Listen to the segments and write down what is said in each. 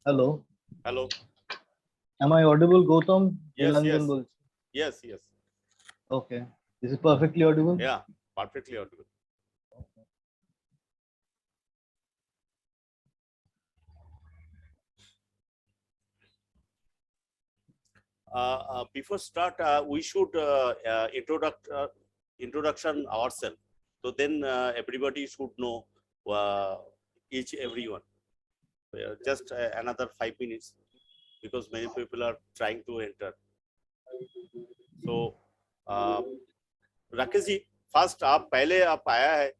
Hello. Hello. Am I audible, Gautam? Yes, yes. Nilanjan Yes, yes. Okay. This is perfectly audible? Yeah, perfectly audible. Before start, we should introduction ourselves. So then everybody should know everyone. Just another 5 minutes because many people are trying to enter. So Rakesh ji, first आप आया है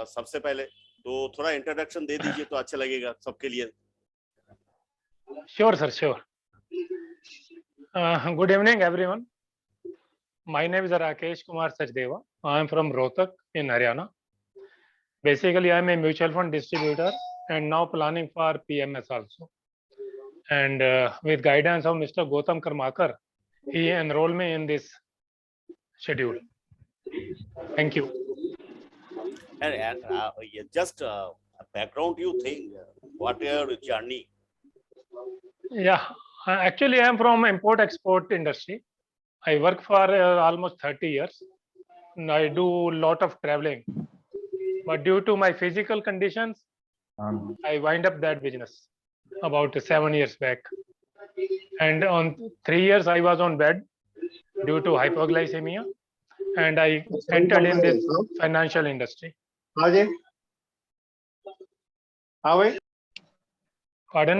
सबसे पहले, तो थोड़ा introduction दे दीजिए तो अच्छा लगेगा सबके लिए. Sure, sir, sure. Good evening, everyone. My name is Rakesh Kumar Sdga. I am from Rohtak in Haryana. Basically, I am a mutual fund distributor and now planning for PMS also. And with guidance of Mr. Gautam Karmakar, he enrolled me in this schedule. Thank you. And just background, you think what your journey? Yeah, actually, I am from import-export industry. I work for almost 30 years. And I do a lot of traveling. But due to my physical conditions, I wind up that business about 7 years back. And on 3 years, I was on bed due to hypoglycemia. And I entered in this financial industry. Pardon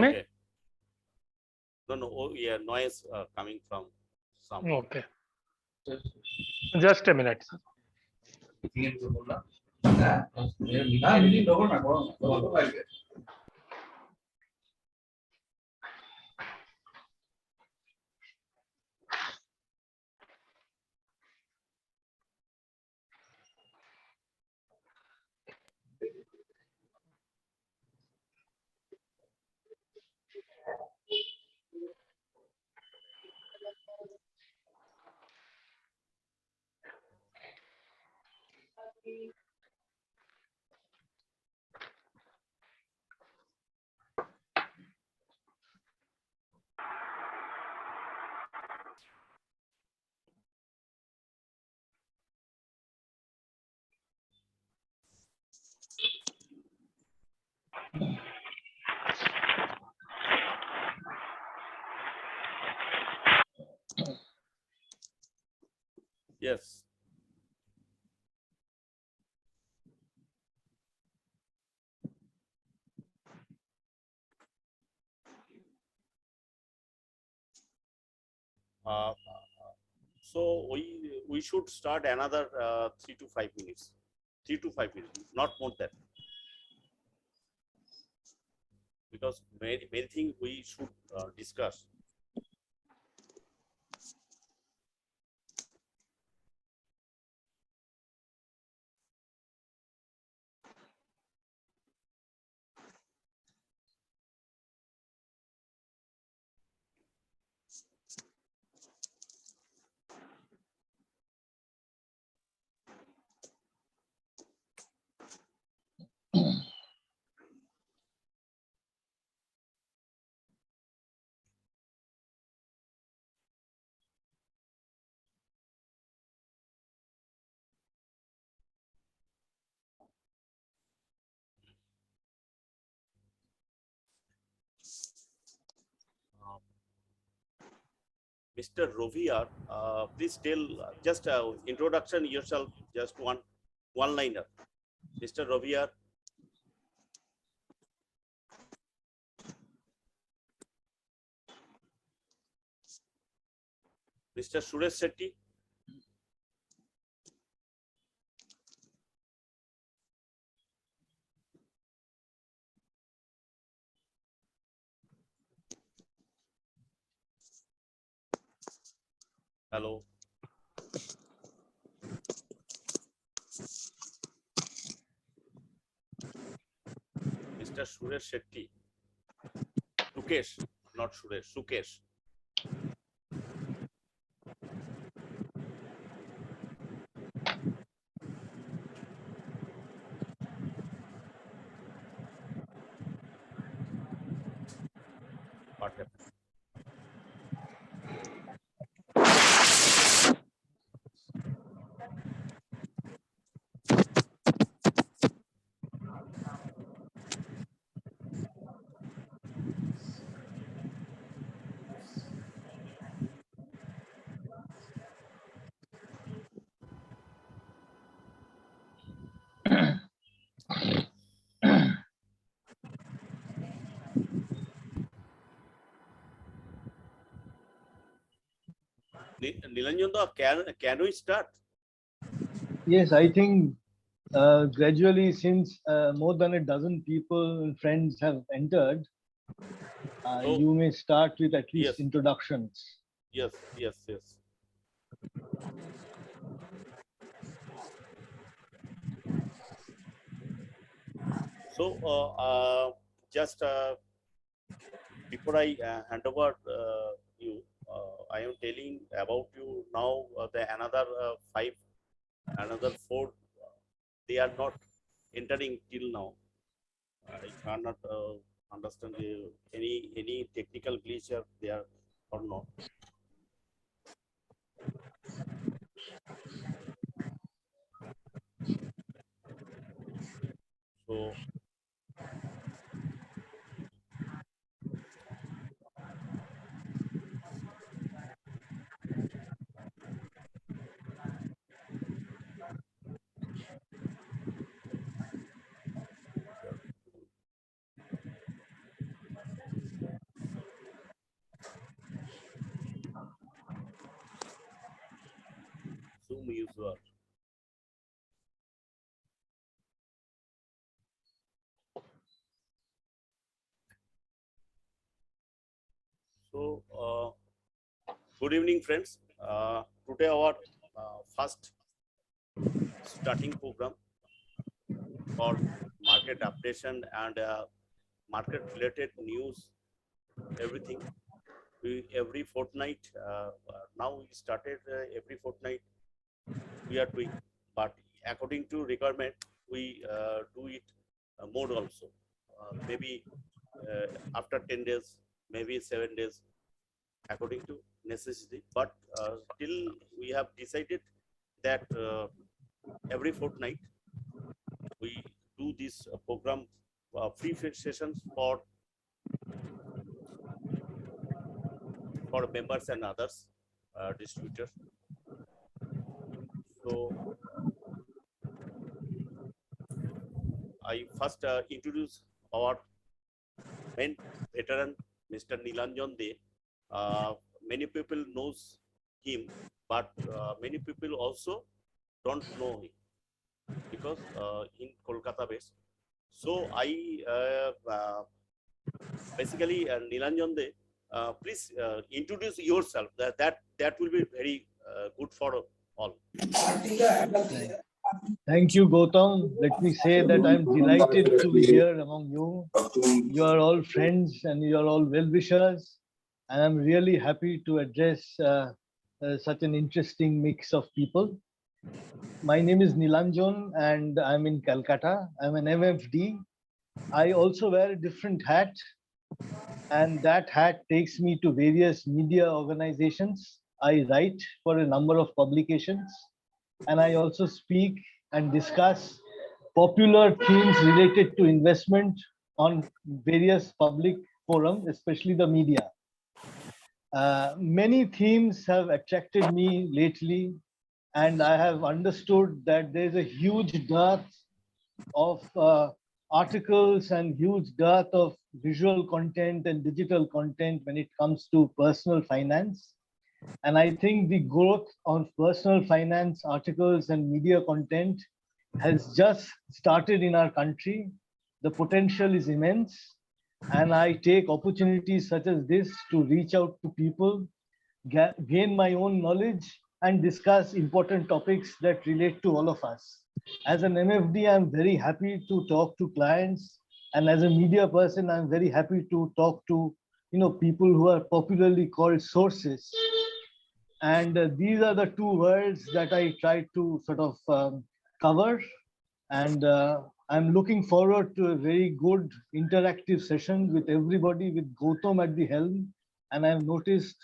me? Okay. No. Oh, yeah, noise coming from some. Okay. Just a minute, sir. Yes. So we should start another 3 to 5 minutes. 3 to 5 minutes, not more than. Because many things we should discuss. Mr. Roviar, please tell just introduction yourself, just one liner. Mr. Roviar. Mr. Suresh Shetty. Hello. Mr. Suresh Shetty. To Sukesh, not Suresh, Sukesh. What happened? Nilanjanda, can we start? Yes, I think gradually, since more than a dozen people and friends have entered, So- you may start with at least Yes. introductions. Yes, yes, yes. So, just before I hand over you, I am telling about you now. The another another four, they are not entering till now. I cannot understand any technical glitch are there or not. So, Zoom user. So, good evening, friends. Today our first starting program for market updation and market related news, everything. Every fortnight, now we started every fortnight we are doing, but according to requirement, we do it more also. Maybe after 10 days, maybe 7 days, according to necessity. But till we have decided that every fortnight we do this program, free sessions for members and others, distributors. So I first introduce our main veteran, Mr. Nilanjan De. Many people knows him, but many people also don't know him because in Kolkata based. So I basically Nilanjan De, please introduce yourself. That will be very good for all. Thank you, Gautam. Let me say that I'm delighted to be here among you. You are all friends and you are all well-wishers. And I'm really happy to address such an interesting mix of people. My name is Nilanjan and I'm in Calcutta. I'm an MFD. I also wear a different hat, and that hat takes me to various media organizations. I write for a number of publications, and I also speak and discuss popular themes related to investment on various public forums, especially the media. Many themes have attracted me lately, and I have understood that there's a huge dearth of articles and huge dearth of visual content and digital content when it comes to personal finance. And I think the growth on personal finance articles and media content has just started in our country. The potential is immense. And I take opportunities such as this to reach out to people, gain my own knowledge, and discuss important topics that relate to all of us. As an MFD, I'm very happy to talk to clients. And as a media person, I'm very happy to talk to people who are popularly called sources. And these are the two words that I try to sort of cover. And I'm looking forward to a very good interactive session with everybody, with Gautam at the helm. And I've noticed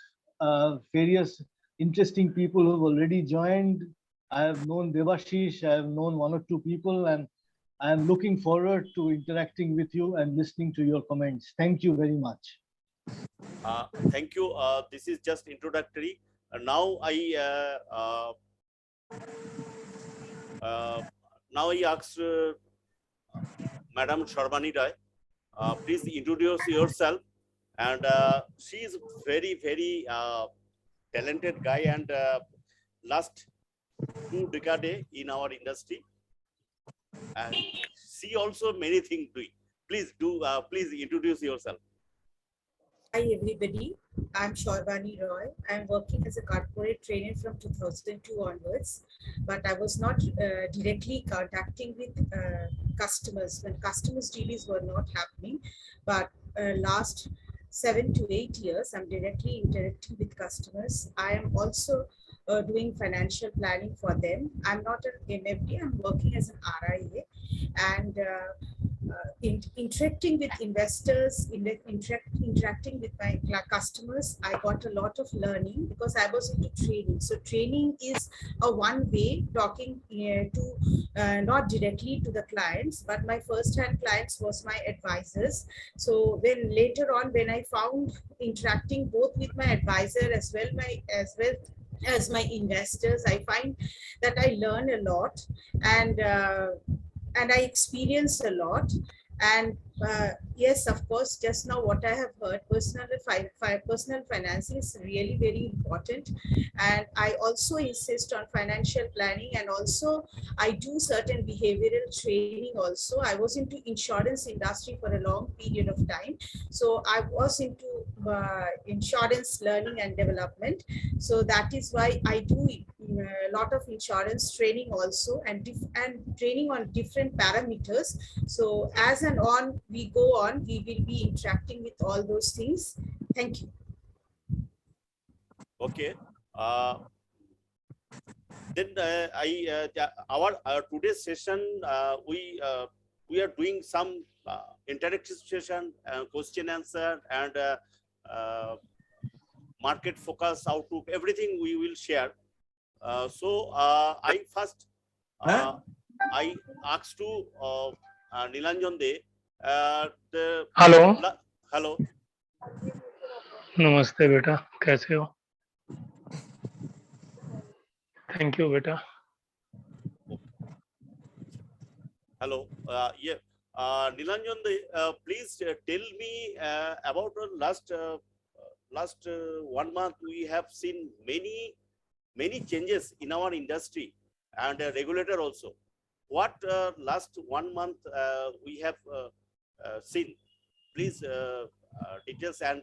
various interesting people who've already joined. I have known Devashish, I have known one or two people, and I'm looking forward to interacting with you and listening to your comments. Thank you very much. Thank you. This is just introductory. Now I ask Madam Sharbani Rai, please introduce yourself. And she is very, very talented guy, and last 2 decades in our industry. And she also many things doing. Please please introduce yourself. Hi everybody, I'm Sharbani Roy. I'm working as a corporate trainer from 2002 onwards, but I was not directly contacting with customers when customers deals were not happening. But last 7 to 8 years, I'm directly interacting with customers. I am also doing financial planning for them. I'm not an MFD, I'm working as an RIA, and interacting with investors, interacting with my customers, I got a lot of learning because I was into training. So training is a one way talking to not directly to the clients, but my first hand clients was my advisors. So when later on, when I found interacting both with my advisor as well as my investors, I find that I learn a lot, and I experienced a lot. And yes, of course, just now what I have heard, personal financing is really very important. And I also insist on financial planning, and also I do certain behavioral training also. I was into insurance industry for a long period of time. So I was into insurance learning and development. So that is why I do a lot of insurance training also, and training on different parameters. So as and on we go on, we will be interacting with all those things. Thank you. Okay. Then our today's session, we are doing some interactive session, question answer, and market focus, outlook, everything we will share. So I first I asked to Nilanjan De. Hello. Hello. नमस्ते बेटा, कैसे हो? Thank you बेटा. Hello. Yeah. Nilanjan De, please tell me about last 1 month. We have seen many changes in our industry and regulator also. What last 1 month we have seen? Please details, and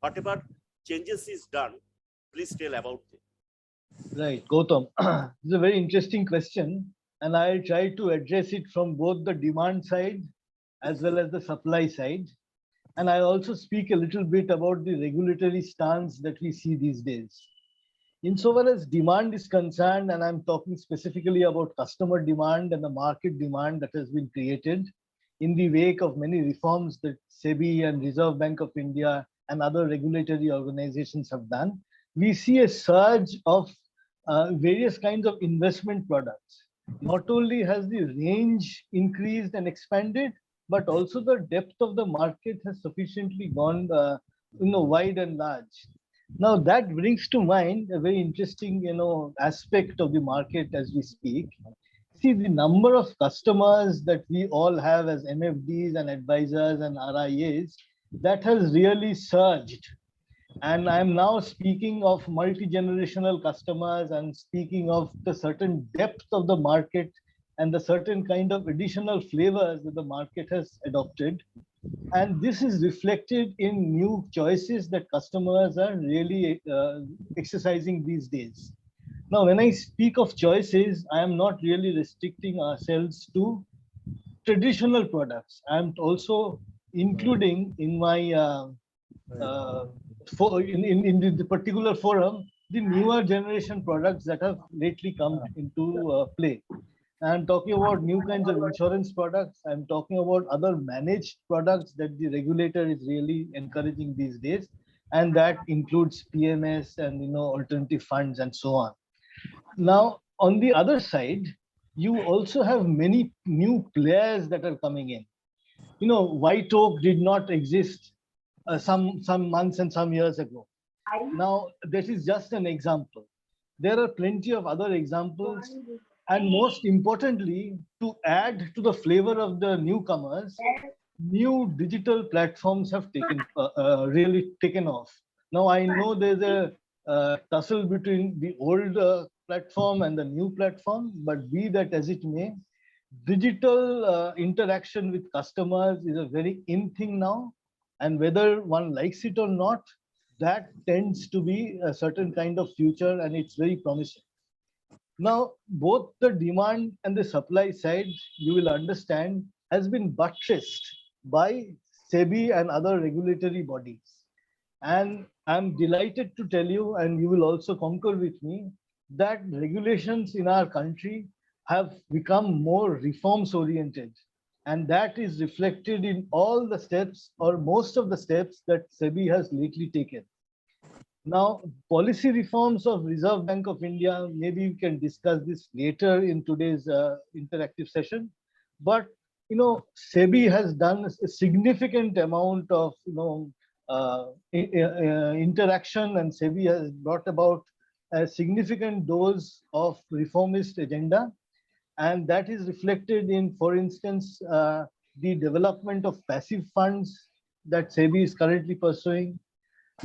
whatever changes is done, please tell about it. Right, Gautam. It's a very interesting question, and I'll try to address it from both the demand side as well as the supply side. And I also speak a little bit about the regulatory stance that we see these days. Insofar as demand is concerned, and I'm talking specifically about customer demand and the market demand that has been created in the wake of many reforms that SEBI and Reserve Bank of India and other regulatory organizations have done, we see a surge of various kinds of investment products. Not only has the range increased and expanded, but also the depth of the market has sufficiently gone wide and large. Now that brings to mind a very interesting aspect of the market as we speak. See, the number of customers that we all have as MFDs and advisors and RIAs, that has really surged. And I'm now speaking of multi-generational customers and speaking of the certain depth of the market and the certain kind of additional flavors that the market has adopted. And this is reflected in new choices that customers are really exercising these days. Now, when I speak of choices, I am not really restricting ourselves to traditional products. I'm also including in my in the particular forum, the newer generation products that have lately come into play. I'm talking about new kinds of insurance products. I'm talking about other managed products that the regulator is really encouraging these days, and that includes PMS and alternative funds and so on. Now, on the other side, you also have many new players that are coming in. White Oak did not exist some months and some years ago. Now, this is just an example. There are plenty of other examples, and most importantly, to add to the flavor of the newcomers, new digital platforms have really taken off. Now, I know there's a tussle between the old platform and the new platform, but be that as it may, digital interaction with customers is a very in thing now, and whether one likes it or not, that tends to be a certain kind of future, and it's very promising. Now, both the demand and the supply side, you will understand, has been buttressed by SEBI and other regulatory bodies. And I'm delighted to tell you, and you will also concur with me, that regulations in our country have become more reforms oriented. And that is reflected in all the steps or most of the steps that SEBI has lately taken. Now, policy reforms of Reserve Bank of India, maybe we can discuss this later in today's interactive session. But, SEBI has done a significant amount of, interaction, and SEBI has brought about a significant dose of reformist agenda. And that is reflected in, for instance, the development of passive funds that SEBI is currently pursuing.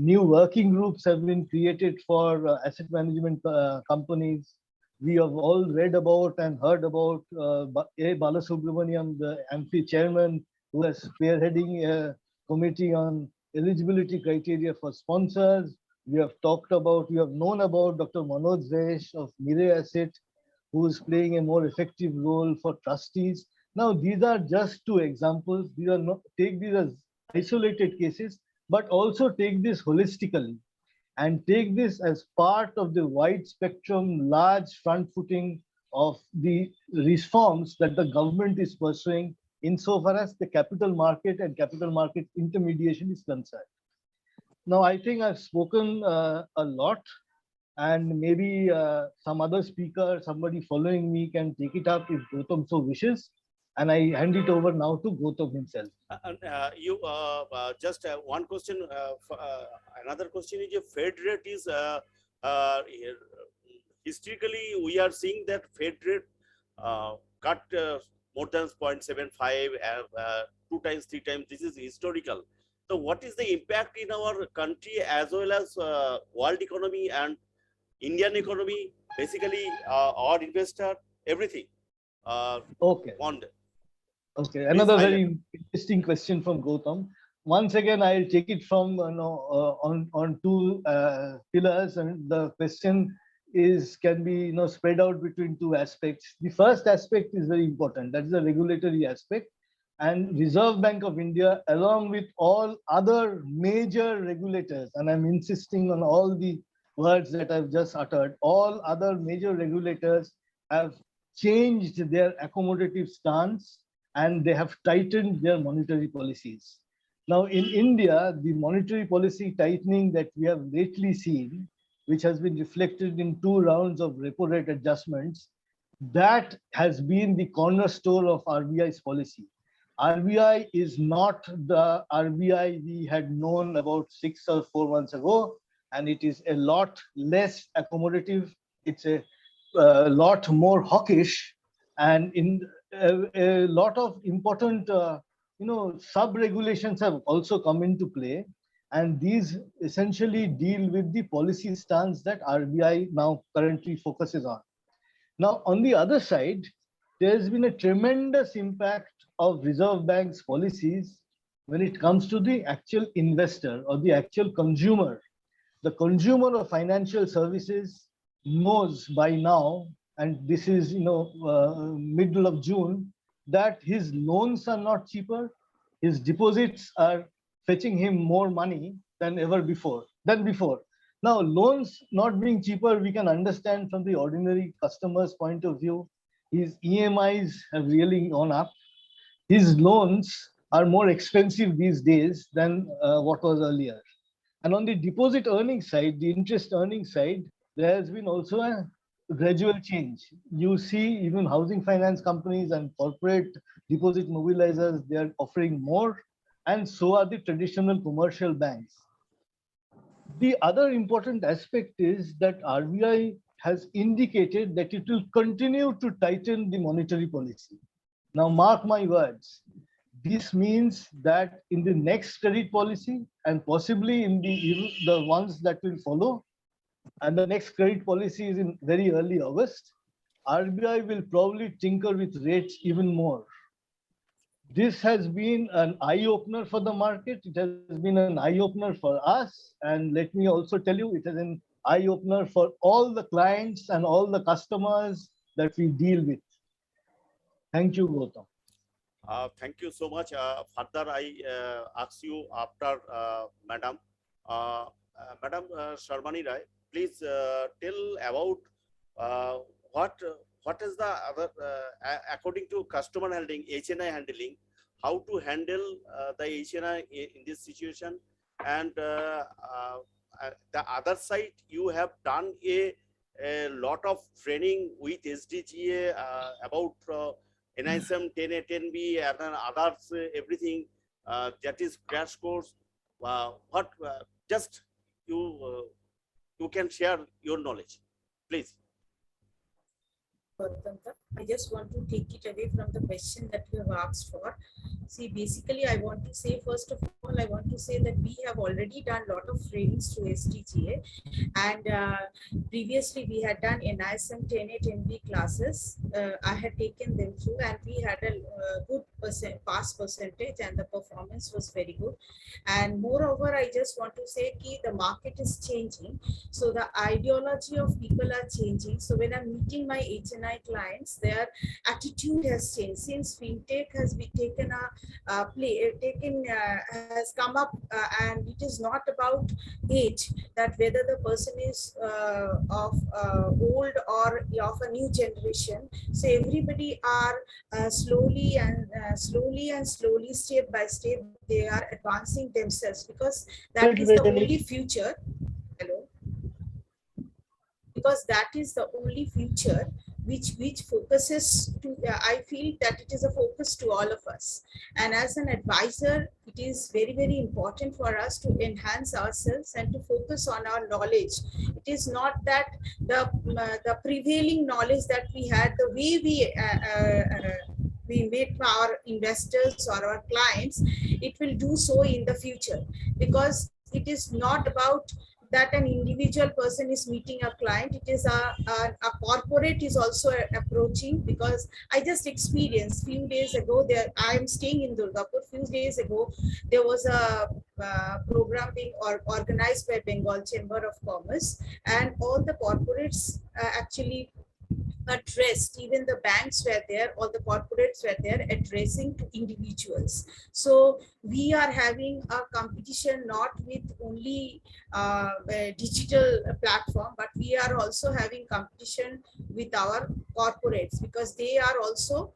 New working groups have been created for asset management companies. We have all read about and heard about A. Balasubramaniam, the AMFI chairman, who is spearheading a committee on eligibility criteria for sponsors. We have known about Dr. Manoj Resh of Mire Asset, who is playing a more effective role for trustees. Now, these are just two examples. Take these as isolated cases, but also take this holistically and take this as part of the wide spectrum, large front footing of the reforms that the government is pursuing insofar as the capital market and capital market intermediation is concerned. Now, I think I've spoken a lot, and maybe some other speaker, somebody following me, can take it up if Gautam so wishes. And I hand it over now to Gautam himself. You just one question. Another question is: your Fed rate is historically we are seeing that Fed rate cut more than 0.75, 2 times, 3 times. This is historical. So, what is the impact in our country as well as world economy and Indian economy? Basically, our investor, everything. Okay. Okay, another very interesting question from Gautam. Once again, I'll take it from on two pillars, and the question can be spread out between two aspects. The first aspect is very important. That is the regulatory aspect, and Reserve Bank of India, along with all other major regulators, and I'm insisting on all the words that I've just uttered, all other major regulators have changed their accommodative stance, and they have tightened their monetary policies. Now, in India, the monetary policy tightening that we have lately seen, which has been reflected in 2 rounds of repo rate adjustments, that has been the cornerstone of RBI's policy. RBI is not the RBI we had known about 6 or 4 months ago, and it is a lot less accommodative. It's a lot more hawkish, and in a lot of important sub-regulations have also come into play, and these essentially deal with the policy stance that RBI now currently focuses on. Now, on the other side, there's been a tremendous impact of Reserve Bank's policies when it comes to the actual investor or the actual consumer. The consumer of financial services knows by now, and this is middle of June, that his loans are not cheaper, His deposits are fetching him more money than ever before. Now, loans not being cheaper, we can understand from the ordinary customer's point of view. His EMIs have really gone up. His loans are more expensive these days than what was earlier. And on the deposit earning side, the interest earning side, there has been also a gradual change. You see, even housing finance companies and corporate deposit mobilizers, they are offering more, and so are the traditional commercial banks. The other important aspect is that RBI has indicated that it will continue to tighten the monetary policy. Now, mark my words, this means that in the next credit policy and possibly in the ones that will follow, and the next credit policy is in very early August, RBI will probably tinker with rates even more. This has been an eye-opener for the market. It has been an eye-opener for us. And let me also tell you, it is an eye-opener for all the clients and all the customers that we deal with. Thank you, Gautam. Thank you so much. Further, I ask you after Madam. Madam Sharmani Rai, please tell about what is the other, according to customer handling, HNI handling, how to handle the HNI in this situation. And the other side, you have done a lot of training with Sdga about NISM 10A, 10B, and then others, everything that is crash course. What just you can share your knowledge, please. I just want to take it away from the question that you have asked for. See, basically, I want to say, first of all, I want to say that we have already done a lot of trainings through Sdga, and previously we had done NISM 10A, 10B classes. I had taken them through, and we had a good pass percentage, and the performance was very good. And moreover, I just want to say that the market is changing, so the ideology of people are changing. So when I'm meeting my HNI clients, their attitude has changed since fintech has been taken has come up, and it is not about age, that whether the person is of old or of a new generation. So everybody are slowly, step by step, they are advancing themselves, because that is the only future. Hello. Because that is the only future which focuses to, I feel that it is a focus to all of us. And as an advisor, it is very, very important for us to enhance ourselves and to focus on our knowledge. It is not that the prevailing knowledge that we had, the way we make our investors or our clients, it will do so in the future, because it is not about that an individual person is meeting a client. It is a corporate is also approaching, because I just experienced few days ago there. I am staying in Durgapur. Few days ago, there was a program being organized by Bengal Chamber of Commerce, and all the corporates actually addressed, even the banks were there, all the corporates were there addressing to individuals. So we are having a competition not with only a digital platform, but we are also having competition with our corporates, because they are also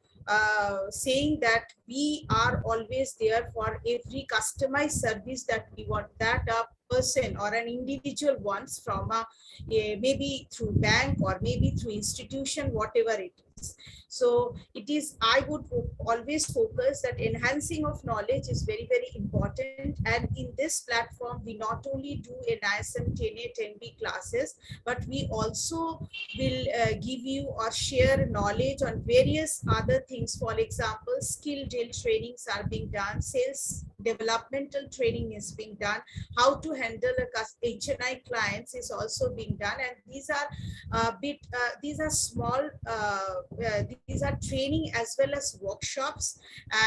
saying that we are always there for every customized service that we want, that a person or an individual wants from maybe through bank or maybe through institution, whatever it is. So it is, I would always focus that enhancing of knowledge is very, very important. And in this platform, we not only do NISM 10A, 10B classes, but we also will give you or share knowledge on various other things. For example, skill drill trainings are being done, sales developmental training is being done, how to handle a HNI clients is also being done. And these are these are small, these are training as well as workshops,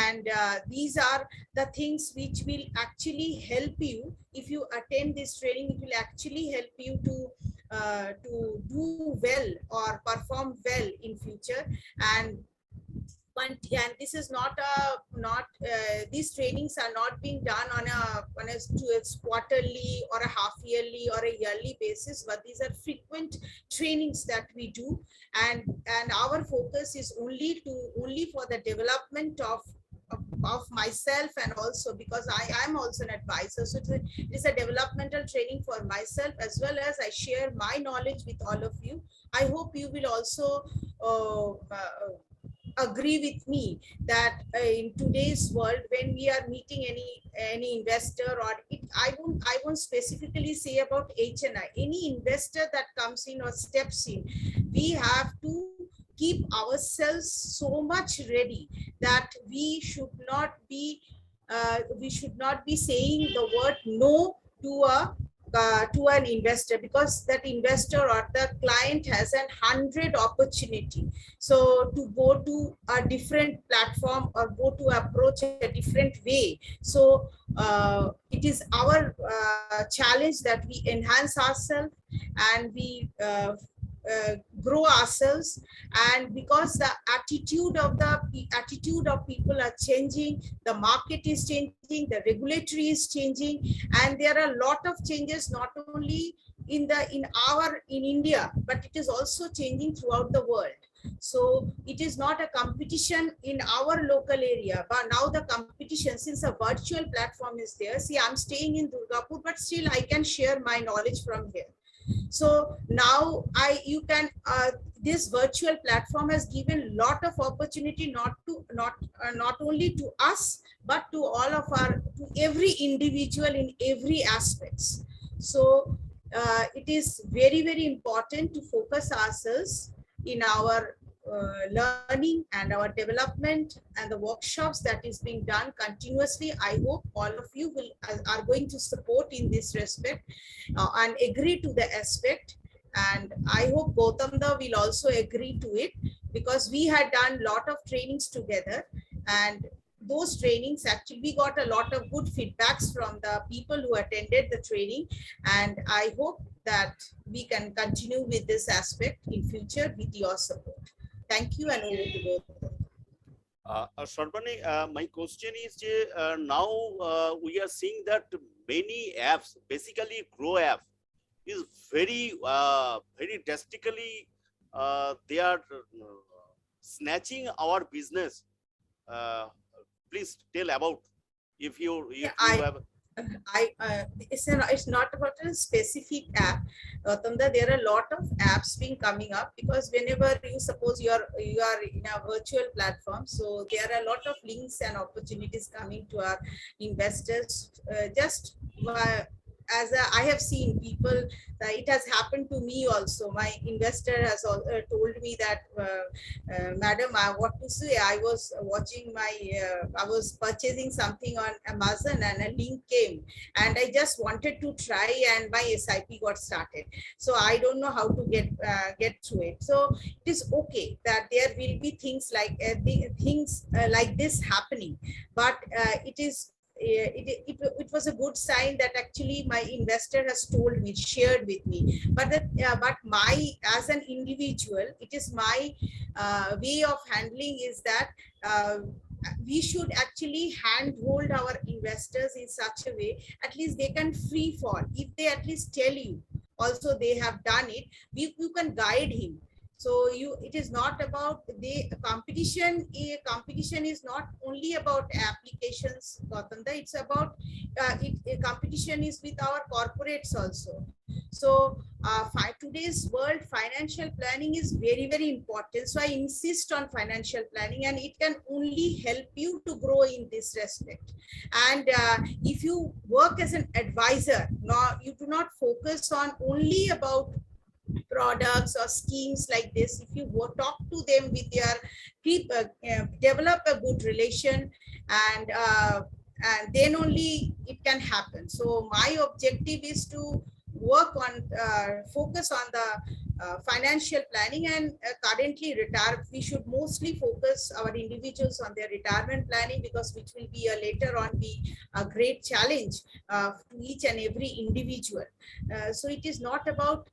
and these are the things which will actually help you. If you attend this training, it will actually help you to do well or perform well in future. And and this is not these trainings are not being done on a quarterly or a half yearly or a yearly basis, but these are frequent trainings that we do, and our focus is only for the development of myself, and also because I am also an advisor, so it is a developmental training for myself, as well as I share my knowledge with all of you. I hope you will also agree with me that in today's world, when we are meeting any investor, or I won't specifically say about HNI, any investor that comes in or steps in, we have to keep ourselves so much ready that we should not be saying the word no to an investor, because that investor or the client has 100 opportunity. So to go to a different platform or go to approach a different way. So it is our challenge that we enhance ourselves, and we grow ourselves, and because the attitude of people are changing, the market is changing, the regulatory is changing, and there are a lot of changes, not only in India, but it is also changing throughout the world. So it is not a competition in our local area, but now the competition, since a virtual platform is there. See, I'm staying in Durgapur, but still I can share my knowledge from here. So now this virtual platform has given lot of opportunity, not only to us, but to all of to every individual in every aspects. So it is very, very important to focus ourselves in our learning and our development and the workshops that is being done continuously. I hope all of you are going to support in this respect and agree to the aspect, and I hope Gautamda will also agree to it, because we had done lot of trainings together, and those trainings, actually we got a lot of good feedbacks from the people who attended the training, and I hope that we can continue with this aspect in future with your support. Thank you, and over to Gautam. Sharbani, my question is, now we are seeing that many apps, basically Grow app, is very drastically, they are snatching our business. Please tell about if you have. It's not about a specific app, Gautamda. There are a lot of apps being coming up, because whenever you suppose you are in a virtual platform, so there are a lot of links and opportunities coming to our investors. Just as I have seen people, it has happened to me also. My investor has told me that, madam, what to say, I was watching I was purchasing something on Amazon, and a link came, and I just wanted to try, and my SIP got started. So I don't know how to get through it. So it is okay that there will be things like this happening, but it was a good sign that actually my investor has told me, shared with me. But as an individual, it is my way of handling is that we should actually handhold our investors in such a way, at least they can free fall. If they at least tell you also they have done it, you can guide him. So it is not about the competition. Competition is not only about applications, Gautamda. It's about competition is with our corporates also. So today's world, financial planning is very, very important. So I insist on financial planning, and it can only help you to grow in this respect. And if you work as an advisor, you do not focus on only about products or schemes like this. If you talk to them with their develop a good relation, and then only it can happen. So my objective is to work on focus on the financial planning, and currently we should mostly focus our individuals on their retirement planning, because which will be later on be a great challenge to each and every individual. So it is not about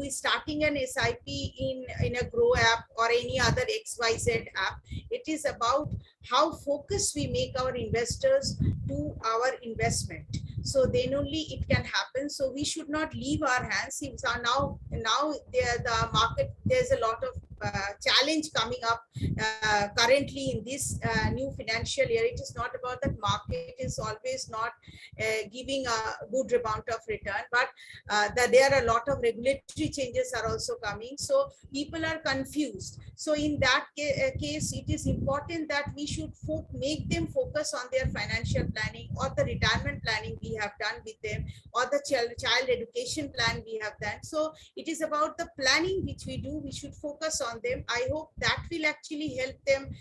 starting an SIP in a Grow app or any other XYZ app. It is about how focused we make our investors to our investment. So then only it can happen. So we should not leave our hands. Now the market, there's a lot of challenge coming up currently in this new financial year. It is not about that market is always not giving a good amount of return, but that there are a lot of regulatory changes are also coming. So people are confused. So in that case, it is important that we should make them focus on their financial planning or the retirement planning we have done with them, or the child education plan we have done. So it is about the planning which we do. We should focus on them. I hope that will actually help them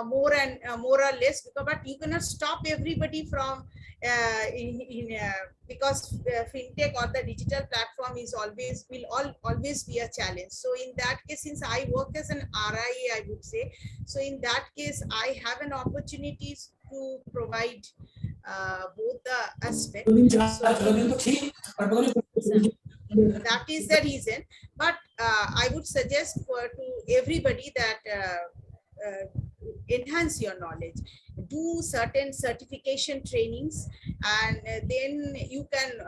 more or less, but you cannot stop everybody from because fintech or the digital platform is always be a challenge. So in that case, since I work as an RIA, I would say, so in that case I have an opportunity to provide both the aspects. So that is the reason. But I would suggest to everybody that enhance your knowledge, do certain certification trainings, and then you can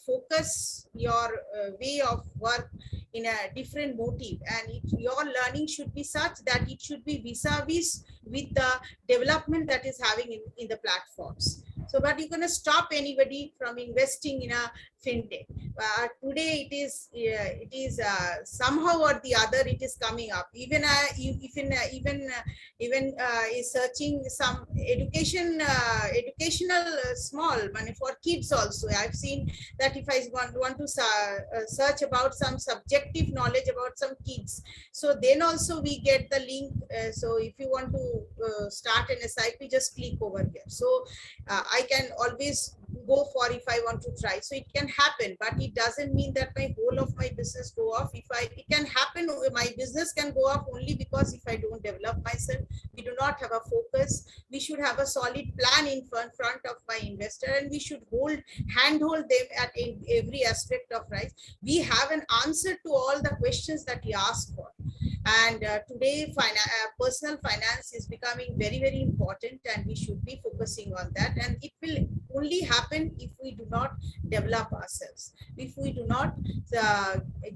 focus your way of work in a different motive, and your learning should be such that it should be vis-a-vis with the development that is having in the platforms. So, but you're going to stop anybody from investing in a fintech. Today it is somehow or the other it is coming up. Even is searching some educational small money for kids also. I've seen that if I want to search about some subjective knowledge about some kids, so then also we get the link. So if you want to start an SIP, just click over here. So I can always go for if I want to try. So it can happen, but it doesn't mean that my whole of my business go off. It can happen, my business can go off only because if I don't develop myself, we do not have a focus. We should have a solid plan in front of my investor, and we should handhold them at every aspect of life. We have an answer to all the questions that we ask for. And today personal finance is becoming very, very important, and we should be focusing on that. And it will only happen if we do not develop ourselves, if we do not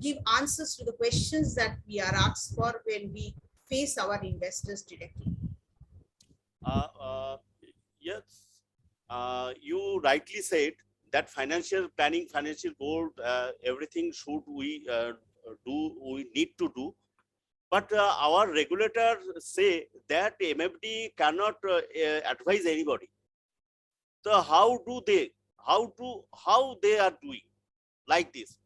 give answers to the questions that we are asked for when we face our investors directly. Yes, you rightly said that financial planning, financial goal, everything should we need to do. But our regulators say that MFD cannot advise anybody. So how they are doing like this?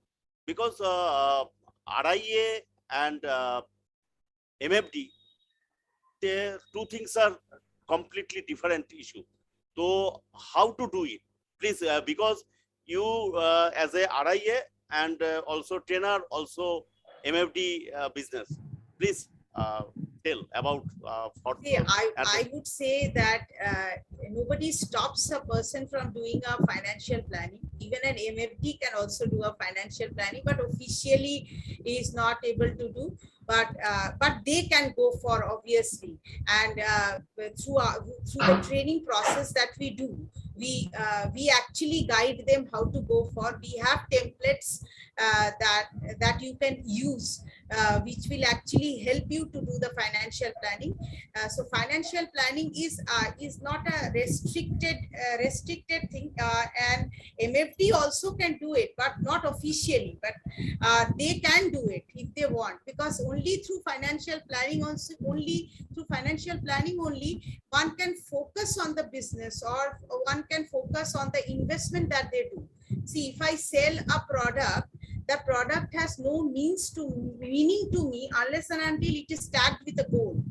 Because RIA and MFD, the two things are completely different issue. So how to do it? Please, because you as a RIA and also trainer, also MFD business. Please tell about I would say that nobody stops a person from doing a financial planning. Even an MFD can also do a financial planning, but officially is not able to do. But they can go for, obviously, and through the training process that we do, we actually guide them how to go for. We have templates that you can use, which will actually help you to do the financial planning. So financial planning is not a restricted thing, and MFD also can do it, but not officially. But they can do it if they want, because only through financial planning only one can focus on the business, or one can focus on the investment that they do. See, if I sell a product, the product has no meaning to me unless and until it is tagged with a goal.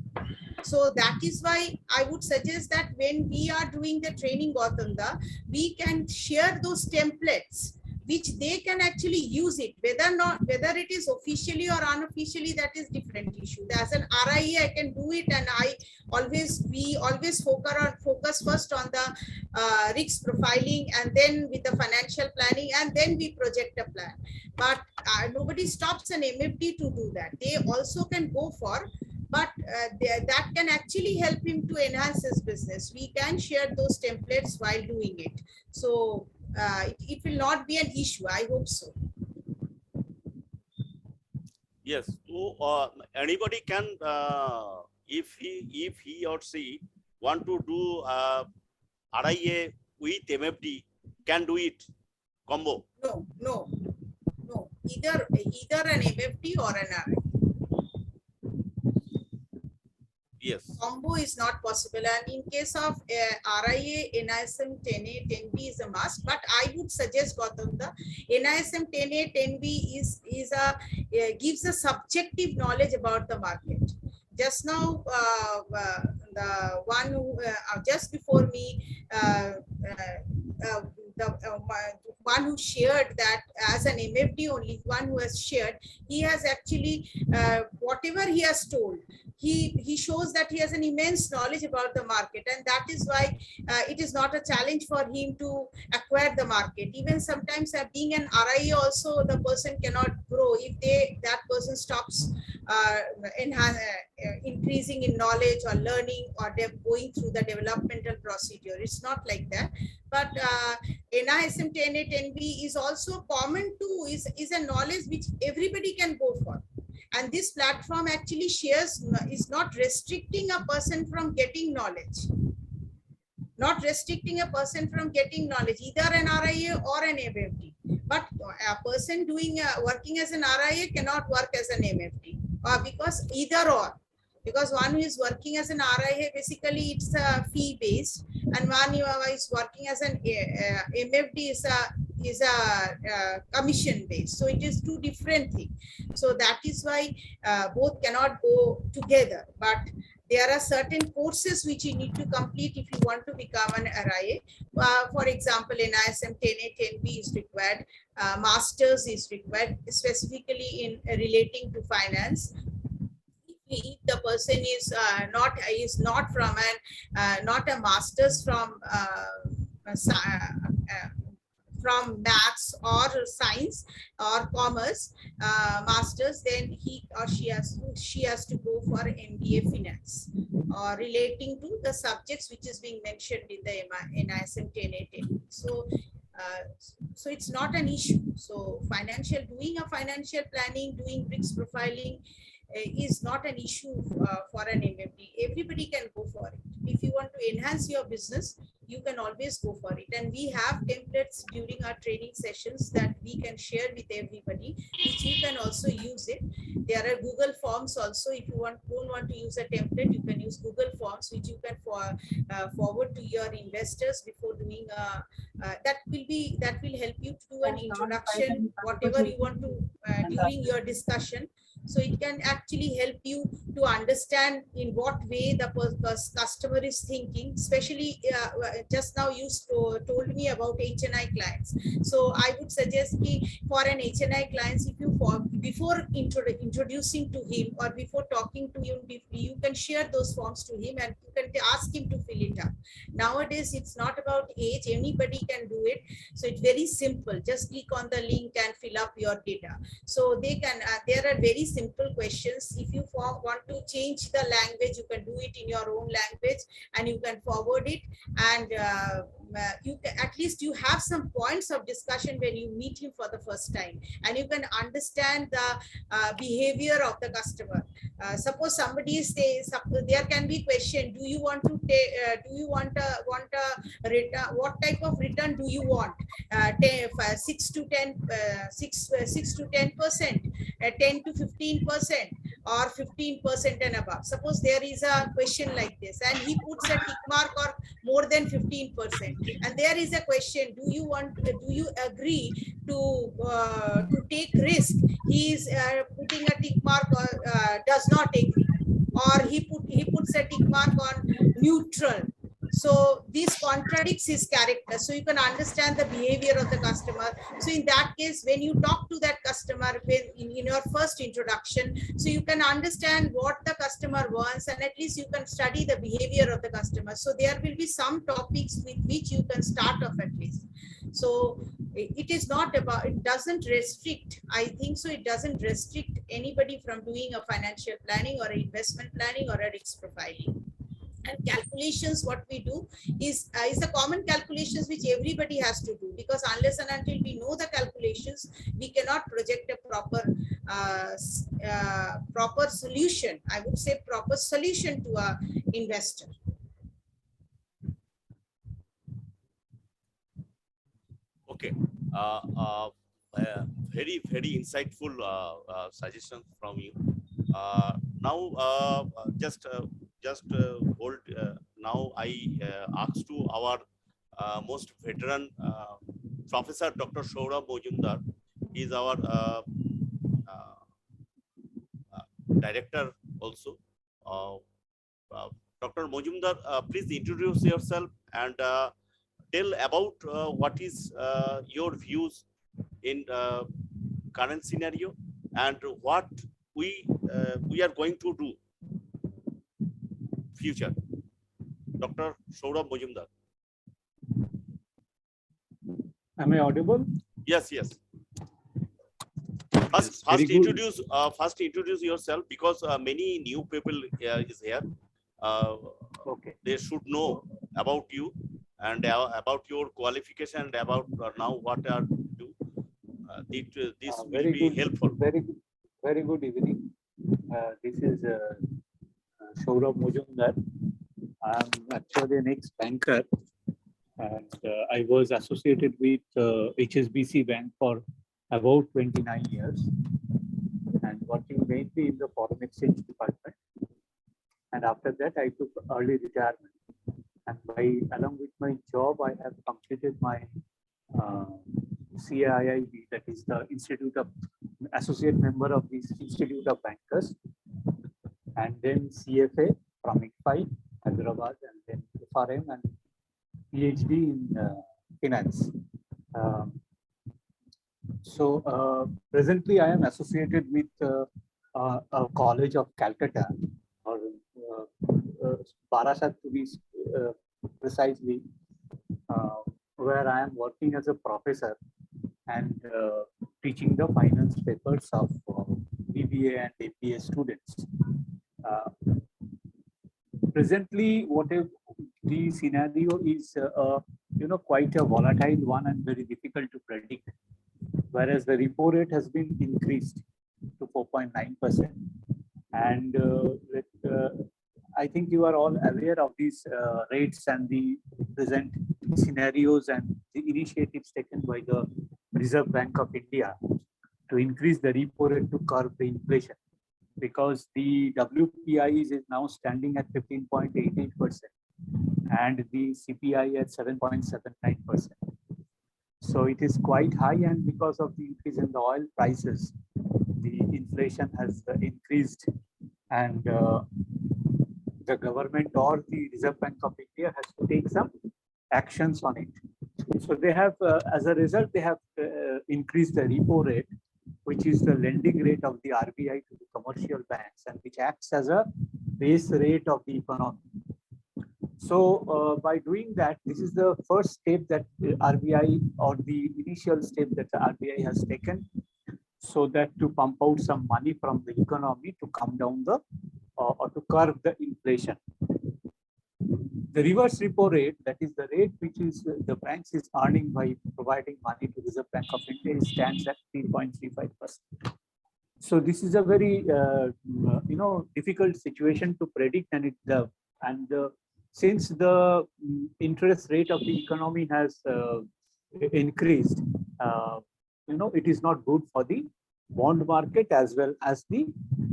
So that is why I would suggest that when we are doing the training, Gautanda, we can share those templates which they can actually use it, whether it is officially or unofficially, that is different issue. As an RIA, I can do it, and we always focus first on the risk profiling, and then with the financial planning, and then we project a plan. But nobody stops an MFD to do that. They also can go for, but that can actually help him to enhance his business. We can share those templates while doing it. So it will not be an issue. I hope so. Yes. So anybody can, if he or she want to do RIA with MFD, can do it combo. No. Either an MFD or an RIA. Yes. Combo is not possible, and in case of RIA, NISM 10A, 10B is a must. But I would suggest, Gautam, the NISM 10A, 10B gives a subjective knowledge about the market. Just now, the one who just before me, one who shared that as an MFD only, one who has shared, he has actually whatever he has told, he shows that he has an immense knowledge about the market, and that is why it is not a challenge for him to acquire the market. Even sometimes being an RIA also, the person cannot grow if that person stops increasing in knowledge or learning or going through the developmental procedure. It's not like that. But NISM 10A, 10B is also common too, is a knowledge which everybody can go for. And this platform actually shares, is not restricting a person from getting knowledge. Not restricting a person from getting knowledge, either an RIA or an MFD. But a person working as an RIA cannot work as an MFD, because either or. Because one who is working as an RIA, basically it's a fee based, and one who is working as an MFD is a commission based. So it is two different things. So that is why both cannot go together. But there are certain courses which you need to complete if you want to become an RIA. For example, NISM 10A, 10B is required. Masters is required, specifically in relating to finance. If the person is not from not a master's from maths or science or commerce masters, then he or she has to go for MBA finance or relating to the subjects which is being mentioned in the NISM 10A, 10B. So it's not an issue. So doing a financial planning, doing risk profiling is not an issue for an MFD. Everybody can go for it. If you want to enhance your business, you can always go for it. And we have templates during our training sessions that we can share with everybody, which you can also use it. There are Google Forms also. If you don't want to use a template, you can use Google Forms, which you can forward to your investors before doing that will help you to do an introduction, whatever you want to during your discussion. So it can actually help you to understand in what way the customer is thinking, especially just now you told me about HNI clients. So I would suggest for an HNI clients, if you before introducing to him or before talking to him, you can share those forms to him and you can ask him to fill it up. Nowadays, it's not about age. Anybody can do it. So it's very simple. Just click on the link and fill up your data. So they can, there are very simple questions. If you want to change the language, you can do it in your own language and you can forward it. And you can, at least you have some points of discussion when you meet him for the first time, and you can understand the behavior of the customer. Suppose somebody says, there can be question: do you want to take? Do you want a return? What type of return do you want? 6 to 10%, 10 to 15%, or 15% and above. Suppose there is a question like this, and he puts a tick mark or more than 15%. And there is a question: do you agree to take risk? He is putting a tick mark or does not agree, or he puts a tick mark on neutral. So this contradicts his character. So you can understand the behavior of the customer. So in that case, when you talk to that customer in your first introduction, so you can understand what the customer wants, and at least you can study the behavior of the customer. So there will be some topics with which you can start off at least. So it is not about, it doesn't restrict, I think so, it doesn't restrict anybody from doing a financial planning or investment planning or a risk profiling. And calculations, what we do is the common calculations which everybody has to do, because unless and until we know the calculations, we cannot project a proper solution. I would say proper solution to a investor. Okay. Very, very insightful suggestions from you. Now, just hold. Now, I ask to our most veteran Professor Dr. Saurabh Majumdar. He is our director also. Dr. Majumdar, please introduce yourself and tell about what is your views in current scenario and what we are going to do future. Dr. Saurabh Majumdar. Am I audible? Yes, yes. Yes, First introduce yourself, because many new people is here. Okay. They should know about you and about your qualification and about now what are do. This will Very be good, helpful. Very good evening. This is Saurabh Majumdar. I am actually an ex-banker, and I was associated with HSBC Bank for about 29 years and working mainly in the foreign exchange department. And after that, I took early retirement. And along with my job, I have completed my CIIB, that is the Institute of Associate Member of the Institute of Bankers, and then CFA from ICFI, Hyderabad, and then FRM and PhD in finance. Presently, I am associated with a college of Calcutta, or Barasat to be precisely, where I am working as a professor and teaching the finance papers of BBA and APA students. Presently, whatever the scenario is, quite a volatile one and very difficult to predict. Whereas the repo rate has been increased to 4.9%, and I think you are all aware of these rates and the present scenarios and the initiatives taken by the Reserve Bank of India to increase the repo rate to curb the inflation, because the WPI is now standing at 15.88% and the CPI at 7.79%. So it is quite high, and because of the increase in the oil prices, the inflation has increased, and the government or the Reserve Bank of India has to take some actions on it. So they have, as a result, they have increased the repo rate, which is the lending rate of the RBI to the commercial banks, and which acts as a base rate of the economy. So by doing that, this is the first step that RBI, or the initial step that the RBI has taken, so that to pump out some money from the economy to come down the or to curb the inflation. The reverse repo rate, that is the rate which is the banks is earning by providing money to Reserve Bank of India, stands at 3.35%. So this is a very difficult situation to predict, and since the interest rate of the economy has increased, it is not good for the bond market as well as the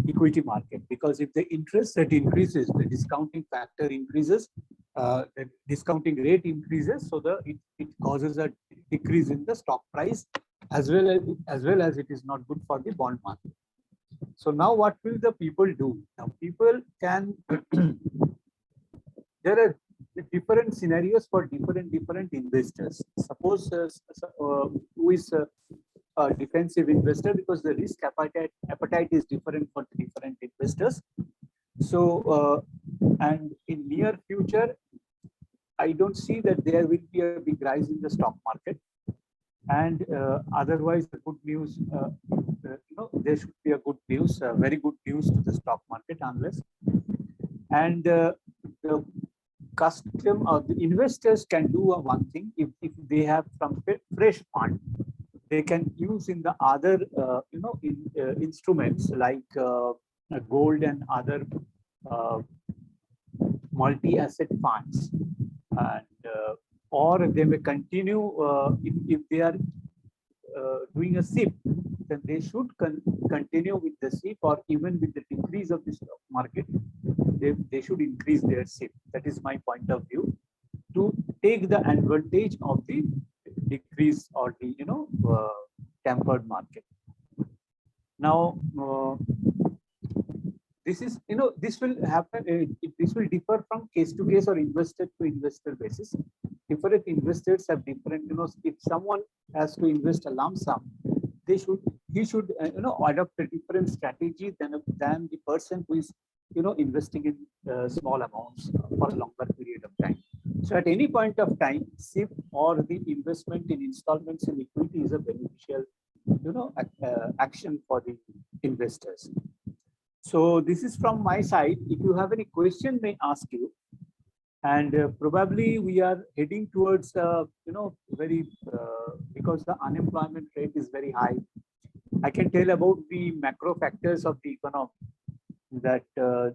equity market, because if the interest rate increases, the discounting factor increases, the discounting rate increases, so it causes a decrease in the stock price, as well as it is not good for the bond market. So now what will the people do? Now people can there are different scenarios for different investors. Suppose who is a defensive investor, because the risk appetite is different for different investors. So and in near future, I don't see that there will be a big rise in the stock market. And otherwise, the good news, there should be a good news, very good news to the stock market, unless. And the the investors can do one thing. If they have some fresh fund, they can use in the other, instruments like gold and other multi-asset funds, and or they may continue if they are doing a SIP, then they should continue with the SIP, or even with the decrease of the stock market, they should increase their SIP. That is my point of view, to take the advantage of the decrease or the tempered market. Now, this is this will happen. This will differ from case to case or investor to investor basis. Different investors have different. If someone has to invest a lump sum, he should adopt a different strategy than the person who is investing in small amounts for a longer period of time. So at any point of time, SIP or the investment in installments in equity is a beneficial action for the investors. So this is from my side. If you have any question, may ask you. And probably we are heading towards very because the unemployment rate is very high. I can tell about the macro factors of the economy, that the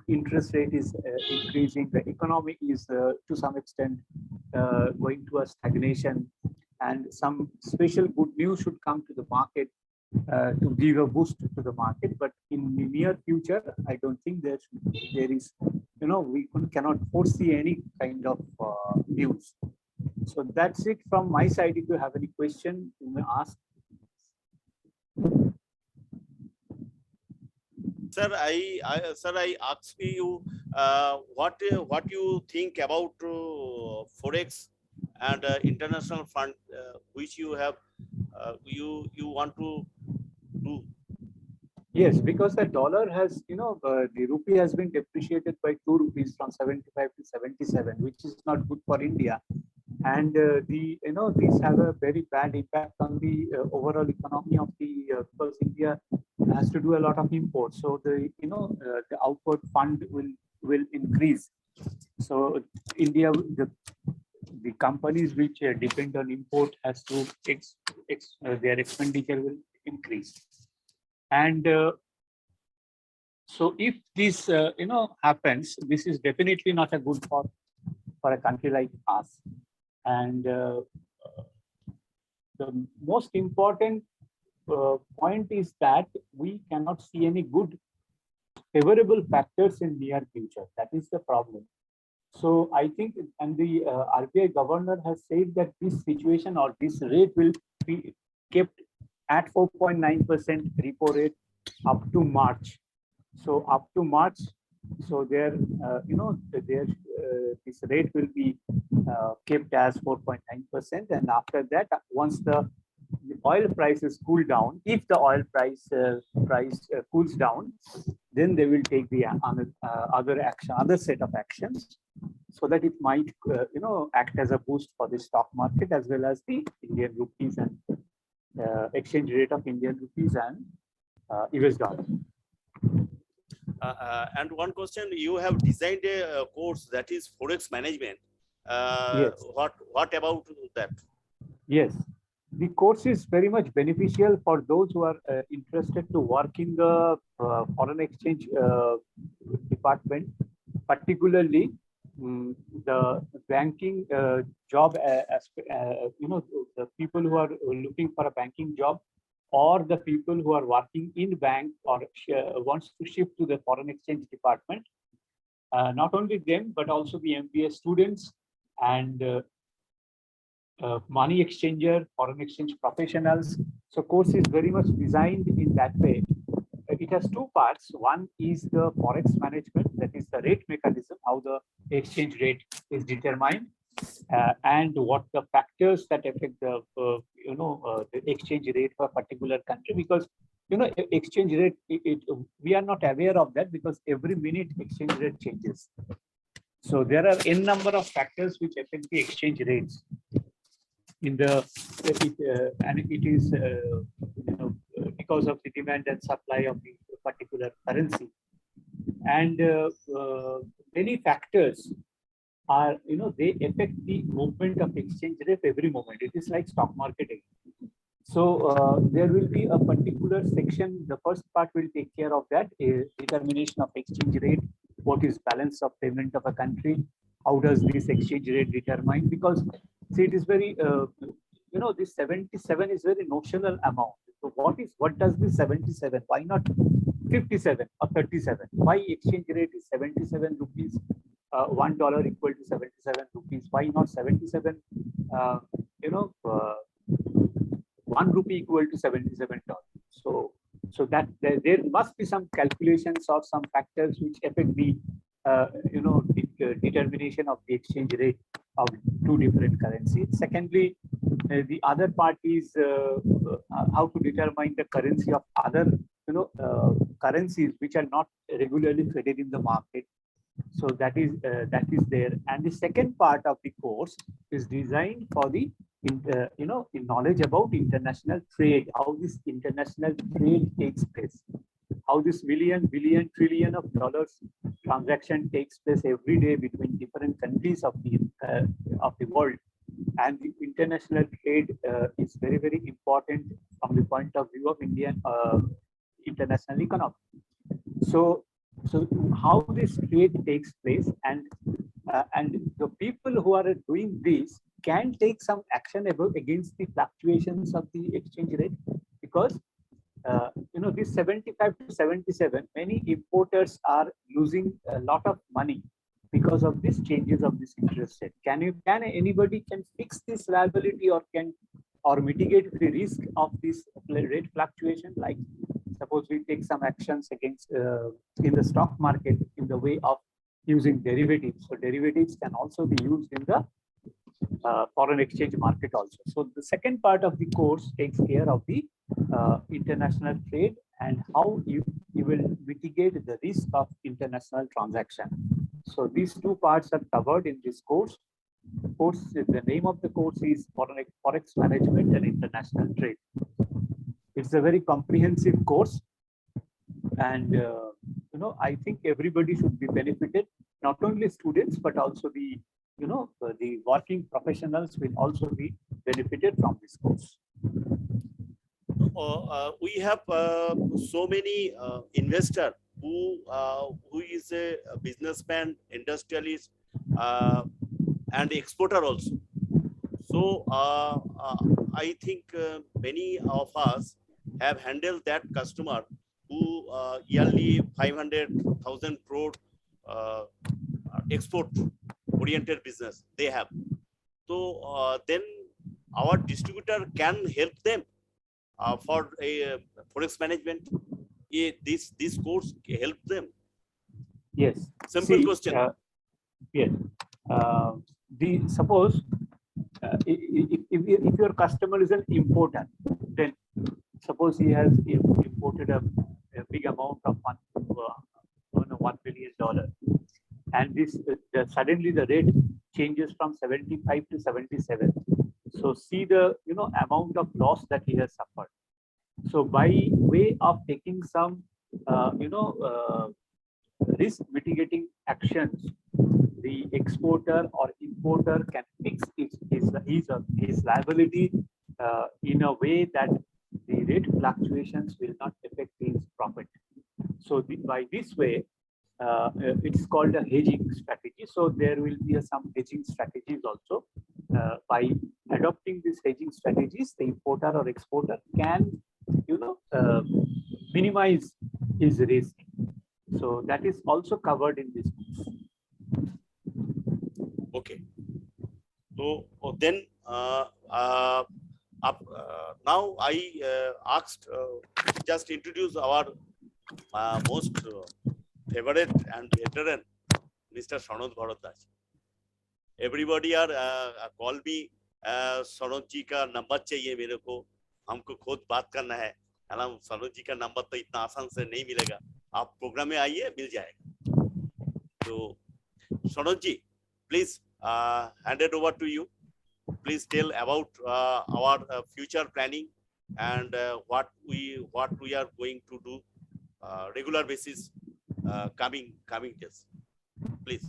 interest rate is increasing, the economy is to some extent going to a stagnation, and some special good news should come to the market to give a boost to the market. But in the near future, I don't think there is, we cannot foresee any kind of news. So that's it from my side. If you have any question, you may ask. Sir, I asked you what you think about forex and international fund, which you have you want to do. Yes, because the dollar has, the rupee has been depreciated by 2 rupees from 75 to 77, which is not good for India. And these have a very bad impact on the overall economy of the, because India has to do a lot of imports. So the, the outward fund will increase. So India, the companies which depend on import has to, their expenditure will increase. And so if this, happens, this is definitely not a good for a country like us. And the most important point is that we cannot see any good favorable factors in near future. That is the problem. So I think, and the RBI governor has said that this situation or this rate will be kept at 4.9% repo rate up to March. So up to March, so there, this rate will be kept as 4.9%, and after that, once the oil prices cool down, if the oil price cools down, then they will take the other set of actions, so that it might act as a boost for the stock market as well as the Indian rupees and exchange rate of Indian rupees and US dollar. And one question, you have designed a course that is forex management. Yes. What about that? Yes, the course is very much beneficial for those who are interested to work in the foreign exchange department, particularly the banking job, the people who are looking for a banking job, or the people who are working in bank or wants to shift to the foreign exchange department. Not only them, but also the MBA students and money exchanger, foreign exchange professionals. So course is very much designed in that way. It has two parts. One is the forex management, that is the rate mechanism, how the exchange rate is determined, and what the factors that affect the the exchange rate for a particular country. Because exchange rate, we are not aware of that because every minute exchange rate changes. So there are n number of factors which affect the exchange rates in the and it is because of the demand and supply of the particular currency, and many factors are they affect the movement of exchange rate every moment. It is like stock marketing. So there will be a particular section. The first part will take care of that, determination of exchange rate. What is balance of payment of a country? How does this exchange rate determine? Because see, it is very this 77 is very notional amount. So what does this 77? Why not 57 or 37? Why exchange rate is 77 rupees? $1 equal to 77 rupees. Why not 77? 1 rupee equal to $77. So that there must be some calculations or some factors which affect the determination of the exchange rate of two different currencies. Secondly, the other part is how to determine the currency of other currencies which are not regularly traded in the market. So that is there. And the second part of the course is designed for the knowledge about international trade, how this international trade takes place, how this million, billion, trillion of dollars transaction takes place every day between different countries of the world. And the international trade is very, very important from the point of view of Indian international economy. So how this trade takes place, and the people who are doing this can take some action against the fluctuations of the exchange rate, because this 75 to 77, many importers are losing a lot of money because of these changes of this interest rate. Can anybody fix this liability or mitigate the risk of this rate fluctuation? Like suppose we take some actions against in the stock market in the way of using derivatives. So derivatives can also be used in the foreign exchange market also. So the second part of the course takes care of the international trade and how you will mitigate the risk of international transaction. So these two parts are covered in this course. The name of the course is Forex Management and International Trade. It's a very comprehensive course, and I think everybody should be benefited. Not only students, but also the working professionals will also be benefited from this course. We have so many investor who is a businessman, industrialist, and exporter also. So I think many of us have handled that customer who yearly 500,000 crore export oriented business they have. So then our distributor can help them for a forex management. This course help them. Yes. Simple question. Yes. Suppose if your customer is an importer, then suppose he has imported a big amount of $1 billion, and this suddenly the rate changes from 75 to 77. So see the amount of loss that he has suffered. So by way of taking some risk mitigating actions, the exporter or importer can fix his liability in a way that the rate fluctuations will not affect his profit. So by this way, it's called a hedging strategy. So there will be some hedging strategies also. By adopting these hedging strategies, the importer or exporter can minimize his risk. So that is also covered in this course. Okay. So then now I asked just introduce our most favorite and veteran Mr. Sanod Bharadwaj. Everybody are call me Sanoj जी का number चाहिए मेरे को, हमको खुद बात करना है। सनोज जी का नंबर तो इतना आसान से नहीं मिलेगा, आप प्रोग्राम में आइए मिल जाएगा। तो सनोज जी, please hand it over to you. Please tell about our future planning and what we are going to do regular basis coming days. Please.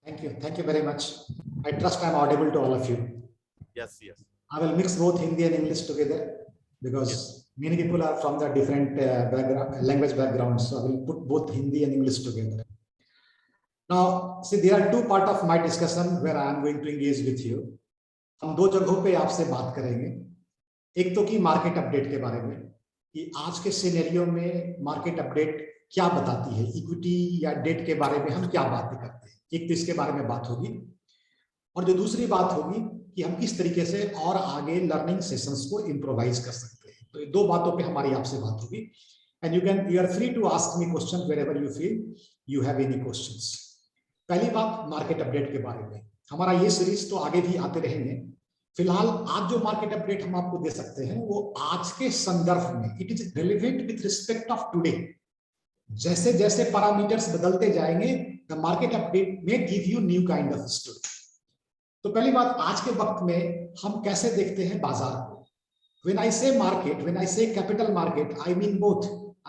Thank you very much. I trust I'm audible to all of you. Yes, yes. I will mix both Hindi and English together because many people are from the different language backgrounds. So I will put both Hindi and English together. Now, see, there are two parts of my discussion where I am going to engage with you. हम दो जगहों पे आपसे बात करेंगे। एक तो की मार्केट अपडेट के बारे में कि आज के सिनेरियो में मार्केट अपडेट क्या बताती है, इक्विटी या डेट के बारे में हम क्या बातें करते हैं, एक तो इसके बारे में बात होगी। और जो दूसरी बात होगी कि हम किस तरीके से और आगे लर्निंग सेशंस को इम्प्रोवाइज कर सकते हैं। तो ये दो बातों पे हमारी आपसे बात होगी। And you are free to ask me question wherever you feel you have any questions. पहली बात मार्केट अपडेट के बारे में, हमारा ये सीरीज तो आगे भी आते रहेंगे। फिलहाल आज जो मार्केट अपडेट हम आपको दे सकते हैं वो आज के संदर्भ में, it is relevant with respect of today. जैसे जैसे पैरामीटर्स बदलते जाएंगे द मार्केट अपडेट में give you new kind of story. तो पहली बात, आज के वक्त में हम कैसे देखते हैं बाजार को। व्हेन आई से market, when I say capital market, I mean both,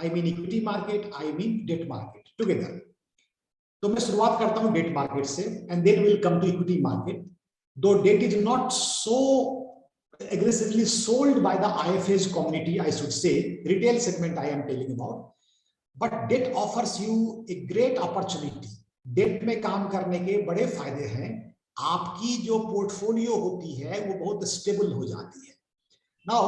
I mean equity market, I mean debt market together. तो मैं शुरुआत करता हूं डेट मार्केट से and then will come to equity market. Though debt is not so aggressively sold by the IFAs community, I should say, retail segment I am telling about, but debt offers you a great opportunity. Debt में काम करने के बड़े फायदे हैं। आपकी जो portfolio होती है वो बहुत स्टेबल हो जाती है। Now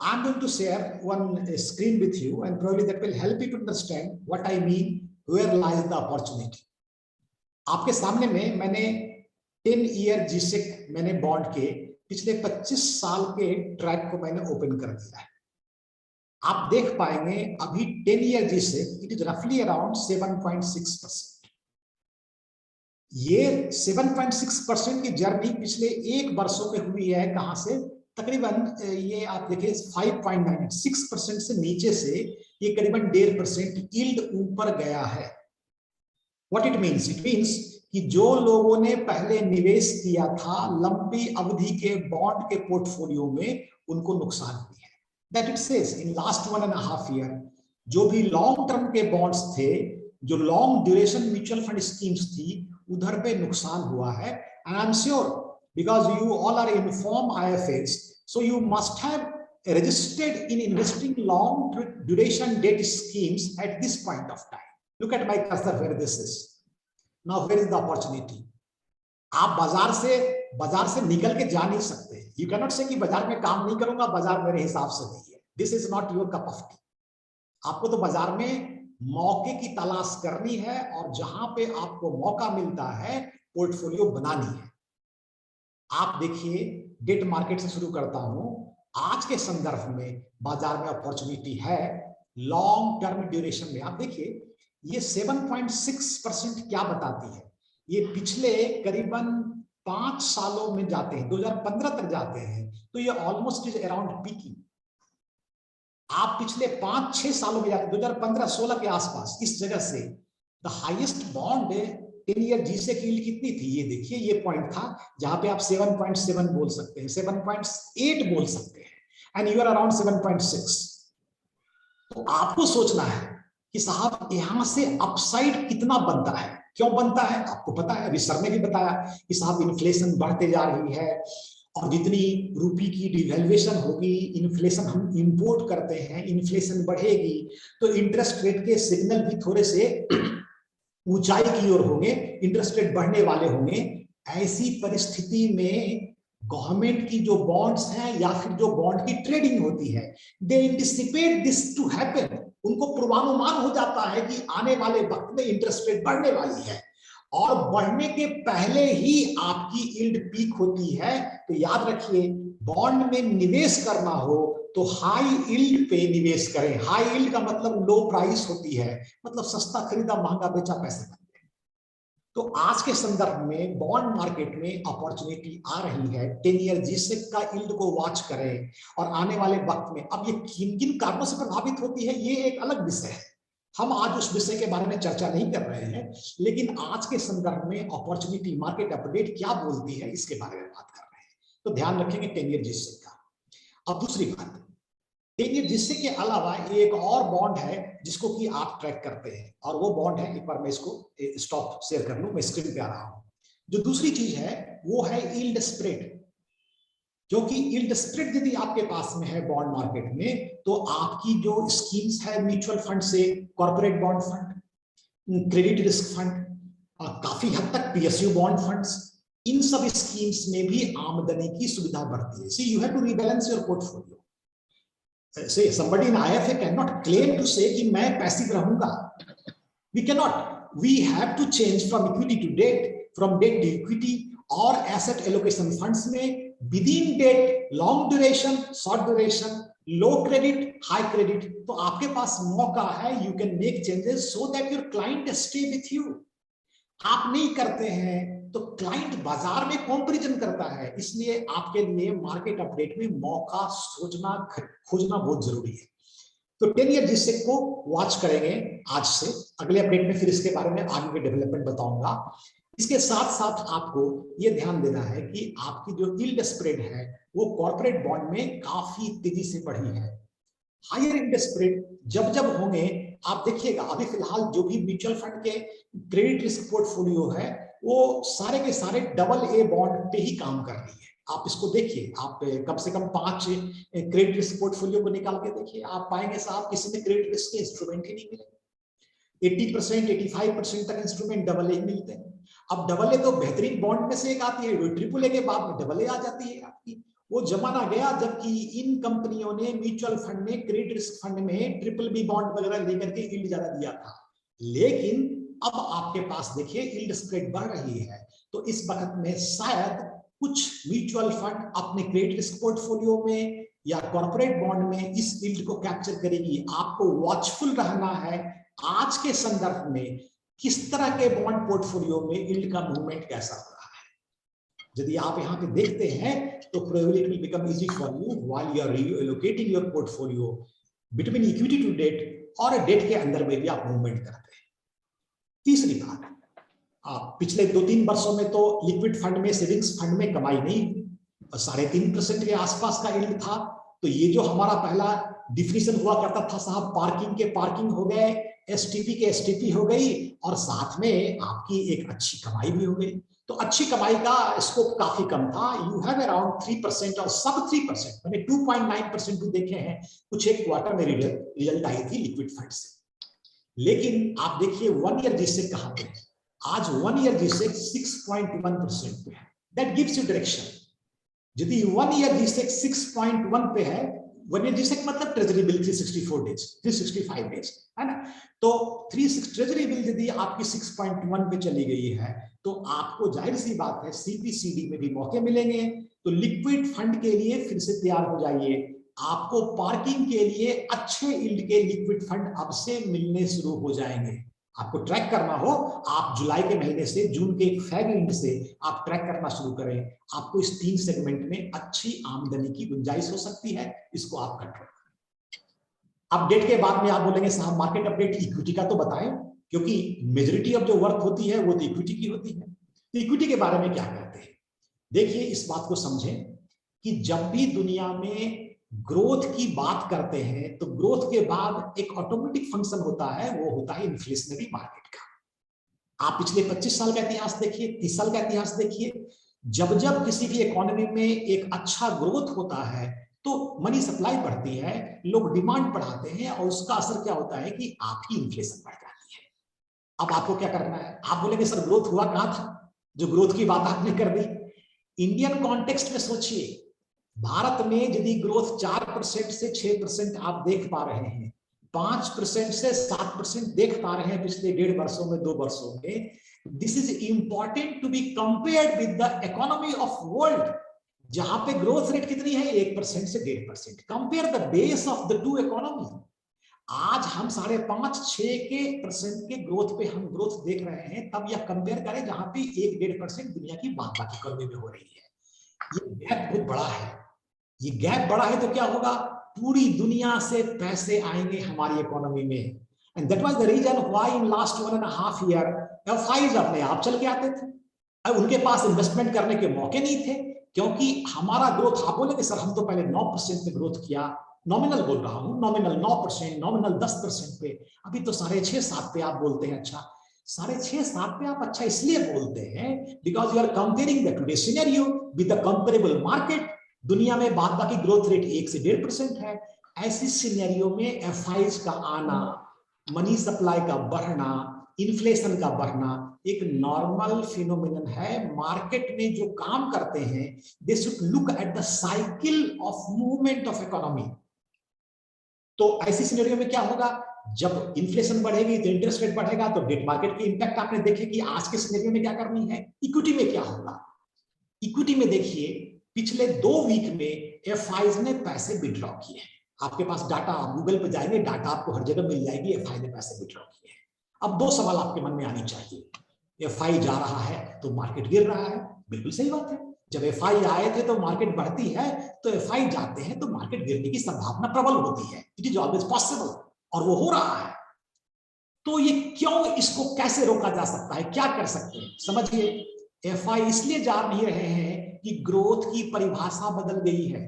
I am going to share one screen with you and probably that will help you to understand what I mean, where lies the opportunity. आपके सामने में मैंने 10 ईयर जीसेक मैंने बॉन्ड के पिछले 25 साल के ट्रैक को मैंने ओपन कर दिया है। आप देख पाएंगे अभी 10 ईयर जीसेक इट इज रफली अराउंड 7.6%। ये 7.6% की जर्नी पिछले एक वर्षों में हुई है। कहां से? तकरीबन ये आप देखिए 5.96% से नीचे से ये करीबन 1.5% यील्ड ऊपर गया है। What it means? It means कि जो लोगों ने पहले निवेश किया था लंबी अवधि के बॉन्ड के पोर्टफोलियो में उनको नुकसान हुई है। That it says in last 1.5 year जो भी लॉन्ग टर्म के बॉन्ड्स थे, जो long duration mutual fund schemes थी, उधर पे नुकसान हुआ है। And I'm sure because you all are informed IFAs, so you must have registered in investing long duration debt schemes at this point of time. Look at my cursor where this is. Now where is the opportunity? आप बाजार से निकल के जा नहीं सकते। You cannot say कि बाजार में काम नहीं करूंगा, बाजार मेरे हिसाब से नहीं है। This is not your cup of tea. आपको तो बाजार में मौके की तलाश करनी है और जहां पे आपको मौका मिलता है पोर्टफोलियो बनानी है। आप देखिए डेट मार्केट से शुरू करता हूं। आज के संदर्भ में बाजार में अपॉर्चुनिटी है लॉन्ग टर्म ड्यूरेशन में। आप देखिए ये 7.6% क्या बताती है? ये पिछले करीबन 5 सालों में जाते हैं, 2015 तक जाते हैं, तो ये ऑलमोस्ट इज अराउंड पीकिंग। आप पिछले 5-6 सालों में जाते हैं, 2015-16 के आसपास इस जगह से द हाईएस्ट बॉन्ड 10 ईयर जीसे की यील्ड कितनी थी? ये देखिए, ये पॉइंट था जहां पे आप 7.7 बोल सकते हैं, 7.8 बोल सकते हैं एंड यू आर अराउंड 7.6। तो आपको सोचना है कि साहब यहां से अपसाइड कितना बनता है, क्यों बनता है? आपको पता है, अभी सर ने भी बताया कि साहब इन्फ्लेशन बढ़ते जा रही है और जितनी रुपये की डिवैल्यूएशन होगी, इन्फ्लेशन हम इंपोर्ट करते हैं, इन्फ्लेशन बढ़ेगी तो इंटरेस्ट रेट के सिग्नल भी थोड़े से ऊंचाई की ओर होंगे, इंटरेस्ट रेट बढ़ने वाले होंगे। ऐसी परिस्थिति में गवर्नमेंट की जो बॉन्ड्स हैं या फिर जो बॉन्ड की ट्रेडिंग होती है, दे एंटिसिपेट दिस टू हैपन। उनको पूर्वानुमान हो जाता है कि आने वाले वक्त में इंटरेस्ट रेट बढ़ने वाली है और बढ़ने के पहले ही आपकी यील्ड पीक होती है। तो याद रखिए, बॉन्ड में निवेश करना हो तो हाई यील्ड पे निवेश करें। हाई यील्ड का मतलब लो प्राइस होती है, मतलब सस्ता खरीदा महंगा बेचा पैसे बन गए। तो आज के संदर्भ में बॉन्ड मार्केट में अपॉर्चुनिटी आ रही है। 10 ईयर जीसेक का यील्ड को वॉच करें और आने वाले वक्त में अब ये किन किन कारणों से प्रभावित होती है ये एक अलग विषय है, हम आज उस विषय के बारे में चर्चा नहीं कर रहे हैं, लेकिन आज के संदर्भ में अपॉर्चुनिटी मार्केट अपडेट क्या बोलती है इसके बारे में बात कर रहे हैं। तो ध्यान रखेंगे 10 ईयर जीसेक का। अब दूसरी बात, 10 ईयर जीसेक के अलावा एक और बॉन्ड है जिसको कि आप ट्रैक करते हैं और वो बॉन्ड है, एक बार मैं इसको स्टॉप शेयर कर लूं, मैं स्क्रीन पे आ रहा हूं। जो दूसरी चीज है वो है यील्ड स्प्रेड, क्योंकि यील्ड स्प्रेड यदि आपके पास में है बॉन्ड मार्केट में तो आपकी जो स्कीम्स है म्यूचुअल फंड से corporate bond fund, credit risk fund, काफी हद तक पीएसयू बॉन्ड फंड्स, इन सब स्कीम्स में भी आमदनी की सुविधा बढ़ती है। See you have to rebalance your portfolio. Say somebody in IFA cannot claim to say कि मैं पैसिव रहूंगा. We cannot. We have to change from equity to debt, from debt to equity, और asset allocation funds में within debt, long duration, short duration, low credit, high credit. तो आपके पास मौका है, you can make changes so that your client stay with you. आप नहीं करते हैं तो क्लाइंट बाजार में कंपैरिजन करता है, इसलिए आपके लिए मार्केट अपडेट में मौका सोचना खोजना बहुत जरूरी है। तो 10 ईयर जीसेक को वॉच करेंगे आज से, अगले अपडेट में फिर इसके बारे में आगे के डेवलपमेंट बताऊंगा। इसके साथ साथ आपको ये ध्यान देना है कि आपकी जो यील्ड स्प्रेड है वो कॉर्पोरेट बॉन्ड में काफी तेजी से बढ़ी है। हायर यील्ड स्प्रेड जब जब होंगे आप देखिएगा, अभी फिलहाल जो भी म्यूचुअल फंड के क्रेडिट रिस्क पोर्टफोलियो है वो सारे के सारे AA बॉन्ड पे ही काम कर रही है। आप इसको देखिए, आप कम से कम 5 क्रेडिट रिस्क पोर्टफोलियो को निकाल के देखिए, आप पाएंगे साहब किसी में क्रेडिट रिस्क के इंस्ट्रूमेंट ही नहीं मिलेंगे। 80% 85% तक इंस्ट्रूमेंट AA मिलते हैं। अब AA तो बेहतरीन बॉन्ड में से एक आती है, AAA के बाद में AA आ जाती है आपकी। वो जमाना गया जबकि इन कंपनियों ने म्यूचुअल फंड में क्रेडिट रिस्क फंड में BBB बॉन्ड वगैरह लेकर के यील्ड ज्यादा दिया था, लेकिन अब आपके पास देखिए यील्ड स्प्रेड बढ़ रही है। तो इस वक्त में शायद कुछ म्यूचुअल फंड अपने क्रेडिट रिस्क पोर्टफोलियो में या कॉर्पोरेट बॉन्ड में इस यील्ड को कैप्चर करेगी। आपको वॉचफुल रहना है आज के संदर्भ में किस तरह के बॉन्ड पोर्टफोलियो में यील्ड का मूवमेंट कैसा हो रहा है। यदि आप यहाँ पे देखते हैं तो probably it will become easy for you while you are reallocating your portfolio between equity to debt और डेट के अंदर में भी आप मूवमेंट करते हैं। तीसरी बात, पिछले 2-3 वर्षों में तो लिक्विड फंड में, सेविंग्स फंड में कमाई नहीं, 3.5% के आसपास का यील्ड था। तो ये जो हमारा पहला डिफिनेशन हुआ करता था साहब, पार्किंग के पार्किंग हो गए, एसटीपी के एसटीपी हो गई और साथ में आपकी एक अच्छी कमाई भी हो गई। तो अच्छी कमाई का स्कोप काफी कम था। यू हैव अराउंड 3% और सब 3%, मैंने 2.9% भी देखे हैं कुछ एक क्वार्टर में रिजल्ट आई थी लिक्विड फंड से। लेकिन आप देखिए 1 ईयर जीसेक कहां पे है, आज 1 ईयर जीसेक 6.1% पे है। That gives you direction. यदि 1 ईयर जीसेक 6.1 पे है, 1 ईयर जीसेक मतलब ट्रेजरी बिल 364 डेज 365 डेज है ना, तो 36 ट्रेजरी बिल यदि आपकी 6.1 पे चली गई है तो आपको जाहिर सी बात है सीपीसीडी में भी मौके मिलेंगे। तो लिक्विड फंड के लिए फिर से तैयार हो जाइए। आपको पार्किंग के लिए अच्छे यील्ड के लिक्विड फंड अब से मिलने शुरू हो जाएंगे। आपको ट्रैक करना हो, आप जुलाई के महीने से, जून के फैग एंड से आप ट्रैक करना शुरू करें। आपको इस 3 सेगमेंट में अच्छी आमदनी की गुंजाइश हो सकती है, इसको आप कंट्रोल करें। अपडेट के बाद में आप बोलेंगे साहब मार्केट अपडेट इक्विटी का तो बताएं, क्योंकि मेजॉरिटी ऑफ जो वर्क होती है वो तो इक्विटी की होती है। तो इक्विटी के बारे में क्या कहते हैं, देखिए इस बात को समझें कि जब भी दुनिया में ग्रोथ की बात करते हैं तो ग्रोथ के बाद एक ऑटोमेटिक फंक्शन होता है, वो होता है इन्फ्लेशनरी मार्केट का। आप पिछले 25 साल का इतिहास देखिए, 30 साल का इतिहास देखिए, जब जब किसी भी इकोनॉमी में एक अच्छा ग्रोथ होता है तो मनी सप्लाई बढ़ती है, लोग डिमांड बढ़ाते हैं और उसका असर क्या होता है कि आपकी इन्फ्लेशन बढ़ जाती है। अब आपको क्या करना है, आप बोलेंगे सर ग्रोथ हुआ कहां था, जो ग्रोथ की बात आपने कर दी। इंडियन कॉन्टेक्स्ट में सोचिए, भारत में यदि ग्रोथ 4% से 6% आप देख पा रहे हैं, 5% से 7% देख पा रहे हैं पिछले 1.5 वर्षों में, 2 वर्षों में, this is important to be compared with the economy of world, जहां पे ग्रोथ रेट कितनी है 1% से 1.5%। Compare the base of the 2 economy. आज हम 5.5-6% के ग्रोथ पे हम ग्रोथ देख रहे हैं, तब यह कंपेयर करें जहां पे 1-1.5% दुनिया की बाकी इकोनॉमी में हो रही है। ये गैप बहुत बड़ा है। ये गैप बड़ा है तो क्या होगा, पूरी दुनिया से पैसे आएंगे हमारी इकोनॉमी में। And that was the reason why in last 1.5 year FIs अपने आप चल के आते थे। अब उनके पास इन्वेस्टमेंट करने के मौके नहीं थे, क्योंकि हमारा ग्रोथ, आप बोलेंगे सर हम तो पहले 9% पे ग्रोथ किया, नॉमिनल बोल रहा हूं, नॉमिनल 9%, नॉमिनल 10% पे, अभी तो 6.5-7 पे आप बोलते हैं। अच्छा 6.5-7 पे आप अच्छा इसलिए बोलते हैं because you are comparing the today scenario with the comparable market. दुनिया में बाद बाकी ग्रोथ रेट 1 से 1.5% है। ऐसी सिनेरियो में FIs का आना, मनी सप्लाई का बढ़ना, इन्फ्लेशन का बढ़ना एक नॉर्मल फिनोमिनन है। मार्केट में जो काम करते हैं they should look at the cycle of movement of economy. तो ऐसी सिनेरियो में क्या होगा, जब इन्फ्लेशन बढ़ेगी तो इंटरेस्ट रेट बढ़ेगा, तो डेट मार्केट के इंपैक्ट आपने देखे कि आज के सिनेरियो में क्या करनी है। इक्विटी में क्या होगा, इक्विटी में देखिए पिछले 2 वीक में FIs ने पैसे विड्रॉ किए हैं। आपके पास डाटा, आप गूगल पे जाएंगे, डाटा आपको हर जगह मिल जाएगी, FI ने पैसे विड्रॉ किए हैं। अब 2 सवाल आपके मन में आने चाहिए, FI जा रहा है तो मार्केट गिर रहा है, बिल्कुल सही बात है। जब FI आए थे तो मार्केट बढ़ती है, तो FI जाते हैं तो मार्केट गिरने की संभावना प्रबल होती है, इट इज ऑलवेज पॉसिबल, और वो हो रहा है। तो ये क्यों, इसको कैसे रोका जा सकता है, क्या कर सकते हैं, समझिए। FI इसलिए जा नहीं रहे हैं कि ग्रोथ की परिभाषा बदल गई है।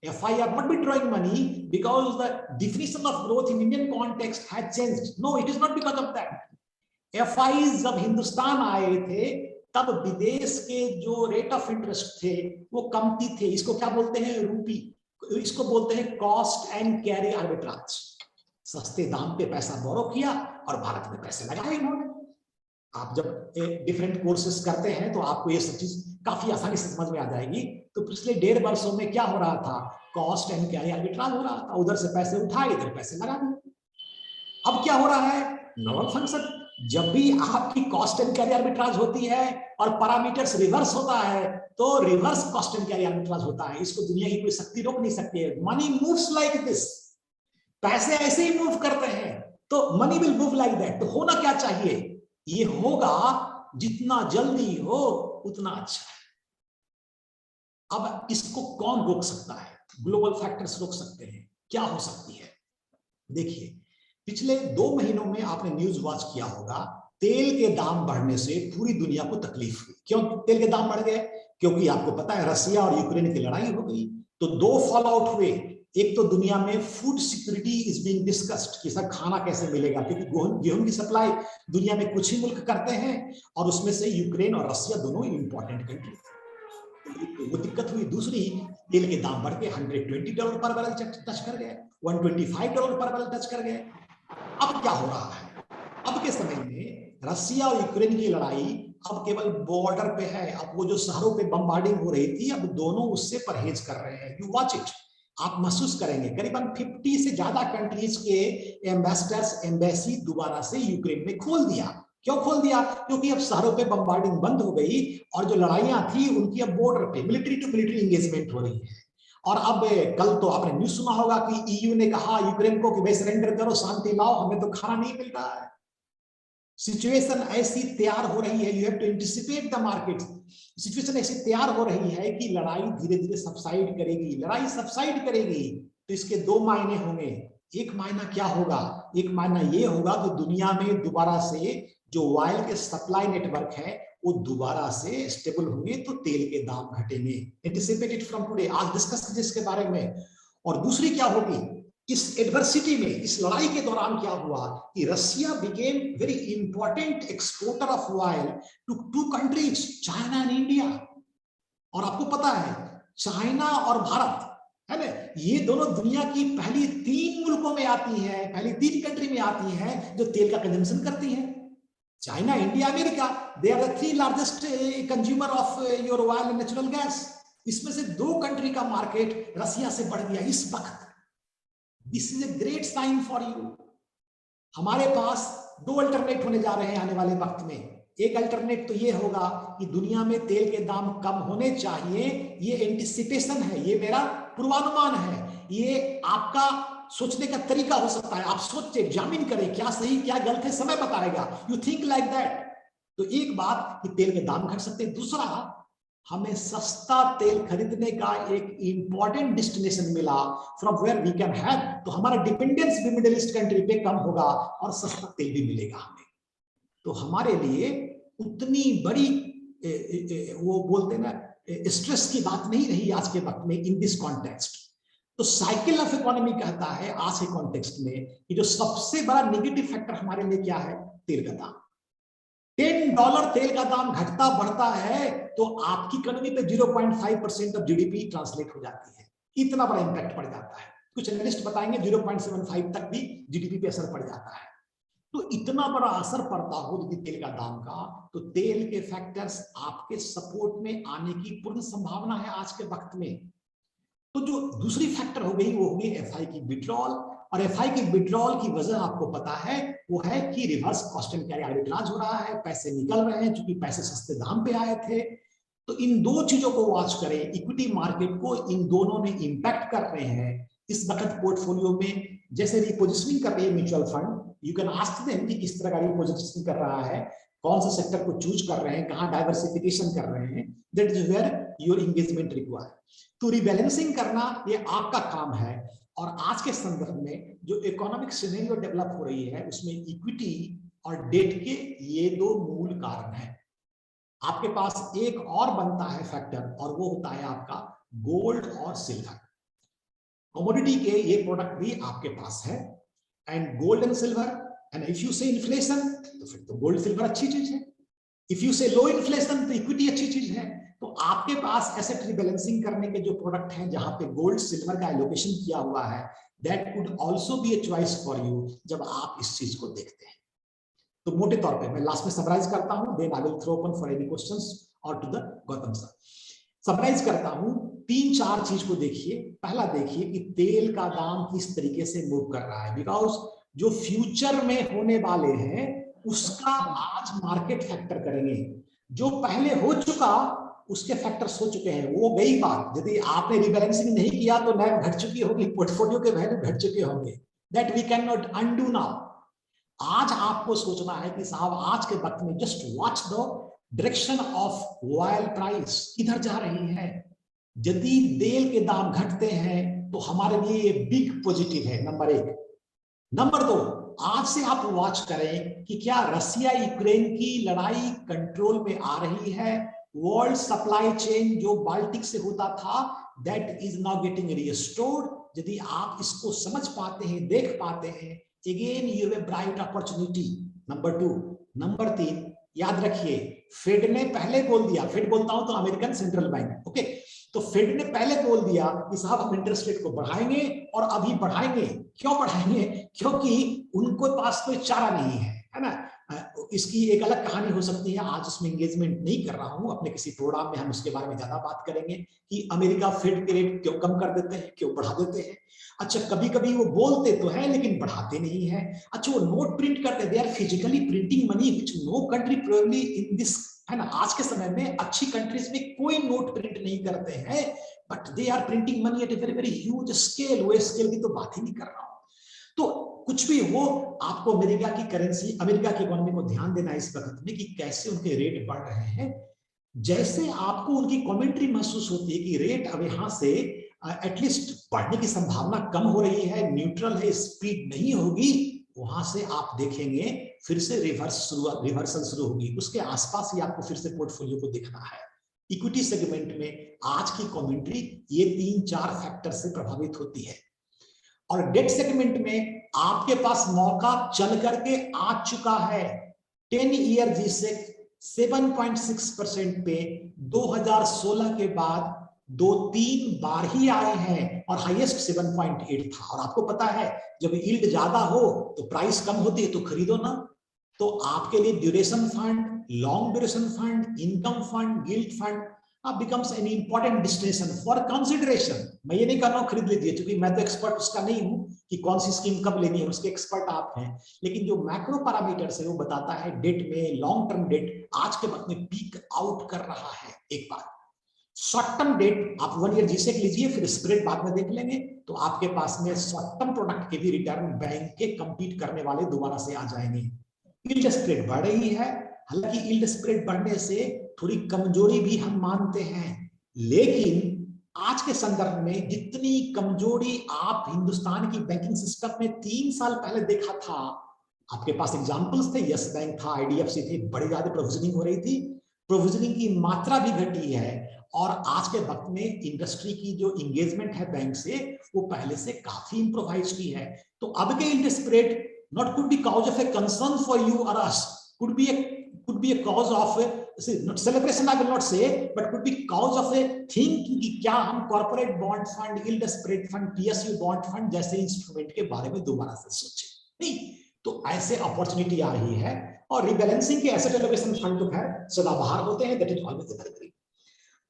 FI are not withdrawing money because the definition of growth in Indian context had changed. No, it is not because of that. FIs जब हिंदुस्तान आए थे तब विदेश के जो रेट ऑफ इंटरेस्ट थे वो कमती थे। इसको क्या बोलते हैं, रूपी, इसको बोलते हैं कॉस्ट एंड कैरी आर्बिट्राज। सस्ते दाम पे पैसा बोरो किया और भारत में पैसे लगाए इन्होंने। आप जब डिफरेंट कोर्सेस करते हैं तो आपको ये सब चीज काफी आसानी से समझ में आ जाएगी। तो पिछले 1.5 वर्षों में क्या हो रहा था, कॉस्ट एंड कैरी आर्बिट्राज हो रहा था, उधर से पैसे उठाए इधर पैसे लगा दिए। अब क्या हो रहा है, नॉर्मल फंक्शन, जब भी आपकी कॉस्ट एंड कैरी आर्बिट्राज होती है और पैरामीटर्स रिवर्स होता है तो reverse cost and carry arbitrage होता है। इसको दुनिया की कोई शक्ति रोक नहीं सकती है। मनी मूव्स लाइक दिस, पैसे ऐसे ही मूव करते हैं, तो money will move like that. तो होना क्या चाहिए, ये होगा जितना जल्दी हो उतना अच्छा है। अब इसको कौन रोक सकता है, ग्लोबल फैक्टर्स रोक सकते हैं। क्या हो सकती है, देखिए पिछले 2 महीनों में आपने न्यूज वॉच किया होगा, तेल के दाम बढ़ने से पूरी दुनिया को तकलीफ हुई। क्यों तेल के दाम बढ़ गए, क्योंकि आपको पता है रसिया और यूक्रेन की लड़ाई हो गई। तो 2 फॉल आउट हुए। एक तो दुनिया में food security is being discussed कि सर खाना कैसे मिलेगा, क्योंकि गेहूं की सप्लाई दुनिया में कुछ ही मुल्क करते हैं और उसमें से यूक्रेन और रसिया दोनों इंपॉर्टेंट कंट्री, वो दिक्कत हुई। दूसरी, तेल के दाम बढ़ के $120 पर बैरल टच कर गए, $125 पर बैरल टच कर गए। अब क्या हो रहा है, अब के समय में रसिया और यूक्रेन की लड़ाई अब केवल बॉर्डर पे है। अब वो जो शहरों पे बमबार्डिंग हो रही थी, अब दोनों उससे परहेज कर रहे हैं। यू वॉच इट, आप महसूस करेंगे करीबन 50 से ज्यादा कंट्रीज के एम्बेसडर्स एम्बेसी दोबारा से यूक्रेन में खोल दिया। क्यों खोल दिया, क्योंकि अब शहरों पे बमबार्डिंग बंद हो गई और जो लड़ाइयां थी उनकी अब बॉर्डर पे मिलिट्री टू मिलिट्री एंगेजमेंट हो रही है। और अब कल तो आपने न्यूज सुना होगा कि EU ने कहा यूक्रेन को कि भाई सरेंडर करो, शांति लाओ, हमें तो खाना नहीं मिल रहा है। सिचुएशन ऐसी तैयार हो रही है, you have to anticipate the market. Situation ऐसी तैयार हो रही है कि लड़ाई धीरे धीरे सबसाइड करेगी। लड़ाई सबसाइड करेगी तो इसके 2 मायने होंगे। एक मायना क्या होगा, एक मायना ये होगा कि दुनिया में दोबारा से जो ऑयल के सप्लाई नेटवर्क है वो दोबारा से स्टेबल होंगे, तो तेल के दाम घटेंगे। एंटिसिपेटेड फ्रॉम टुडे, आज डिस्कस कीजिए इसके बारे में। और दूसरी क्या होगी, इस एडवर्सिटी में, इस लड़ाई के दौरान क्या हुआ कि Russia became very important exporter of oil to 2 countries, China and India. और आपको पता है चाइना और भारत है ना, ये दोनों दुनिया की पहली 3 मुल्कों में आती हैं, पहली 3 कंट्री में आती हैं जो तेल का कंजम्पशन करती हैं। China, India, America, they are the 3 largest consumer of your oil and natural gas. इसमें से 2 कंट्री का मार्केट रसिया से बढ़ गया इस वक्त। This is a great sign for you. हमारे पास 2 अल्टरनेट होने जा रहे हैं आने वाले वक्त में। एक अल्टरनेट तो ये होगा कि दुनिया में तेल के दाम कम होने चाहिए, ये एंटिसिपेशन है, ये मेरा पूर्वानुमान है, ये आपका सोचने का तरीका हो सकता है। आप सोचते एग्जामिन करें क्या सही क्या गलत है, समय बताएगा। You think like that. तो एक बात कि तेल के दाम घट सकते हैं, दूसरा हमें सस्ता तेल खरीदने का एक इंपॉर्टेंट डेस्टिनेशन मिला from where we can have, तो हमारा डिपेंडेंस भी मिडिल ईस्ट कंट्री पे कम होगा और सस्ता तेल भी मिलेगा हमें। तो हमारे लिए उतनी बड़ी वो बोलते हैं ना स्ट्रेस की बात नहीं रही आज के वक्त में इन दिस कॉन्टेक्स्ट। तो साइकिल ऑफ इकोनॉमी कहता है आज के कॉन्टेक्स्ट में कि जो सबसे बड़ा नेगेटिव फैक्टर हमारे लिए क्या है, तेल का दाम। $10 तेल का दाम घटता बढ़ता है तो आपकी इकोनॉमी पे 0.5% ऑफ जीडीपी ट्रांसलेट हो जाती है। इतना बड़ा इंपैक्ट पड़ जाता है। कुछ एनालिस्ट बताएंगे 0.75 तक भी जीडीपी पे असर पड़ जाता है। तो इतना बड़ा असर पड़ता हो यदि तेल का दाम का, तो तेल के फैक्टर्स आपके सपोर्ट में आने की पूर्ण संभावना है आज के वक्त में। तो जो दूसरी फैक्टर हो गई वो होगी एफआई की विड्रॉल, और एफआई की विड्रॉल की वजह आपको पता है वो है कि reverse cost and carry arbitrage हो रहा है, पैसे निकल रहे हैं क्योंकि पैसे सस्ते दाम पे आए थे। तो इन दो चीजों को वॉच करें, इक्विटी मार्केट को इन दोनों ने इंपैक्ट कर रहे हैं इस वक्त पोर्टफोलियो में। जैसे रिपोजिशनिंग कर रही है mutual fund, you can ask them कि किस तरह का रिपोजिशनिंग कर रहा है, कौन से सेक्टर को चूज कर रहे हैं, कहां डाइवर्सिफिकेशन कर रहे हैं, that is where your engagement required. तो रिबैलेंसिंग करना ये आपका काम है। और आज के संदर्भ में जो इकोनॉमिक सिनेरियो डेवलप हो रही है उसमें इक्विटी और डेट के ये दो मूल कारण हैं। आपके पास एक और बनता है फैक्टर और वो होता है आपका गोल्ड और सिल्वर। कमोडिटी के ये प्रोडक्ट भी आपके पास है, and gold and silver. And if you से इन्फ्लेशन तो फिर तो गोल्ड सिल्वर अच्छी चीज है, इफ यू से लो इन्फ्लेशन तो इक्विटी अच्छी चीज है। तो आपके पास एसेट रिबैलेंसिंग करने के जो प्रोडक्ट हैं जहां पे गोल्ड सिल्वर का एलोकेशन किया हुआ है, that could also be a choice for you जब आप इस चीज को देखते हैं। तो मोटे तौर पे मैं लास्ट में समराइज करता हूं, then I will throw open for any questions over to the Gautam sir. Summarise करता हूं, 3-4 चीज को देखिए। पहला देखिए कि तेल का दाम किस तरीके से मूव कर रहा है, बिकॉज जो फ्यूचर में होने वाले हैं उसका आज मार्केट फैक्टर करेंगे। जो पहले हो चुका उसके फैक्टर्स हो चुके हैं, वो गई बात। यदि आपने रिबैलेंसिंग नहीं किया तो नैब घट चुकी होगी, पोर्टफोलियो के वैल्यू घट चुके होंगे, that we can not undo now. आज आपको सोचना है कि साहब आज के वक्त में just watch the direction of oil price किधर जा रही है। यदि तेल के दाम घटते हैं तो हमारे लिए ये बिग पॉजिटिव है, नंबर 1। नंबर 2, आज से आप वॉच करें कि क्या रसिया यूक्रेन की लड़ाई कंट्रोल में आ रही है। वर्ल्ड सप्लाई चेन जो बाल्टिक से होता था, that is now getting restored. यदि आप इसको समझ पाते हैं, देख पाते हैं, again you have a bright opportunity. Number 2। Number 3, याद रखिए फेड ने पहले बोल दिया, फेड बोलता हूं तो अमेरिकन सेंट्रल बैंक, ओके। तो फेड ने पहले बोल दिया कि साहब हम इंटरेस्ट रेट को बढ़ाएंगे, और अभी बढ़ाएंगे। क्यों बढ़ाएंगे? क्योंकि उनको पास कोई चारा नहीं है ना। इसकी एक अलग कहानी हो सकती है, आज उसमें एंगेजमेंट नहीं कर रहा हूं। अपने किसी प्रोग्राम में हम उसके बारे में ज्यादा बात करेंगे कि अमेरिका फेड के रेट क्यों कम कर देते हैं, क्यों बढ़ा देते हैं। अच्छा, कभी कभी वो बोलते तो है लेकिन बढ़ाते नहीं है। अच्छा, वो नोट प्रिंट करते, they are physically printing money which no country probably in this, है ना। आज के समय में अच्छी कंट्रीज में कोई नोट प्रिंट नहीं करते हैं, but they are printing money at a very very huge scale. वो स्केल की तो बात ही नहीं कर रहा हूं। तो कुछ भी हो, आपको अमेरिका की करेंसी, अमेरिका की इकोनॉमी को ध्यान देना इस वक्त में कि कैसे उनके रेट बढ़ रहे हैं। जैसे आपको उनकी कमेंट्री महसूस होती है कि रेट अब यहां से एटलीस्ट बढ़ने की संभावना कम हो रही है, न्यूट्रल है, स्पीड नहीं होगी, वहां से आप देखेंगे फिर से रिवर्सल शुरू होगी। उसके आसपास ही आपको फिर से पोर्टफोलियो को देखना है। इक्विटी सेगमेंट में आज की कमेंट्री ये 3-4 फैक्टर से प्रभावित होती है, और डेट सेगमेंट में आपके पास मौका चल करके आ चुका है। 10 ईयर G-Sec 7.6% पे 2016 के बाद 2-3 बार ही आए हैं, और हाईएस्ट 7.8 था। और आपको पता है जब यील्ड ज्यादा हो तो प्राइस कम होती है, तो खरीदो ना। तो आपके लिए duration fund, long duration fund, income fund, guild fund becomes an important destination for consideration। मैं ये नहीं कर रहा हूं खरीद लीजिए, क्योंकि मैं तो एक्सपर्ट उसका नहीं हूं कि कौन सी स्कीम कब लेनी है, उसके एक्सपर्ट आप हैं। लेकिन जो मैक्रो पैरामीटर्स है वो बताता है डेट में, लॉन्ग टर्म डेट आज के वक्त में पीक आउट कर रहा है। एक बार शॉर्ट टर्म डेट आप 1 ईयर G-Sec लीजिए, फिर स्प्रेड बाद में देख लेंगे। तो आपके पास में शॉर्ट टर्म प्रोडक्ट के भी रिटर्न बैंक के कंपीट करने वाले दोबारा से आ जाएंगे। यील्ड स्प्रेड बढ़ रही है, हालांकि यील्ड स्प्रेड बढ़ने से थोड़ी कमजोरी भी हम मानते हैं, लेकिन आज के संदर्भ में जितनी कमजोरी आप हिंदुस्तान की बैंकिंग सिस्टम में 3 साल पहले देखा था, आपके पास एग्जांपल्स थे, यस बैंक था, आईडीएफसी थी, बड़ी ज्यादा प्रोविजनिंग हो रही थी, प्रोविजनिंग की मात्रा भी घटी है, और आज के वक्त में इंडस्ट्री की जो इंगेजमेंट है बैंक से वो पहले से काफी इंप्रोवाइज की है। तो अब के interest spread not could be cause of a concern for you or us, could be a cause of not celebration, I will not say, but could be cause of a thinking कि क्या हम corporate bond fund, yield spread fund, PSU bond fund जैसे instrument के बारे में दोबारा से सोचे नहीं। तो ऐसे अपॉर्चुनिटी आ रही है, और रिबैलेंसिंग के एसेट एलोकेशन फंड तो खैर सदाबहार होते हैं, दैट इज ऑलवेज एवरग्रीन।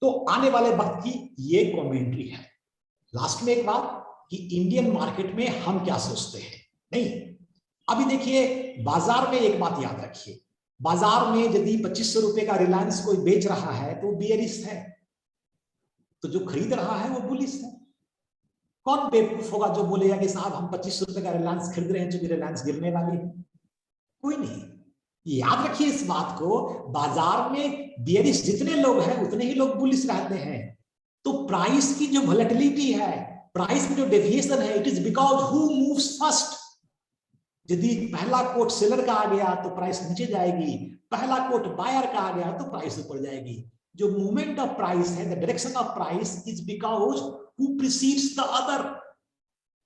तो आने वाले वक्त की ये कमेंट्री है। लास्ट में एक बात कि इंडियन मार्केट में हम क्या सोचते हैं, नहीं अभी देखिए बाजार में एक बात याद रखिए, बाजार में यदि 2500 रुपए का रिलायंस कोई बेच रहा है तो बेयरिश है, तो जो खरीद रहा है वो बुलिश है। कौन बेवकूफ होगा जो बोलेगा कि साहब हम 2500 रुपए का रिलायंस खरीद रहे हैं क्योंकि रिलायंस गिरने वाली है? कोई नहीं। याद रखिए इस बात को, बाजार में बेयरिश जितने लोग हैं उतने ही लोग बुलिश रहते हैं। तो प्राइस की जो वोलेटिलिटी है, प्राइस में जो डेविएशन है, it is because who moves first. यदि पहला कोट सेलर का आ गया तो प्राइस नीचे जाएगी, पहला कोट बायर का आ गया तो प्राइस ऊपर जाएगी। जो मूवमेंट ऑफ प्राइस है, the direction of price is because who precedes the other.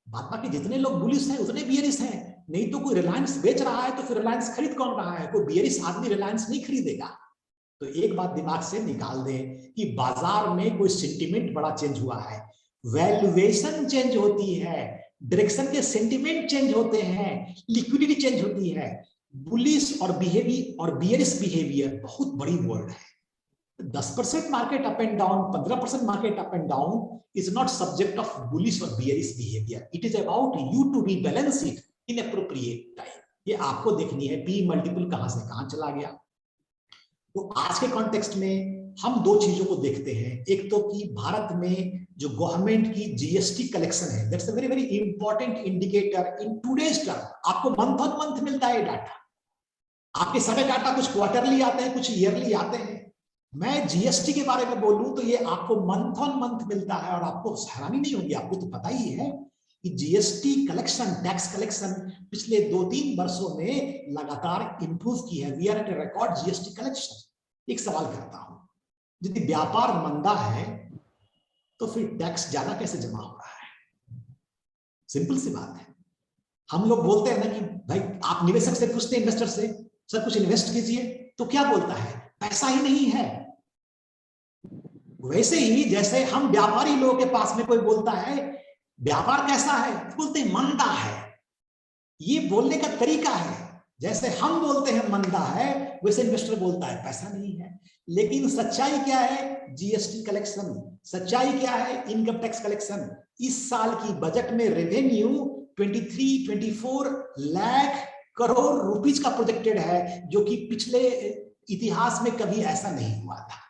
बाकी जितने लोग बुलिश हैं उतने बियरिश हैं, नहीं तो कोई रिलायंस बेच रहा है तो फिर रिलायंस खरीद कौन रहा है? कोई बियरिश आदमी रिलायंस नहीं खरीदेगा। तो एक बात दिमाग से निकाल दें कि बाजार में कोई सेंटिमेंट बड़ा चेंज हुआ है, वैल्यूएशन चेंज होती है, डायरेक्शन के सेंटिमेंट चेंज होते हैं, लिक्विडिटी चेंज होती है। बुलिश और बिहेवियर और बियरिश बिहेवियर बहुत बड़ी वर्ड है। 10% market up and down, 15% market up and down is not subject of bullish or bearish behaviour. It is about you to rebalance it in appropriate time. ये आपको देखनी है P multiple कहां से कहां चला गया। तो आज के कॉन्टेक्स्ट में हम दो चीजों को देखते हैं, एक तो कि भारत में जो गवर्नमेंट की जीएसटी कलेक्शन है, that's a very very important indicator in today's term. आपको मंथ ऑन मंथ मिलता है डाटा, आपके सारे डाटा कुछ क्वार्टरली आते हैं, कुछ ईयरली आते हैं। मैं जीएसटी के बारे में बोलूं तो ये आपको मंथ ऑन मंथ मिलता है, और आपको हैरानी नहीं होगी, आपको तो पता ही है कि जीएसटी कलेक्शन, टैक्स कलेक्शन पिछले 2-3 वर्षों में लगातार इंप्रूव की है। We are at a record GST collection. एक सवाल करता हूं, यदि व्यापार मंदा है तो फिर टैक्स ज्यादा कैसे जमा हो रहा है? सिंपल सी बात है। हम लोग बोलते हैं ना कि भाई आप निवेशक से पूछते हैं, इन्वेस्टर से, सर कुछ इन्वेस्ट कीजिए, तो क्या बोलता है? पैसा ही नहीं है। वैसे ही जैसे हम व्यापारी लोगों के पास में कोई बोलता है व्यापार कैसा है, बोलते हैं मंदा है। ये बोलने का तरीका है। जैसे हम बोलते हैं मंदा है, वैसे इन्वेस्टर बोलता है पैसा नहीं है। लेकिन सच्चाई क्या है? GST collection. सच्चाई क्या है? Income tax collection. इस साल की बजट में रेवेन्यू 23-24 लाख करोड़ रुपीस का प्रोजेक्टेड है, जो कि पिछले इतिहास में कभी ऐसा नहीं हुआ था।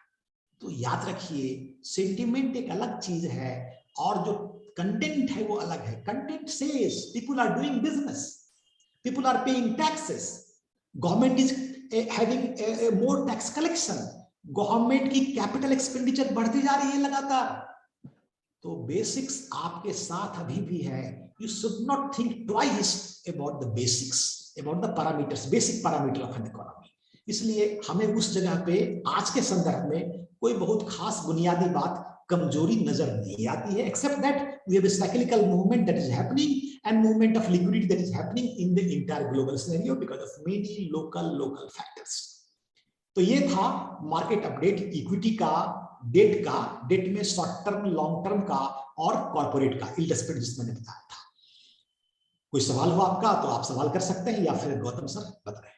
तो याद रखिए, सेंटिमेंट एक अलग चीज है और जो कंटेंट है वो अलग है। Content says people are doing business, people are paying taxes, government is having a more tax collection, government की कैपिटल एक्सपेंडिचर बढ़ती जा रही है लगातार। तो बेसिक्स आपके साथ अभी भी है। You should not think twice about the basics, about the parameters, basic parameter of an economy. इसलिए हमें उस जगह पे आज के संदर्भ में कोई बहुत खास बुनियादी बात, कमजोरी नजर नहीं आती है, except that we have a cyclical movement that is happening and movement of liquidity that is happening in the entire global scenario because of many local factors. तो ये था मार्केट अपडेट इक्विटी का, डेट में short term, long term का और corporate का yield spread जिसमें मैंने बताया था। कोई सवाल हो आपका तो आप सवाल कर सकते हैं, या फिर गौतम सर बताएं।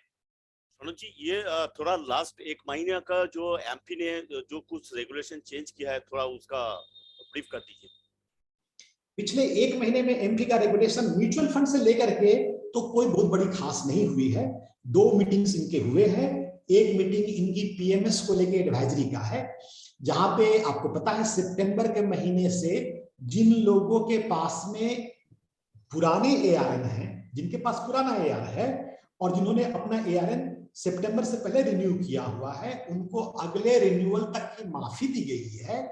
अनुज जी, ये थोड़ा लास्ट 1 महीने का जो एमपी ने जो कुछ रेगुलेशन चेंज किया है, थोड़ा उसका ब्रीफ कर दीजिए। पिछले 1 महीने में एमपी का रेगुलेशन म्यूचुअल फंड से लेकर के तो कोई बहुत बड़ी खास नहीं हुई है। 2 मीटिंग्स इनके हुए हैं। एक मीटिंग इनकी पीएमएस को लेकर एडवाइजरी का है, जहां पे आपको पता है सितंबर के महीने से जिन लोगों के पास में पुराने ARN है, जिनके पास पुराना AR है और जिन्होंने अपना ARN सितंबर से पहले रिन्यू किया हुआ है, उनको अगले रिन्यूअल तक की माफी दी गई है।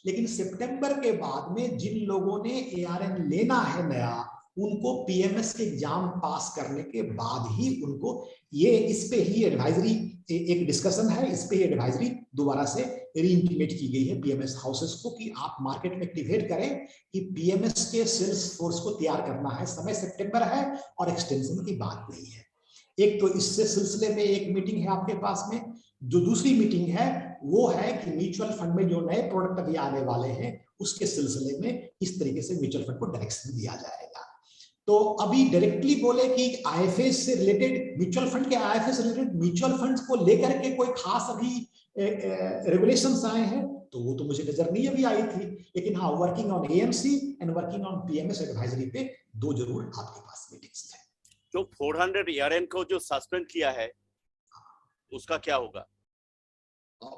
लेकिन सितंबर के बाद में जिन लोगों ने ARN लेना है नया, उनको PMS के एग्जाम पास करने के बाद ही उनको ये, इस पे ही एडवाइजरी, एक डिस्कशन है, इस पे ही एडवाइजरी दोबारा से रीइंटीमेट की गई है PMS हाउसेस को कि आप मार्केट में एक्टिवेट करें कि PMS के सेल्स फोर्स को तैयार करना है। समय सितंबर है और एक्सटेंशन की बात नहीं है। एक तो इससे सिलसिले में एक मीटिंग है आपके पास में। जो दूसरी मीटिंग है वो है कि म्यूचुअल फंड में जो नए प्रोडक्ट अभी आने वाले हैं उसके सिलसिले में इस तरीके से म्यूचुअल फंड को डायरेक्शन दिया जाएगा। तो अभी डायरेक्टली बोले कि IFAs से रिलेटेड, म्यूचुअल फंड के IFAs से रिलेटेड म्यूचुअल फंड्स को लेकर के कोई खास अभी रेगुलेशंस आए हैं तो वो तो मुझे नजर नहीं अभी आई थी। लेकिन हाँ, working on AMC and working on PMS advisory पे दो जरूर आपके पास मीटिंग्स थे। तो 400 ARN को जो सस्पेंड किया है उसका क्या होगा?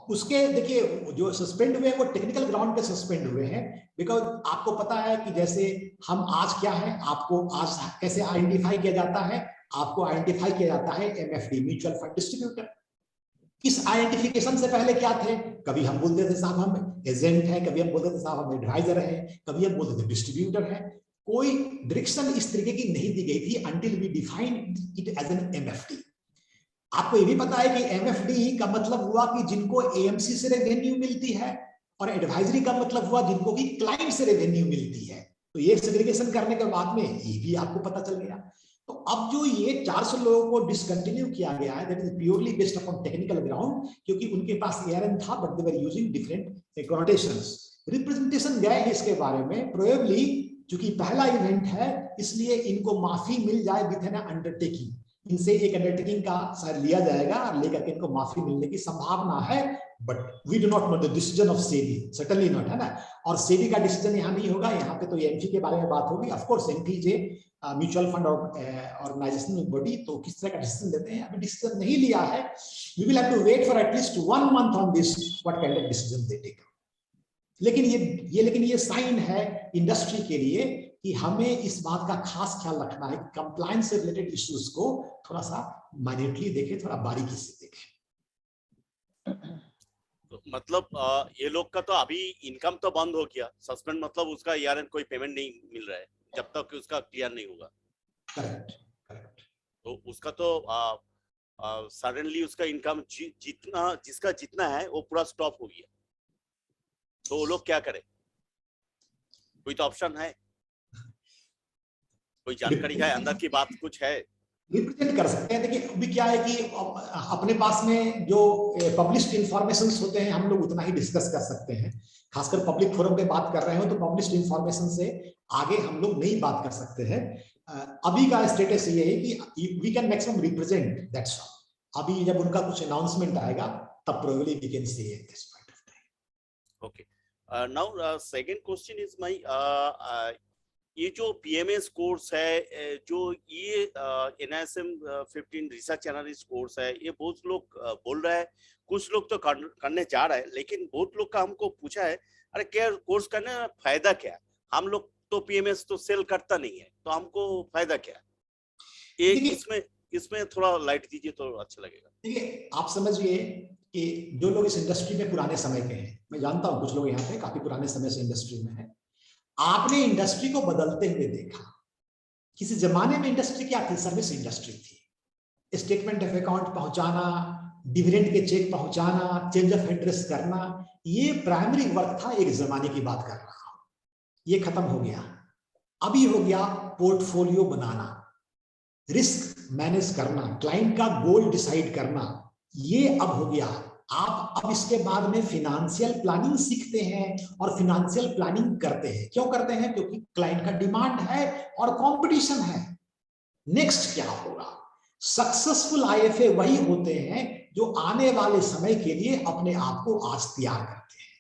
उसके देखिए, जो सस्पेंड हुए हैं वो टेक्निकल ग्राउंड पे सस्पेंड हुए हैं। बिकॉज आपको पता है कि जैसे हम आज क्या है, आपको आज कैसे आइडेंटिफाई किया जाता है, आपको आइडेंटिफाई किया जाता है MFD, म्यूचुअल फंड डिस्ट्रीब्यूटर। इस आइडेंटिफिकेशन से पहले क्या थे, कभी हम बोलते थे साहब हम एजेंट हैं, कभी हम बोलते थे साहब हम एडवाइजर हैं, कभी हम बोलते थे डिस्ट्रीब्यूटर है। कोई डायरेक्शन इस तरीके की नहीं दी गई थी until we defined it as an MFD। आपको ये भी पता है कि MFD का मतलब हुआ कि जिनको AMC से रेवेन्यू मिलती है, और एडवाइजरी का मतलब हुआ जिनको कि क्लाइंट से रेवेन्यू मिलती है। तो ये सेग्रीगेशन करने के बाद में ये भी आपको पता चल गया। तो अब जो ये 400 लोगों को डिसकंटिन्यू किया गया है, that is purely based upon technical ground, क्योंकि उनके पास ARN था but they were using different connotations. Representation गए हैं इसके बारे में, प्रोबेबली चूंकि पहला इवेंट है इसलिए इनको माफी मिल जाए विद एन अंडरटेकिंग। इनसे एक अंडरटेकिंग का शायद लिया जाएगा और लेकर के इनको माफी मिलने की संभावना है। But we do not know the decision of SEBI, certainly not, है ना। और सेबी का डिसीजन यहाँ नहीं होगा, यहाँ पे तो एमफी के बारे में बात होगी। ऑफ कोर्स एमफी जे म्यूचुअल फंड और ऑर्गेनाइजेशनल बॉडी, तो किस तरह का डिसीजन लेते हैं अभी डिसीजन नहीं लिया है। We will have to wait for at least 1 month on this, what kind of decision they take. लेकिन ये साइन है इंडस्ट्री के लिए कि हमें इस बात का खास ख्याल रखना है कि कंप्लायंस से रिलेटेड इश्यूज को थोड़ा सा माइन्यूटली देखें, थोड़ा बारीकी से देखें। तो मतलब ये लोग का तो अभी इनकम तो बंद हो गया, सस्पेंड मतलब उसका ARN कोई पेमेंट नहीं मिल रहा है जब तक कि उसका क्लियर नहीं होगा। करेक्ट। तो उसका तो सडनली उसका इनकम जिसका जितना है वो पूरा स्टॉप हो गया। तो वो लोग क्या करें? कोई तो ऑप्शन है? कोई जानकारी है, अंदर की बात कुछ है? रिप्रेजेंट कर सकते हैं। देखिए अभी क्या है कि अपने पास में जो पब्लिश्ड इंफॉर्मेशन होते हैं हम लोग उतना ही डिस्कस कर सकते हैं। खासकर पब्लिक फोरम पे बात कर रहे हो तो पब्लिश्ड इंफॉर्मेशन से आगे हम लोग नहीं बात कर सकते हैं। अभी का स्टेटस ये है कि we can maximum represent, that's all. अभी जब उनका कुछ अनाउंसमेंट आएगा तब probably we can say at this point of time. Okay, now second question is my, ये जो PMS कोर्स है, जो ये NISM 15 रिसर्च एनालिस्ट कोर्स है, ये बहुत लोग बोल रहा है, कुछ लोग तो करने जा रहा है, लेकिन बहुत लोग का हमको पूछा है अरे क्या कोर्स करने में फायदा क्या है? हम लोग तो PMS तो सेल करता नहीं है, तो हमको फायदा क्या है? इसमें थोड़ा लाइट दीजिए तो अच्छा लगेगा। देखिए आप समझिए कि जो लोग इस इंडस्ट्री में पुराने समय के हैं, मैं जानता हूं कुछ लोग यहाँ पे काफी पुराने समय से इंडस्ट्री में है, आपने इंडस्ट्री को बदलते हुए देखा। किसी जमाने में इंडस्ट्री क्या थी? सर्विस इंडस्ट्री थी। स्टेटमेंट ऑफ अकाउंट पहुंचाना, डिविडेंड के चेक पहुंचाना, चेंज ऑफ एड्रेस करना, ये प्राइमरी वर्क था। एक जमाने की बात कर रहा हूं, ये खत्म हो गया। अभी हो गया पोर्टफोलियो बनाना, रिस्क मैनेज करना, क्लाइंट का गोल डिसाइड करना, ये अब हो गया। आप अब इसके बाद में फिनेंशियल प्लानिंग सीखते हैं और फिनेंशियल प्लानिंग करते हैं। क्यों करते हैं? क्योंकि क्लाइंट का डिमांड है और कंपटीशन है। नेक्स्ट क्या होगा? सक्सेसफुल IFA वही होते हैं जो आने वाले समय के लिए अपने आप को आज तैयार करते हैं।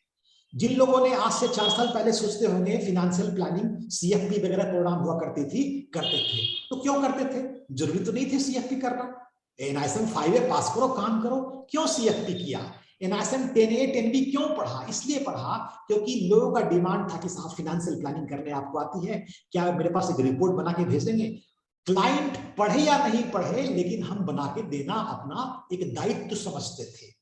जिन लोगों ने आज से 4 साल पहले सोचते होंगे फिनेंशियल प्लानिंग, CFP वगैरह प्रोग्राम हुआ करते थे, तो क्यों करते थे? जरूरी तो नहीं थे CFP करना। NISM 5A पास करो, काम करो। क्यों CFP किया? NISM 10A 10B क्यों पढ़ा? इसलिए पढ़ा क्योंकि लोगों का डिमांड था कि साहब फाइनेंशियल प्लानिंग करने आपको आती है क्या, मेरे पास एक रिपोर्ट बना के भेजेंगे। क्लाइंट पढ़े या नहीं पढ़े, लेकिन हम बना के देना अपना एक दायित्व समझते थे।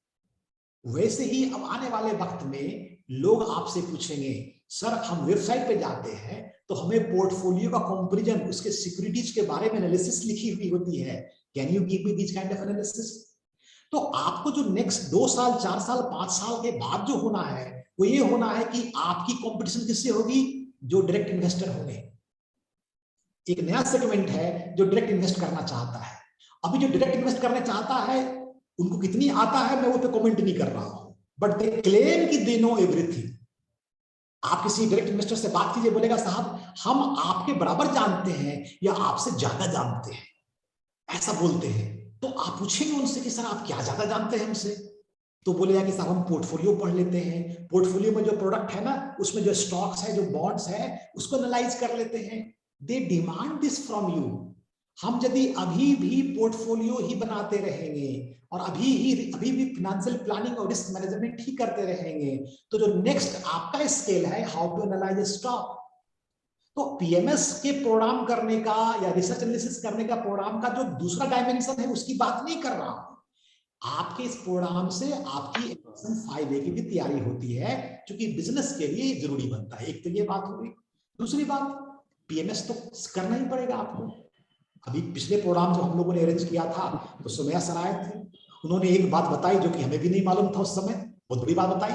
वैसे ही अब आने वाले वक्त में लोग आपसे पूछेंगे, सर हम वेबसाइट पे जाते हैं तो हमें पोर्टफोलियो का कंपैरिजन, उसके सिक्योरिटीज के बारे में एनालिसिस लिखी हुई होती है, can you give me this kind of analysis? तो आपको जो नेक्स्ट 2 साल 4 साल 5 साल के बाद जो होना है वो ये होना है कि आपकी कंपटीशन किससे होगी? जो डायरेक्ट इन्वेस्टर होंगे। एक नया सेगमेंट है जो डायरेक्ट इन्वेस्ट करना चाहता है। अभी जो डायरेक्ट इन्वेस्ट करना चाहता है उनको कितनी आता है मैं वो पे कमेंट नहीं कर रहा हूं, बट दे क्लेम कि दे नो एवरीथिंग। आप किसी डायरेक्ट इन्वेस्टर से बात कीजिए, बोलेगा साहब हम आपके बराबर जानते हैं या आपसे ज्यादा जानते हैं, ऐसा बोलते हैं। तो आप पूछेंगे उनसे कि सर आप क्या ज्यादा जानते हैं हमसे? तो बोलेगा कि साहब हम पोर्टफोलियो पढ़ लेते हैं, पोर्टफोलियो में जो प्रोडक्ट है ना उसमें जो स्टॉक्स है, जो बॉन्ड्स है, उसको एनालाइज कर लेते हैं। They demand this from you. हम यदि अभी भी पोर्टफोलियो ही बनाते रहेंगे और अभी भी फाइनेंशियल प्लानिंग और रिस्क मैनेजमेंट ही करते रहेंगे, तो जो नेक्स्ट आपका स्केल है हाउ टू एनालाइज स्टॉक, तो पीएमएस के प्रोग्राम करने का या रिसर्च एनालिसिस करने का प्रोग्राम का जो दूसरा डायमेंशन है उसकी बात नहीं कर रहा हूं। आपके इस प्रोग्राम से आपकी 5A की भी तैयारी होती है, क्योंकि बिजनेस के लिए जरूरी बनता है। एक तो ये बात हो गई। दूसरी बात, पीएमएस तो करना ही पड़ेगा आपको। अभी पिछले प्रोग्राम जो हम लोगों ने अरेंज किया था तो सुमैया सर आए थे, उन्होंने एक बात बताई जो कि हमें भी नहीं मालूम था उस समय, बहुत बड़ी बात बताई।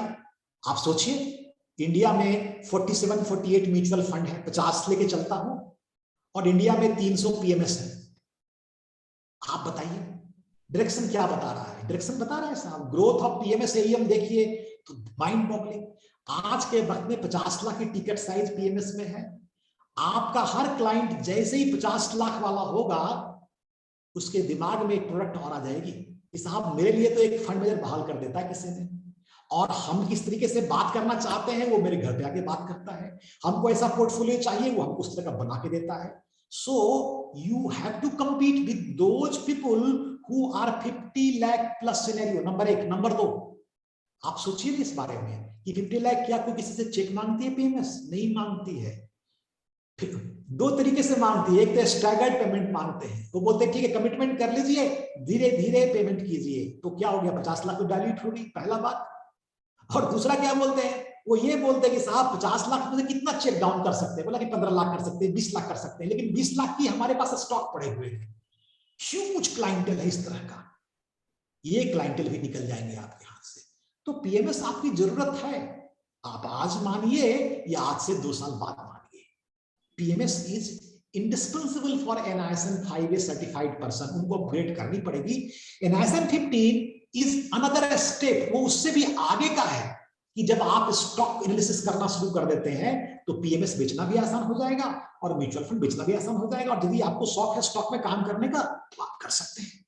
आप सोचिए इंडिया में 47-48 म्यूचुअल फंड है, 50 लेके चलता हूं, और इंडिया में 300 पीएमएस है। आप बताइए डायरेक्शन क्या बता रहा है? डायरेक्शन बता रहा है साहब, ग्रोथ ऑफ पीएमएस एईएम देखिए तो माइंड बॉगलिंग। आज के वक्त में 50 लाख की टिकट साइज पीएमएस में है। आपका हर क्लाइंट जैसे ही 50 लाख वाला होगा उसके दिमाग में एक प्रोडक्ट और आ जाएगी कि साहब मेरे लिए तो एक फंड मैनेजर बहाल कर देता है किसी ने, और हम किस तरीके से बात करना चाहते हैं वो मेरे घर पे आके बात करता है। हमको ऐसा पोर्टफोलियो चाहिए वो हमको उस तरह का बना के देता है। So you have to compete with those people who are 50 lakh plus scenario। Number 1। Number 2, आप सोचिए इस बारे में कि 50 लाख क्या कोई किसी से चेक मांगती है? पीएमएस नहीं मांगती है। फिर 2 तरीके से मांगती है। एक तो स्टैगर्ड पेमेंट मांगते हैं, वो बोलते हैं ठीक है कमिटमेंट कर लीजिए, धीरे धीरे पेमेंट कीजिए। तो क्या हो गया, 50 लाख तो डाइल्यूट हो गई, पहला बात। और दूसरा क्या बोलते हैं, वो ये बोलते हैं कि साहब 50 लाख में कितना चेक डाउन कर सकते हैं? बोला कि 15 लाख कर सकते हैं, 20 लाख कर सकते हैं, लेकिन 20 लाख की हमारे पास स्टॉक पड़े हुए हैं। ह्यूज क्लाइंटेल है इस तरह का, ये क्लाइंटेल भी निकल जाएंगे आपके हाथ से। तो पीएमएस आपकी जरूरत है, आप आज मानिए या आज से 2 साल बाद मानिए। PMS is indispensable for NISM 5A certified person। उनको अपग्रेड करनी पड़ेगी। NISM 15 is another step, वो उससे भी आगे का है कि जब आप स्टॉक एनालिसिस करना शुरू कर देते हैं तो पीएमएस बेचना भी आसान हो जाएगा और म्यूचुअल फंड बेचना भी आसान हो जाएगा। और यदि आपको शौक है स्टॉक में काम करने का तो आप कर सकते हैं।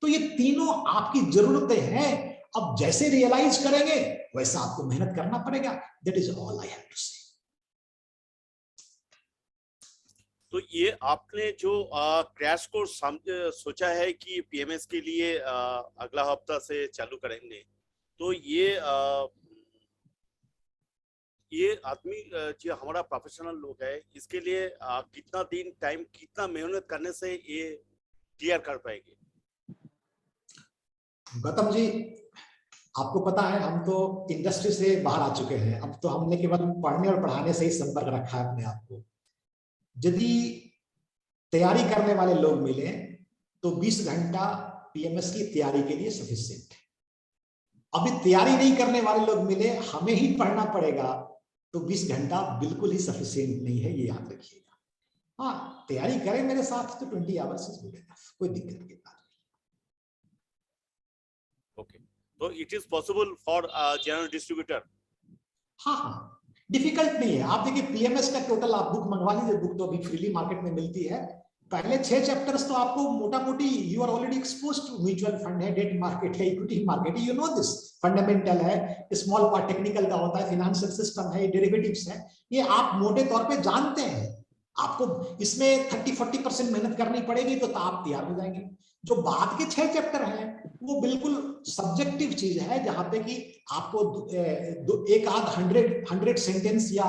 तो ये तीनों आपकी जरूरतें हैं। अब जैसे रियलाइज करेंगे वैसा आपको मेहनत करना पड़ेगा। That is all I have to say. तो ये आपने जो क्रैश कोर्स सोचा है कि पीएमएस के लिए अगला हफ्ता से चालू करेंगे, तो ये आदमी जो हमारा प्रोफेशनल लोग है इसके लिए कितना दिन टाइम, कितना मेहनत करने से ये क्लियर कर पाएंगे? गौतम जी, आपको पता है हम तो इंडस्ट्री से बाहर आ चुके हैं। अब तो हमने केवल पढ़ने और पढ़ाने से ही संपर्क रखा है अपने आप को। यदि तैयारी करने वाले लोग मिले तो 20 घंटा पीएमएस की तैयारी के लिए सफिशिएंट है। अभी तैयारी नहीं करने वाले लोग मिले, हमें ही पढ़ना पड़ेगा, तो 20 घंटा बिल्कुल ही सफिशिएंट नहीं है, ये याद रखिएगा। हाँ, तैयारी करें मेरे साथ तो 20 आवर्स मिलेगा, कोई दिक्कत की बात नहीं। ओके, तो it is possible for general distributor? हाँ, डिफिकल्ट नहीं है। आप देखिए पीएमएस का टोटल आप बुक मंगवा लीजिए, बुक तो अभी फ्रीली मार्केट में मिलती है। पहले 6 चैप्टर्स तो आपको मोटा मोटी you are already exposed to. Mutual fund है, डेट मार्केट है, इक्विटी मार्केट है, यू नो दिस। फंडामेंटल है, स्मॉल पार्ट टेक्निकल का होता है, फाइनेंशियल सिस्टम है, डेरिवेटिव्स है, ये आप मोटे तौर पे जानते हैं। आपको इसमें 30-40% मेहनत करनी पड़ेगी तो आप तैयार हो जाएंगे। जो बाद के 6 चैप्टर हैं वो बिल्कुल सब्जेक्टिव चीज है, जहां पे कि आपको एक आध 100 सेंटेंस या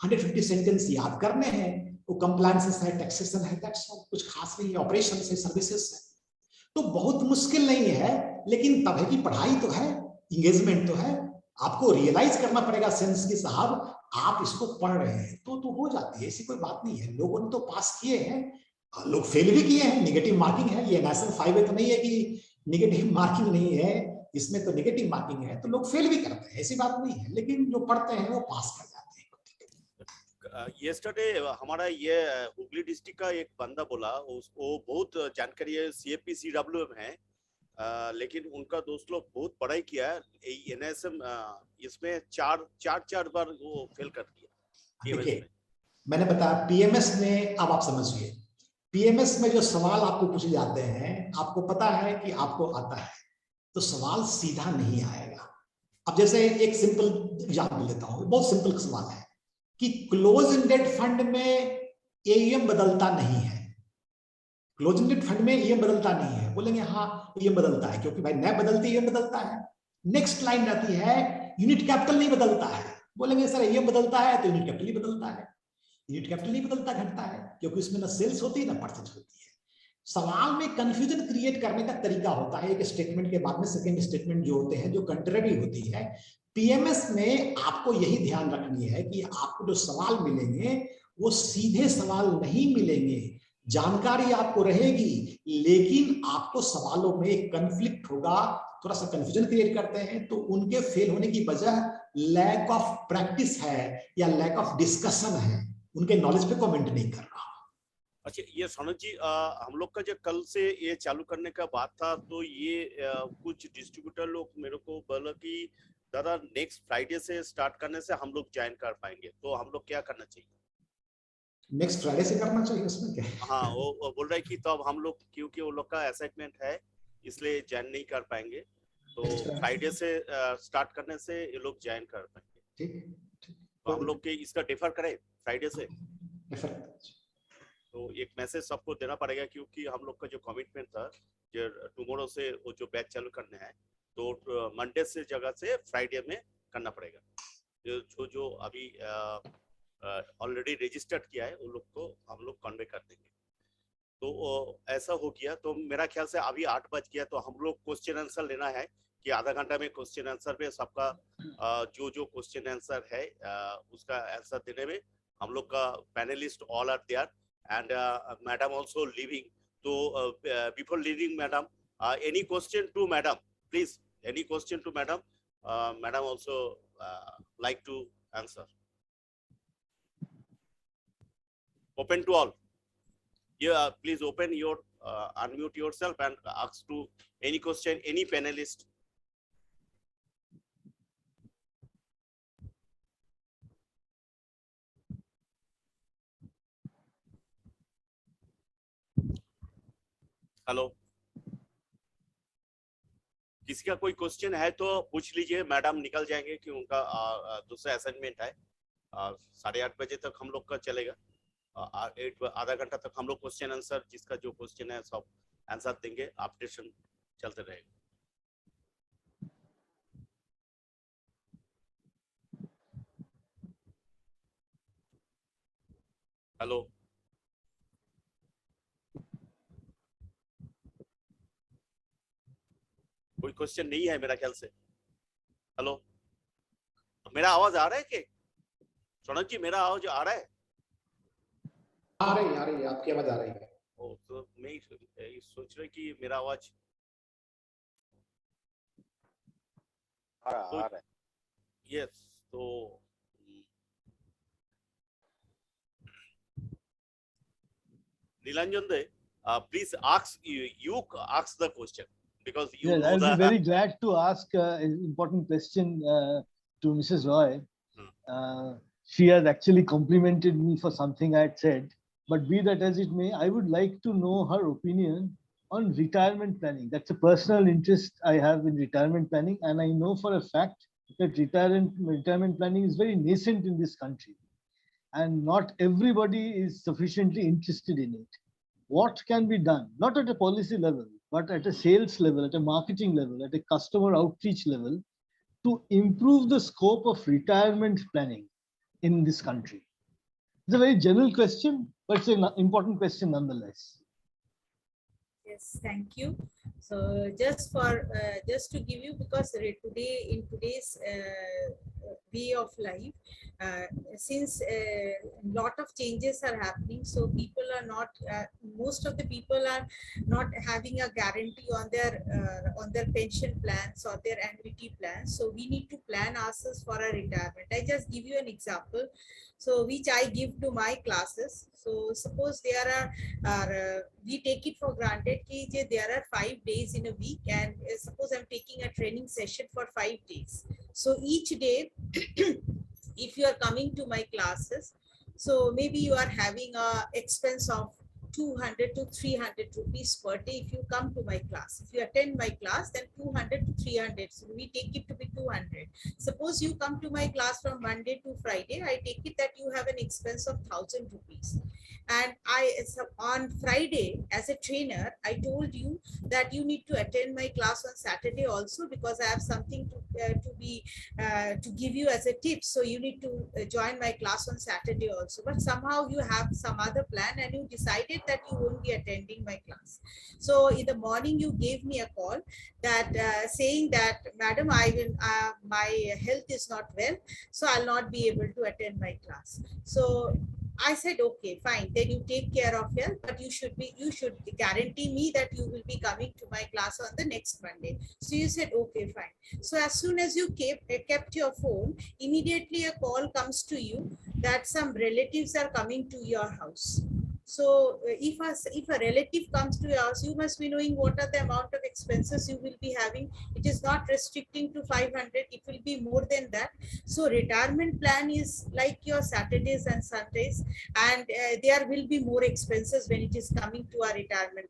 150 सेंटेंस याद करने हैं। वो कंप्लायंसेस है, टैक्सेशन है, दैट्स ऑल, कुछ खास नहीं है, ऑपरेशन है, सर्विसेज है, तो बहुत मुश्किल नहीं है। लेकिन तब है कि पढ़ाई तो है, इंगेजमेंट तो है, आपको रियलाइज करना पड़ेगा सेंस की साहब आप इसको पढ़ रहे हैं तो हो जाती है, ऐसी कोई बात नहीं है। लोगों ने तो पास किए हैं, लोग फेल भी किए हैं, निगेटिव मार्किंग है, ये नेशनल 5 तो नहीं है कि निगेटिव मार्किंग नहीं है, इसमें तो निगेटिव मार्किंग है, तो लोग फेल भी करते हैं, ऐसी बात नहीं है, लेकिन जो पढ़ते हैं वो पास कर जाते हैं। yesterday हमारा ये हुगली डिस्ट्रिक्ट का एक बंदा बोला, वो बहुत जानकारी है, CFP CWM है, लेकिन उनका दोस्त लोग बहुत पढ़ाई किया है, NSM इसमें चार बार वो फेल कर दिया। देखिए मैंने बताया पीएमएस में, अब आप समझिए पीएमएस में जो सवाल आपको पूछे जाते हैं, आपको पता है कि आपको आता है तो सवाल सीधा नहीं आएगा। अब जैसे एक सिंपल एग्जांपल देता हूं, बहुत सिंपल सवाल है कि क्लोज एंडेड फंड में एईएम बदलता नहीं है। क्लोज एंडेड फंड में एईएम बदलता नहीं है, बोलेंगे हाँ एईएम बदलता है, क्योंकि भाई न बदलते एईएम बदलता है। नेक्स्ट लाइन आती है यूनिट कैपिटल नहीं बदलता है, बोलेंगे सर एईएम बदलता है तो यूनिट कैपिटल ही बदलता है। यूनिट कैपिटल नहीं बदलता, घटता है, क्योंकि उसमें ना सेल्स होती है ना परचेज होती है। सवाल में कंफ्यूजन क्रिएट करने का तरीका होता है, एक स्टेटमेंट के बाद में सेकंड स्टेटमेंट जो होते हैं, जो कंट्रेरी होती है। पीएमएस में आपको यही ध्यान रखनी है कि आपको जो सवाल मिलेंगे वो सीधे सवाल नहीं मिलेंगे, जानकारी आपको रहेगी, लेकिन आपको सवालों में एक कंफ्लिक्ट होगा, थोड़ा सा कंफ्यूजन क्रिएट करते हैं। तो उनके फेल होने की वजह लैक ऑफ प्रैक्टिस है या लैक ऑफ डिस्कशन है, उनके नॉलेज पे कमेंट नहीं कर रहा। अच्छा ये सनोज जी, हम लोग का जो कल से ये चालू करने का बात था, तो ये कुछ डिस्ट्रीब्यूटर लोग मेरे को बोला कि दादा नेक्स्ट फ्राइडे से स्टार्ट करने से हम लोग ज्वाइन कर पाएंगे, तो हम लोग क्या करना चाहिए? नेक्स्ट फ्राइडे से करना चाहिए, उसमें क्या? हाँ वो बोल रहा है कि तब हम लोग, क्योंकि वो लोग का असाइनमेंट है इसलिए ज्वाइन नहीं कर पाएंगे, तो फ्राइडे से स्टार्ट करने से ये लोग ज्वाइन कर पाएंगे। ठीक, तो हम लोग के इसका डिफर करें फ्राइडे से, डिफर। तो एक मैसेज सबको देना पड़ेगा, क्योंकि हम लोग का जो कमिटमेंट था जो टुमारो से वो जो बैच चालू करने हैं, तो मंडे से जगह से फ्राइडे में करना पड़ेगा। जो अभी ऑलरेडी रजिस्टर्ड किया है उन लोग को हम लोग कन्वे कर देंगे। तो ऐसा हो गया, तो मेरा ख्याल से अभी 8 बज गया, तो हम लोग क्वेश्चन आंसर लेना है कि आधा घंटा में क्वेश्चन आंसर में सबका जो क्वेश्चन आंसर है उसका आंसर देने में हम लोग का panelist all are there, and madam also leaving. So before leaving madam, any question to madam, please, any question to madam, madam also like to answer. Open to all. Yeah, please open your unmute yourself and ask to any question, any panelist. Hello, किसी का कोई question है तो पूछ लीजिए, madam निकल जाएंगे कि उनका दूसरा असाइनमेंट है। 8:30 बजे तक हम लोग का चलेगा, आधा घंटा तक हम लोग क्वेश्चन आंसर, जिसका जो क्वेश्चन है सब आंसर देंगे, अपडेशन चलते रहेगा। हेलो, कोई क्वेश्चन नहीं है मेरा ख्याल से। हेलो, मेरा आवाज आ रहा है कि सोनक जी, मेरा आवाज आ रहा है? आ रही है, आपकी आवाज आ रही है। ओ, तो मैं सोच रहा कि मेरा आवाज आ रहा है। यस, तो Nilanjan de, please ask you ask the question, because you Yes, know I'll the. be very glad to ask an important question to Mrs. Roy. She has actually complimented me for something I had said, but be that as it may, I would like to know her opinion on retirement planning. That's a personal interest I have in retirement planning, and I know for a fact that retirement planning is very nascent in this country. and not everybody is sufficiently interested in it. What can be done, not at a policy level, but at a sales level, at a marketing level, at a customer outreach level, to improve the scope of retirement planning in this country? It's a very general question, but it's an important question nonetheless. Yes, thank you. So just to give you, because today in today's way of life, since a lot of changes are happening, so people are not most of the people are not having a guarantee on their pension plans or their annuity plans. So we need to plan ourselves for a retirement. I just give you an example, so which I give to my classes. So suppose there are we take it for granted that there are 5 days in a week, and suppose I'm taking a training session for 5 days. So each day, if you are coming to my classes, so maybe you are having a expense of 200 to 300 rupees per day if you come to my class. If you attend my class, then 200 to 300. So we take it to be 200. Suppose you come to my class from Monday to Friday, I take it that you have an expense of 1000 rupees. And on Friday, as a trainer, I told you that you need to attend my class on Saturday also, because I have something to give you as a tip. So you need to join my class on Saturday also. But somehow you have some other plan and you decided that you won't be attending my class. So in the morning, you gave me a call that saying that, madam, my health is not well, so I'll not be able to attend my class. So I said, okay, fine. Then you take care of health, but you should guarantee me that you will be coming to my class on the next Monday. So you said, okay, fine. So as soon as you kept your phone, immediately a call comes to you that some relatives are coming to your house. So if a relative comes to your house, you must be knowing what are the amount of expenses you will be having. It is not restricting to 500. It will be more than that. So retirement plan is like your Saturdays and Sundays, and there will be more expenses when it is coming to our retirement,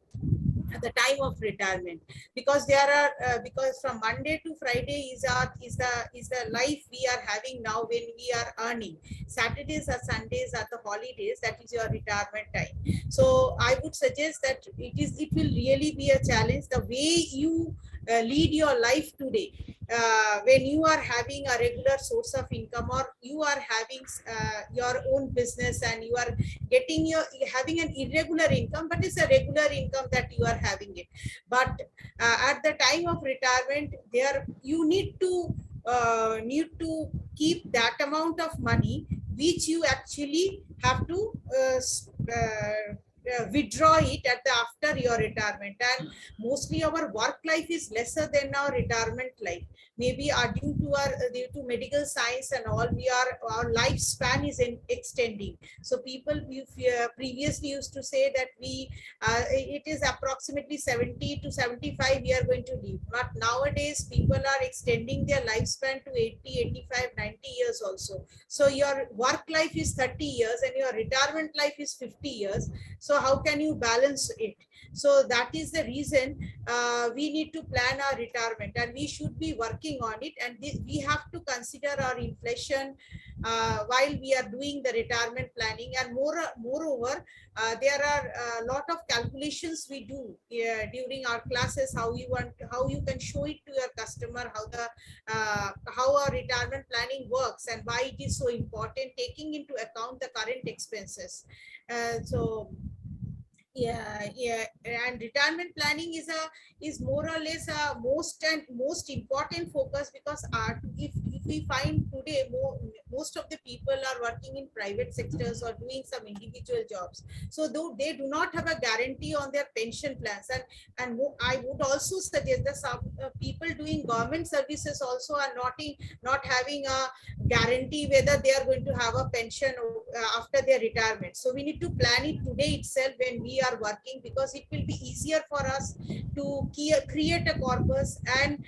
at the time of retirement, because there are because from Monday to Friday is the life we are having now when we are earning. Saturdays or Sundays are the holidays, that is your retirement time. So I would suggest that it will really be a challenge the way you lead your life today. When you are having a regular source of income, or you are having your own business, and you are having an irregular income, but it's a regular income that you are having it. But at the time of retirement, there you need to keep that amount of money which you actually have to withdraw it after your retirement. And mostly our work life is lesser than our retirement life. Maybe due to medical science and all, our lifespan is extending. So people previously used to say that it is approximately 70 to 75 we are going to live, but nowadays people are extending their lifespan to 80, 85, 90 years also. So your work life is 30 years and your retirement life is 50 years. So how can you balance it? So that is the reason we need to plan our retirement, and we should be working on it. And we have to consider our inflation while we are doing the retirement planning. And moreover, there are a lot of calculations we do during our classes, how you can show it to your customer, how our retirement planning works and why it is so important, taking into account the current expenses. So and retirement planning is more or less a most important focus, because if we find today most of the people are working in private sectors or doing some individual jobs, so though they do not have a guarantee on their pension plans. And I would also suggest that some people doing government services also are not having a guarantee whether they are going to have a pension after their retirement. So we need to plan it today itself when we are working, because it will be easier for us to create a corpus. And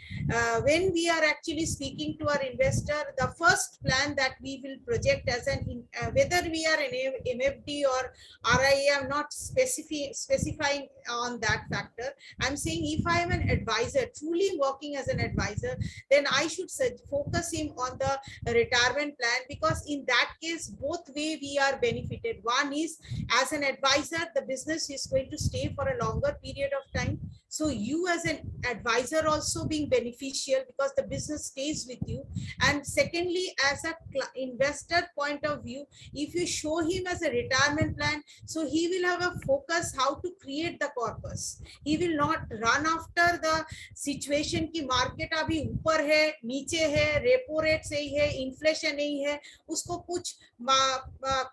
when we are actually speaking to our investors, investor, the first plan that we will project as an, whether we are an MFD or RIA, I'm not specifying on that factor. I'm saying if I am an advisor, truly working as an advisor, then I should focus him on the retirement plan, because in that case, both way we are benefited. One is, as an advisor, the business is going to stay for a longer period of time. So you as an advisor also being beneficial because the business stays with you. And secondly, as a investor point of view, if you show him as a retirement plan, so he will have a focus how to create the corpus. He will not run after the situation ki market abhi upar hai, niche hai, repo rate sahi hai, inflation nahi hai, usko kuch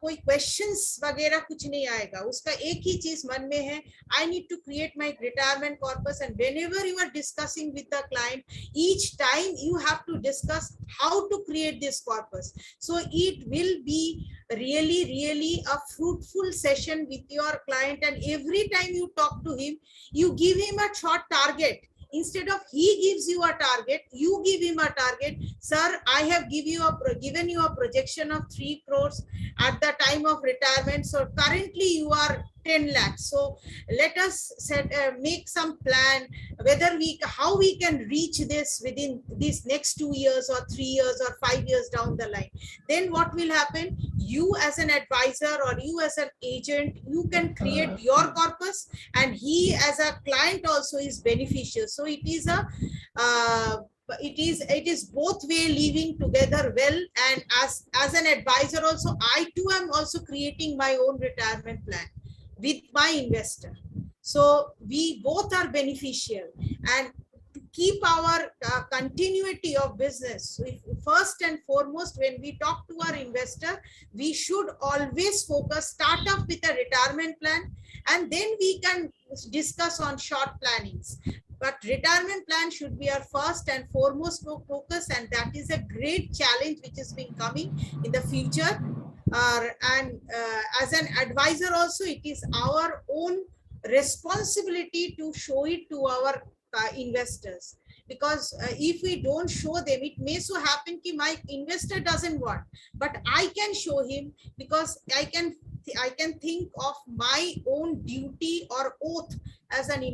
कोई questions वगैरह कुछ नहीं आएगा. उसका एक ही चीज मन में है, I need to create my retirement corpus. And whenever you are discussing with the client, each time you have to discuss how to create this corpus. So it will be really a fruitful session with your client. And every time you talk to him, you give him a short target. Instead of he gives you a target, you give him a target. Sir, I have given you a projection of 3 crores at the time of retirement. So currently you are 10 lakhs. So let us make some plan whether how we can reach this within these next 2 years or 3 years or 5 years down the line. Then what will happen? You as an advisor or you as an agent, you can create your corpus, and he as a client also is beneficial. So it is it is both way living together well. And as an advisor also, I too am also creating my own retirement plan with my investor. So we both are beneficial. And to keep our continuity of business, so first and foremost, when we talk to our investor, we should always start off with a retirement plan, and then we can discuss on short plannings. But retirement plan should be our first and foremost focus, and that is a great challenge which has been coming in the future. As an advisor also, it is our own responsibility to show it to our investors, because if we don't show them, it may so happen that my investor doesn't want, but I can show him, because I can think of my own duty or oath as an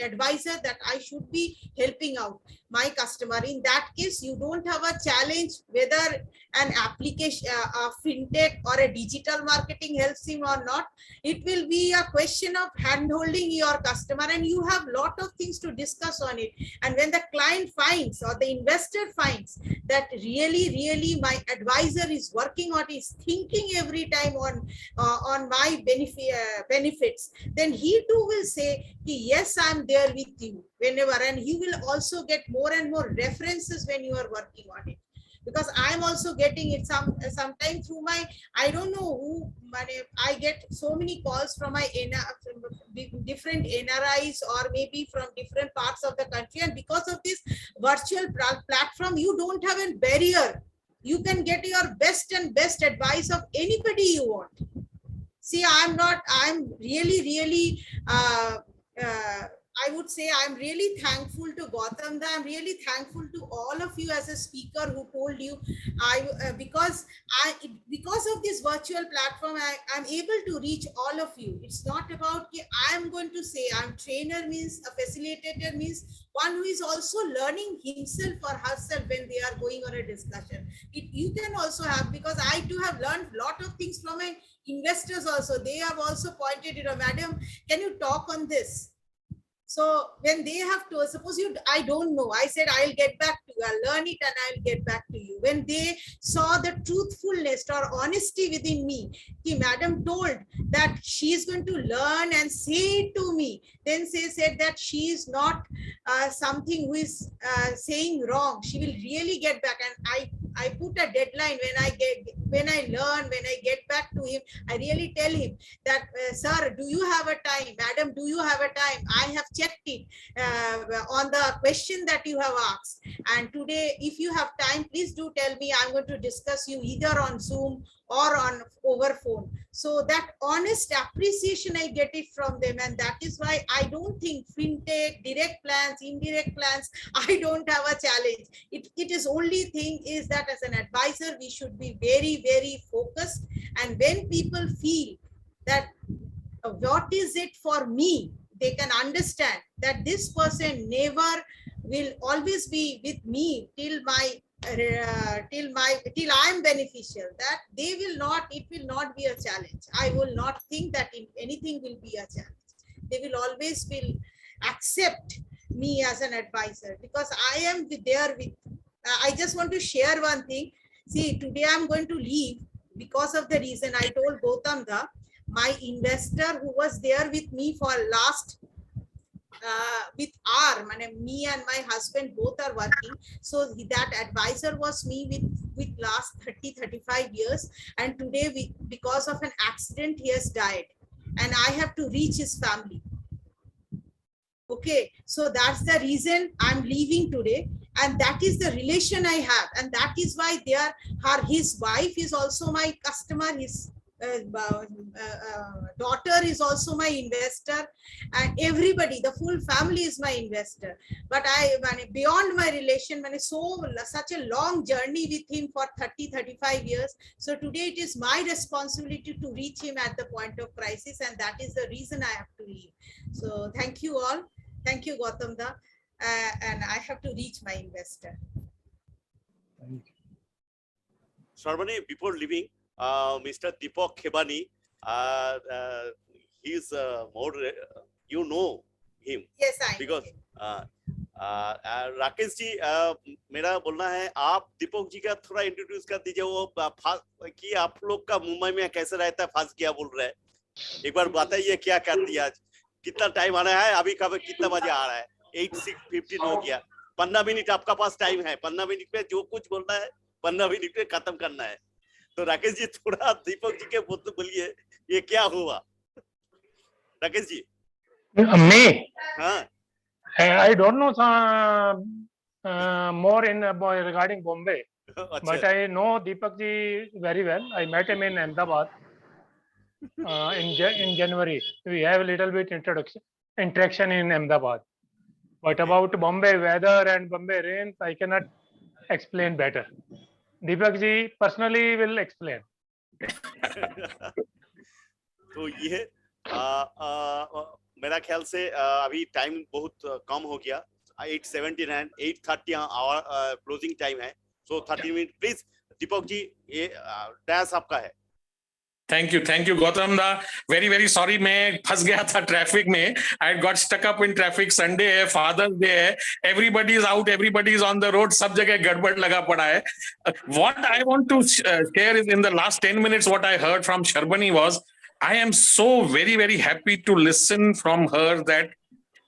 advisor that I should be helping out my customer. In that case, you don't have a challenge whether an application, a fintech or a digital marketing helps him or not. It will be a question of hand-holding your customer, and you have a lot of things to discuss on it. And when the client finds or the investor finds that really my advisor is working on, is thinking every time on my benefits, then he too will say, yes, I'm there with you whenever. And he will also get more and more references when you are working on it, because I'm also getting it sometimes through my, I don't know who, I get so many calls from my different NRIs or maybe from different parts of the country. And because of this virtual platform, you don't have a barrier. You can get your best advice of anybody you want. See, I'm really, I would say I'm really thankful to Gautam. I'm really thankful to all of you as a speaker who told you, because of this virtual platform, I'm able to reach all of you. It's not about, I'm going to say I'm trainer means a facilitator means one who is also learning himself or herself when they are going on a discussion. You can also have, because I too have learned a lot of things from my investors also. They have also pointed it out, madam, can you talk on this? So when they have to, suppose I don't know, I said, I'll get back to you, I'll learn it and I'll get back to you. When they saw the truthfulness or honesty within me, the madam told that she is going to learn and say it to me. Then she said that she is not something who is saying wrong. She will really get back. And I put a deadline when I learn, when I get back to him, I really tell him that, sir, do you have a time? Madam, do you have a time? I have checked it on the question that you have asked. And today, if you have time, please do tell me. I'm going to discuss you either on Zoom or over phone. So that honest appreciation, I get it from them. And that is why I don't think fintech, direct plans, indirect plans, I don't have a challenge. It is only thing is that as an advisor, we should be very, very focused. And when people feel that what is it for me, they can understand that this person never will always be with me till I am beneficial, that they will not, it will not be a challenge. I will not think that anything will be a challenge. They will always will accept me as an advisor because I am there with, I just want to share one thing. See, today I'm going to leave because of the reason I told Gautam da, my investor who was there with me for last with me and my husband both are working, so that advisor was me with last 30-35 years, and today because of an accident he has died and I have to reach his family. Okay, so that's the reason I'm leaving today, and that is the relation I have, and that is why his wife is also my customer, his daughter is also my investor, and everybody, the full family is my investor. But beyond my relation, such a long journey with him for 30-35 years. So today it is my responsibility to reach him at the point of crisis, and that is the reason I have to leave. So thank you all. Thank you, Gautam da. And I have to reach my investor. Sharmani, before leaving, Mr. Deepak Khebani, he's more, you know him. Yes, I because know. Rakesh ji, मेरा बोलना है आप दीपक जी का थोड़ा introduce कर दीजिए, वो कि आप लोग का मुंबई में कैसे रहता है, फंस गया बोल रहे हैं, एक बार बताइए क्या कर दिया, आज कितना टाइम आना है, अभी कब कितना बजे आ रहा है, 8:15 हो गया, 15 मिनट आपका पास टाइम है, 15 मिनट में जो कुछ बोलना है 15 मिनट में खत्म करना है। तो राकेश जी थोड़ा दीपक जी के बोलिए ये क्या हुआ, राकेश जी। Me? हाँ, I don't know more regarding Bombay, but I know Deepak ji very well. I met him in Ahmedabad in January. We have a little bit interaction in Ahmedabad. But about Bombay weather and Bombay rains, I cannot explain better. Deepak ji personally will explain. तो ये मेरा ख्याल से अभी time बहुत कम हो गया, 8:79, 8:30 our closing time है, सो 30 मिनट प्लीज। दीपक जी ये डैश आपका है। Thank you, Gautam da. Very, very sorry, मैं फंस गया था ट्रैफिक में. I got stuck up in traffic. Sunday है, Father's Day है. Everybody is out, everybody is on the road. सब जगह गड़बड़ लगा पड़ा है. What I want to share is in the last 10 minutes, what I heard from Sharbani was, I am so very, very happy to listen from her that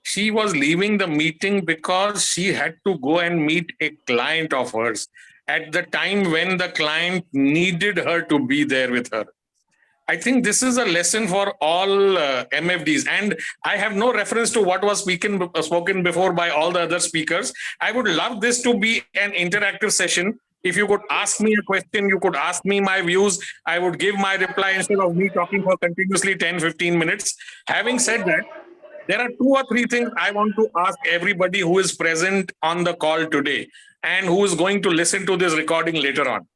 she was leaving the meeting because she had to go and meet a client of hers at the time when the client needed her to be there with her. I think this is a lesson for all MFDs, and I have no reference to what was spoken before by all the other speakers. I would love this to be an interactive session. If you could ask me a question, you could ask me my views. I would give my reply instead of me talking for continuously 10-15 minutes. Having said that, there are 2 or 3 things I want to ask everybody who is present on the call today and who is going to listen to this recording later on.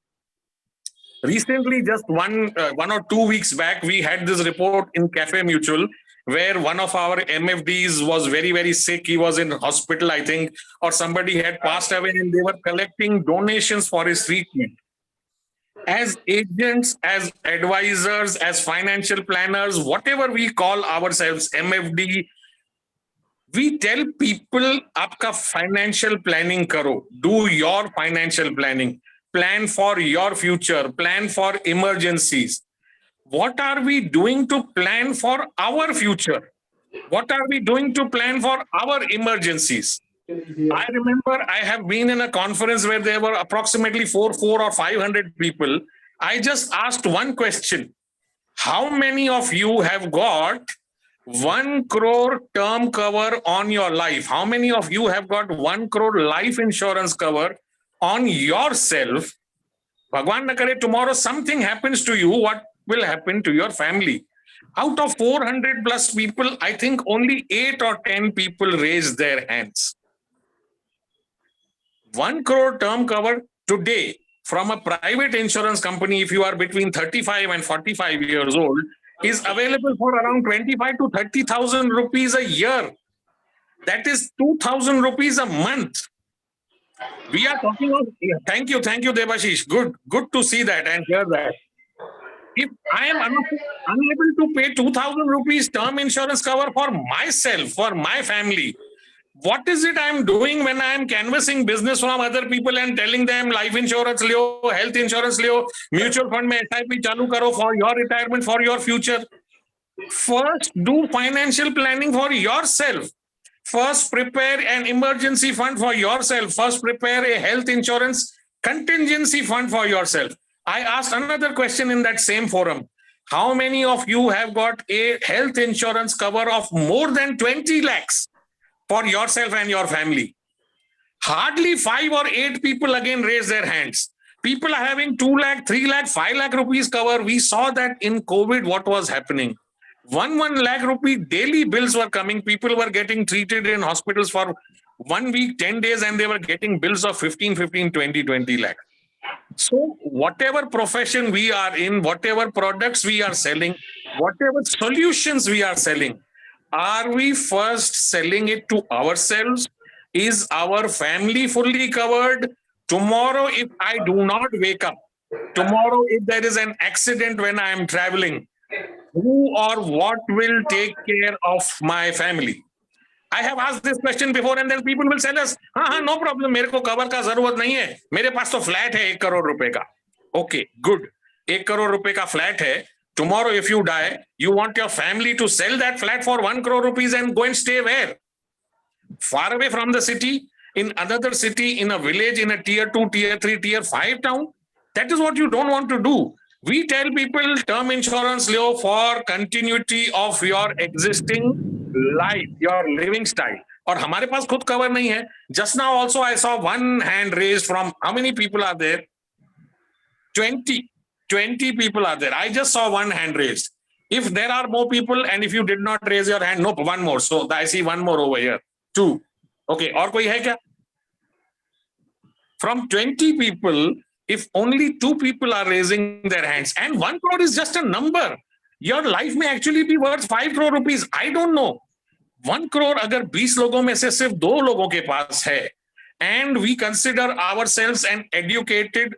Recently, just one or 2 weeks back, we had this report in Cafe Mutual where one of our MFDs was very, very sick. He was in hospital, I think, or somebody had passed away, and they were collecting donations for his treatment. As agents, as advisors, as financial planners, whatever we call ourselves, MFD, we tell people, aapka financial planning karo, do your financial planning. Plan for your future, plan for emergencies. What are we doing to plan for our future? What are we doing to plan for our emergencies? I remember I have been in a conference where there were approximately 400 or 500 people. I just asked one question. How many of you have got 1 crore term cover on your life? How many of you have got 1 crore life insurance cover on yourself? Bhagwan na kare, tomorrow something happens to you. will happen to your family? Out of 400 plus people, I think only 8 or 10 people raised their hands. 1 crore term cover today from a private insurance company, if you are between 35 and 45 years old, is available for around 25 to 30,000 rupees a year. That is 2,000 rupees a month. We are talking of, thank you, Debashish. Good to see that and hear that. If I am unable to pay 2,000 rupees term insurance cover for myself, for my family, what is it I'm doing when I'm canvassing business from other people and telling them life insurance leo, health insurance leo, mutual fund mein SIP chalu karo for your retirement, for your future? First, do financial planning for yourself. First, prepare an emergency fund for yourself. First, prepare a health insurance contingency fund for yourself. I asked another question in that same forum. How many of you have got a health insurance cover of more than 20 lakhs for yourself and your family? Hardly 5 or 8 people again raise their hands. People are having 2 lakh, 3 lakh, 5 lakh rupees cover. We saw that in COVID, what was happening. 1 lakh rupee daily bills were coming. People were getting treated in hospitals for 1 week, 10 days, and they were getting bills of 15, 20 lakh. So whatever profession we are in, whatever products we are selling, whatever solutions we are selling, are we first selling it to ourselves? Is our family fully covered? Tomorrow, if I do not wake up, tomorrow, if there is an accident when I am traveling, who or what will take care of my family? I have asked this question before, and then people will tell us, no problem, मेरे को cover का जरूरत नहीं है, मेरे पास तो flat है 1 crore रुपए का. Okay, good. 1 crore रुपए का flat है. Tomorrow, if you die, you want your family to sell that flat for 1 crore rupees and go and stay where? Far away from the city, in another city, in a village, in a tier 2, tier 3, tier 5 town. That is what you don't want to do. We tell people term insurance leo for continuity of your existing life, your living style. और हमारे पास खुद cover नहीं है. Just now also I saw one hand raised from, how many people are there? 20 people are there. I just saw one hand raised. If there are more people and if you did not raise your hand, no, one more. So I see one more over here. 2. Okay, और कोई है क्या? From 20 people, if only 2 people are raising their hands, and 1 crore is just a number, your life may actually be worth 5 crore rupees. I don't know. 1 crore अगर 20 लोगों में से सिर्फ 2 लोगों के पास है, and we consider ourselves an educated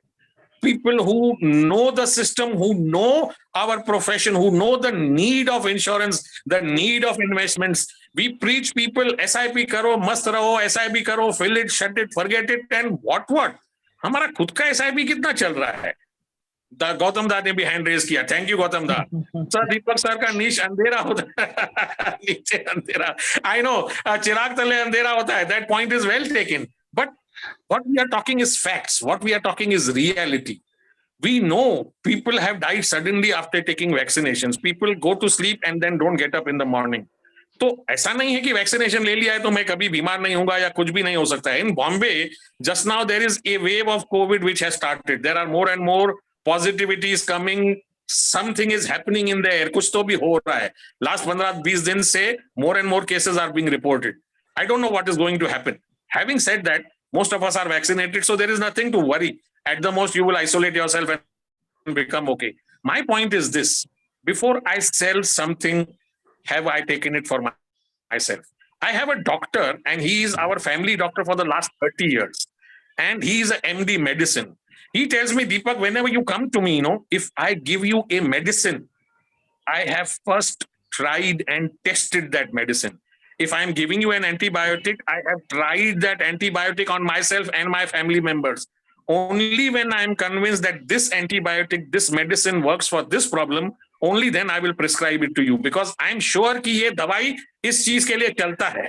people who know the system, who know our profession, who know the need of insurance, the need of investments. We preach people, SIP karo, mast raho, SIP karo, fill it, shut it, forget it, and what? हमारा खुद का SIP कितना चल रहा है? गौतम दा ने भी हैंड रेज किया. थैंक यू गौतम दा. सर दीपक सर का नीच अंधेरा होता है. नीचे अंधेरा. I know, चिराग तले अंधेरा होता है. That point is well taken. But what we are talking is facts. What we are talking is reality. We know people have died suddenly after taking vaccinations. People go to sleep and then don't get up in the morning. तो ऐसा नहीं है कि vaccination ले लिया है तो मैं कभी बीमार नहीं होऊंगा या कुछ भी नहीं हो सकता है. In Bombay just now there is a wave of covid which has started. There are more and more positivity is coming. Something is happening in the air. कुछ तो भी हो रहा है. लास्ट 15-20 दिन से more and more cases are being reported. I don't know what is going to happen. Having said that, most of us are vaccinated, so there is nothing to worry. At the most, you will isolate yourself and become okay. My point is this: before I sell something, have I taken it for myself? I have a doctor, and he is our family doctor for the last 30 years, and he is a MD medicine. He tells me, Deepak, whenever you come to me, if I give you a medicine, I have first tried and tested that medicine. If I'm giving you an antibiotic, I have tried that antibiotic on myself and my family members. Only when I'm convinced that this antibiotic, this medicine works for this problem, only then I will prescribe it to you, because I'm sure कि ये दवाई इस चीज के लिए चलता है.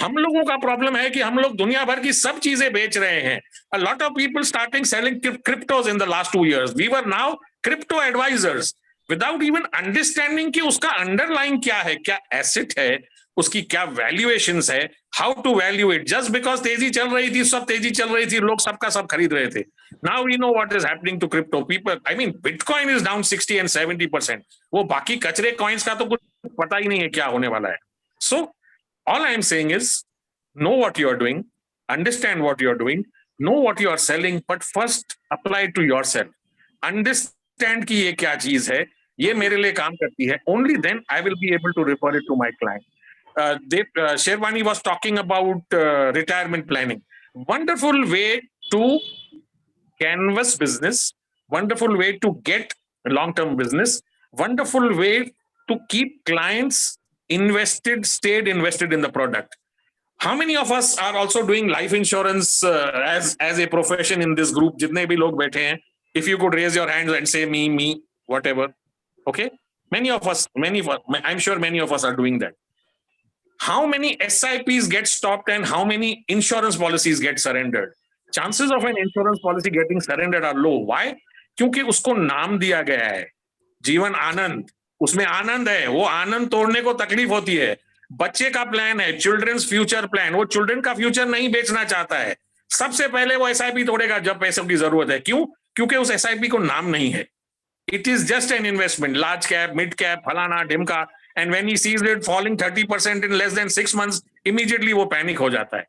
हम लोगों का प्रॉब्लम है कि हम लोग दुनिया भर की सब चीजें बेच रहे हैं. A lot of people starting selling cryptos in the last 2 years. We were now crypto advisors without even understanding कि उसका underlying क्या है, क्या asset है, उसकी क्या वैल्यूएशंस है, how to value it. Just because तेजी चल रही थी, सब तेजी चल रही थी, लोग सबका सब खरीद रहे थे. Now we know what is happening to crypto. People, I mean bitcoin is down 60 and 70%. वो बाकी कचरे कॉइन्स का तो कुछ पता ही नहीं है क्या होने वाला है. सो all I am saying is, know what you are doing, understand what you are doing, know what you are selling, but first apply it to yourself. Understand कि ये क्या चीज है, ये मेरे लिए काम करती है. Only then I will be able to refer it to my client. Sherwani was talking about retirement planning. Wonderful way to canvas business, wonderful way to get long-term business, wonderful way to keep clients stayed invested in the product. How many of us are also doing life insurance as a profession in this group? जितने भी लोग बैठे हैं, if you could raise your hands and say me, whatever. Okay, many of us, I'm sure many of us are doing that. How many SIPs get stopped and how many insurance policies get surrendered? Chances of an insurance policy getting surrendered are low. Why? क्योंकि उसको नाम दिया गया है जीवन आनंद. उसमें आनंद है, वो आनंद तोड़ने को तकलीफ होती है. बच्चे का प्लान है, चिल्ड्रंस फ्यूचर प्लान, वो चिल्ड्रन का फ्यूचर नहीं बेचना चाहता है. सबसे पहले वो एसआईपी तोड़ेगा जब पैसों की जरूरत है. क्यों? क्योंकि उस एसआईपी को नाम नहीं है. It is just an investment, large cap, mid cap, फलाना ढिमका. And when he sees it falling 30% in less than 6 months, immediately वो पैनिक हो जाता है.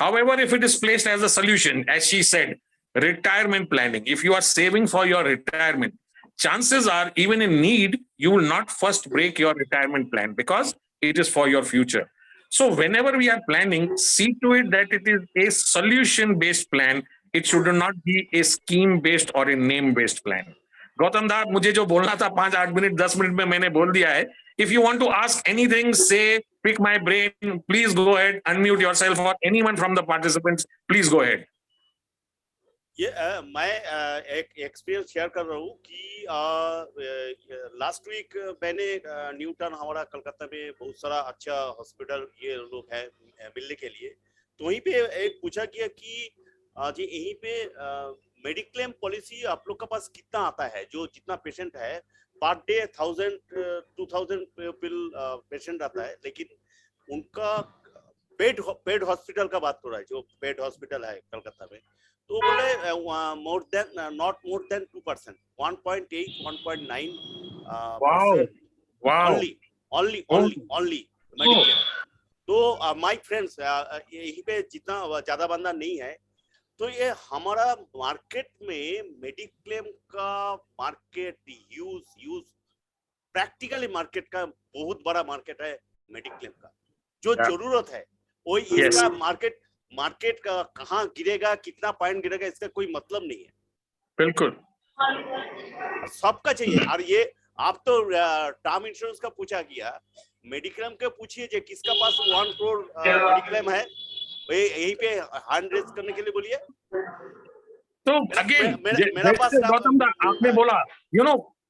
However, if it is placed as a solution, as she said, retirement planning, if you are saving for your retirement, chances are, even in need, you will not first break your retirement plan because it is for your future. So whenever we are planning, see to it that it is a solution-based plan. It should not be a scheme-based or a name-based plan. Gautam दा, मुझे जो बोलना था 5-8 minute 10 minute में मैंने बोल दिया है. If you want to ask anything, say, pick my brain, please go ahead, unmute yourself, or anyone from the participants, please go ahead. ये मैं एक एक्सपीरियंस शेयर कर रहा हूँ कि लास्ट वीक मैंने न्यूटन, हमारा कलकत्ता में बहुत सारा अच्छा हॉस्पिटल ये लोग है मिलने के लिए. तो वहीं पे एक पूछा गया कि जी यहीं पे मेडिक्लेम पॉलिसी आप लोग के पास कितना आता है, जो जितना पेशेंट है पर डे 1000-2000 पेशेंट आता है, लेकिन उनका पेड हॉस्पिटल का बात हो रहा है, जो पेड हॉस्पिटल है कलकत्ता में. तो बोले not more than 2%, 1.8, 1.9 only mediclaim. तो माय फ्रेंड्स, यहीं पे जितना ज्यादा बंदा नहीं है, तो ये हमारा मार्केट में मेडिक्लेम का मार्केट यूज प्रैक्टिकली मार्केट का बहुत बड़ा मार्केट है मेडिक्लेम का. जो जरूरत है वो इसका मार्केट का कहाँ गिरेगा, कितना पॉइंट गिरेगा, इसका कोई मतलब नहीं है. बिल्कुल सबका चाहिए. और ये आप तो टर्म इंश्योरेंस का पूछा गया, मेडिक्लेम के पूछिए जो किसका पास 1 करोड़ मेडिक्लेम है, यहीं पे हैंड रेज करने के लिए बोलिए. तो अगेन मेरा पास गौतम दा, आपने बोला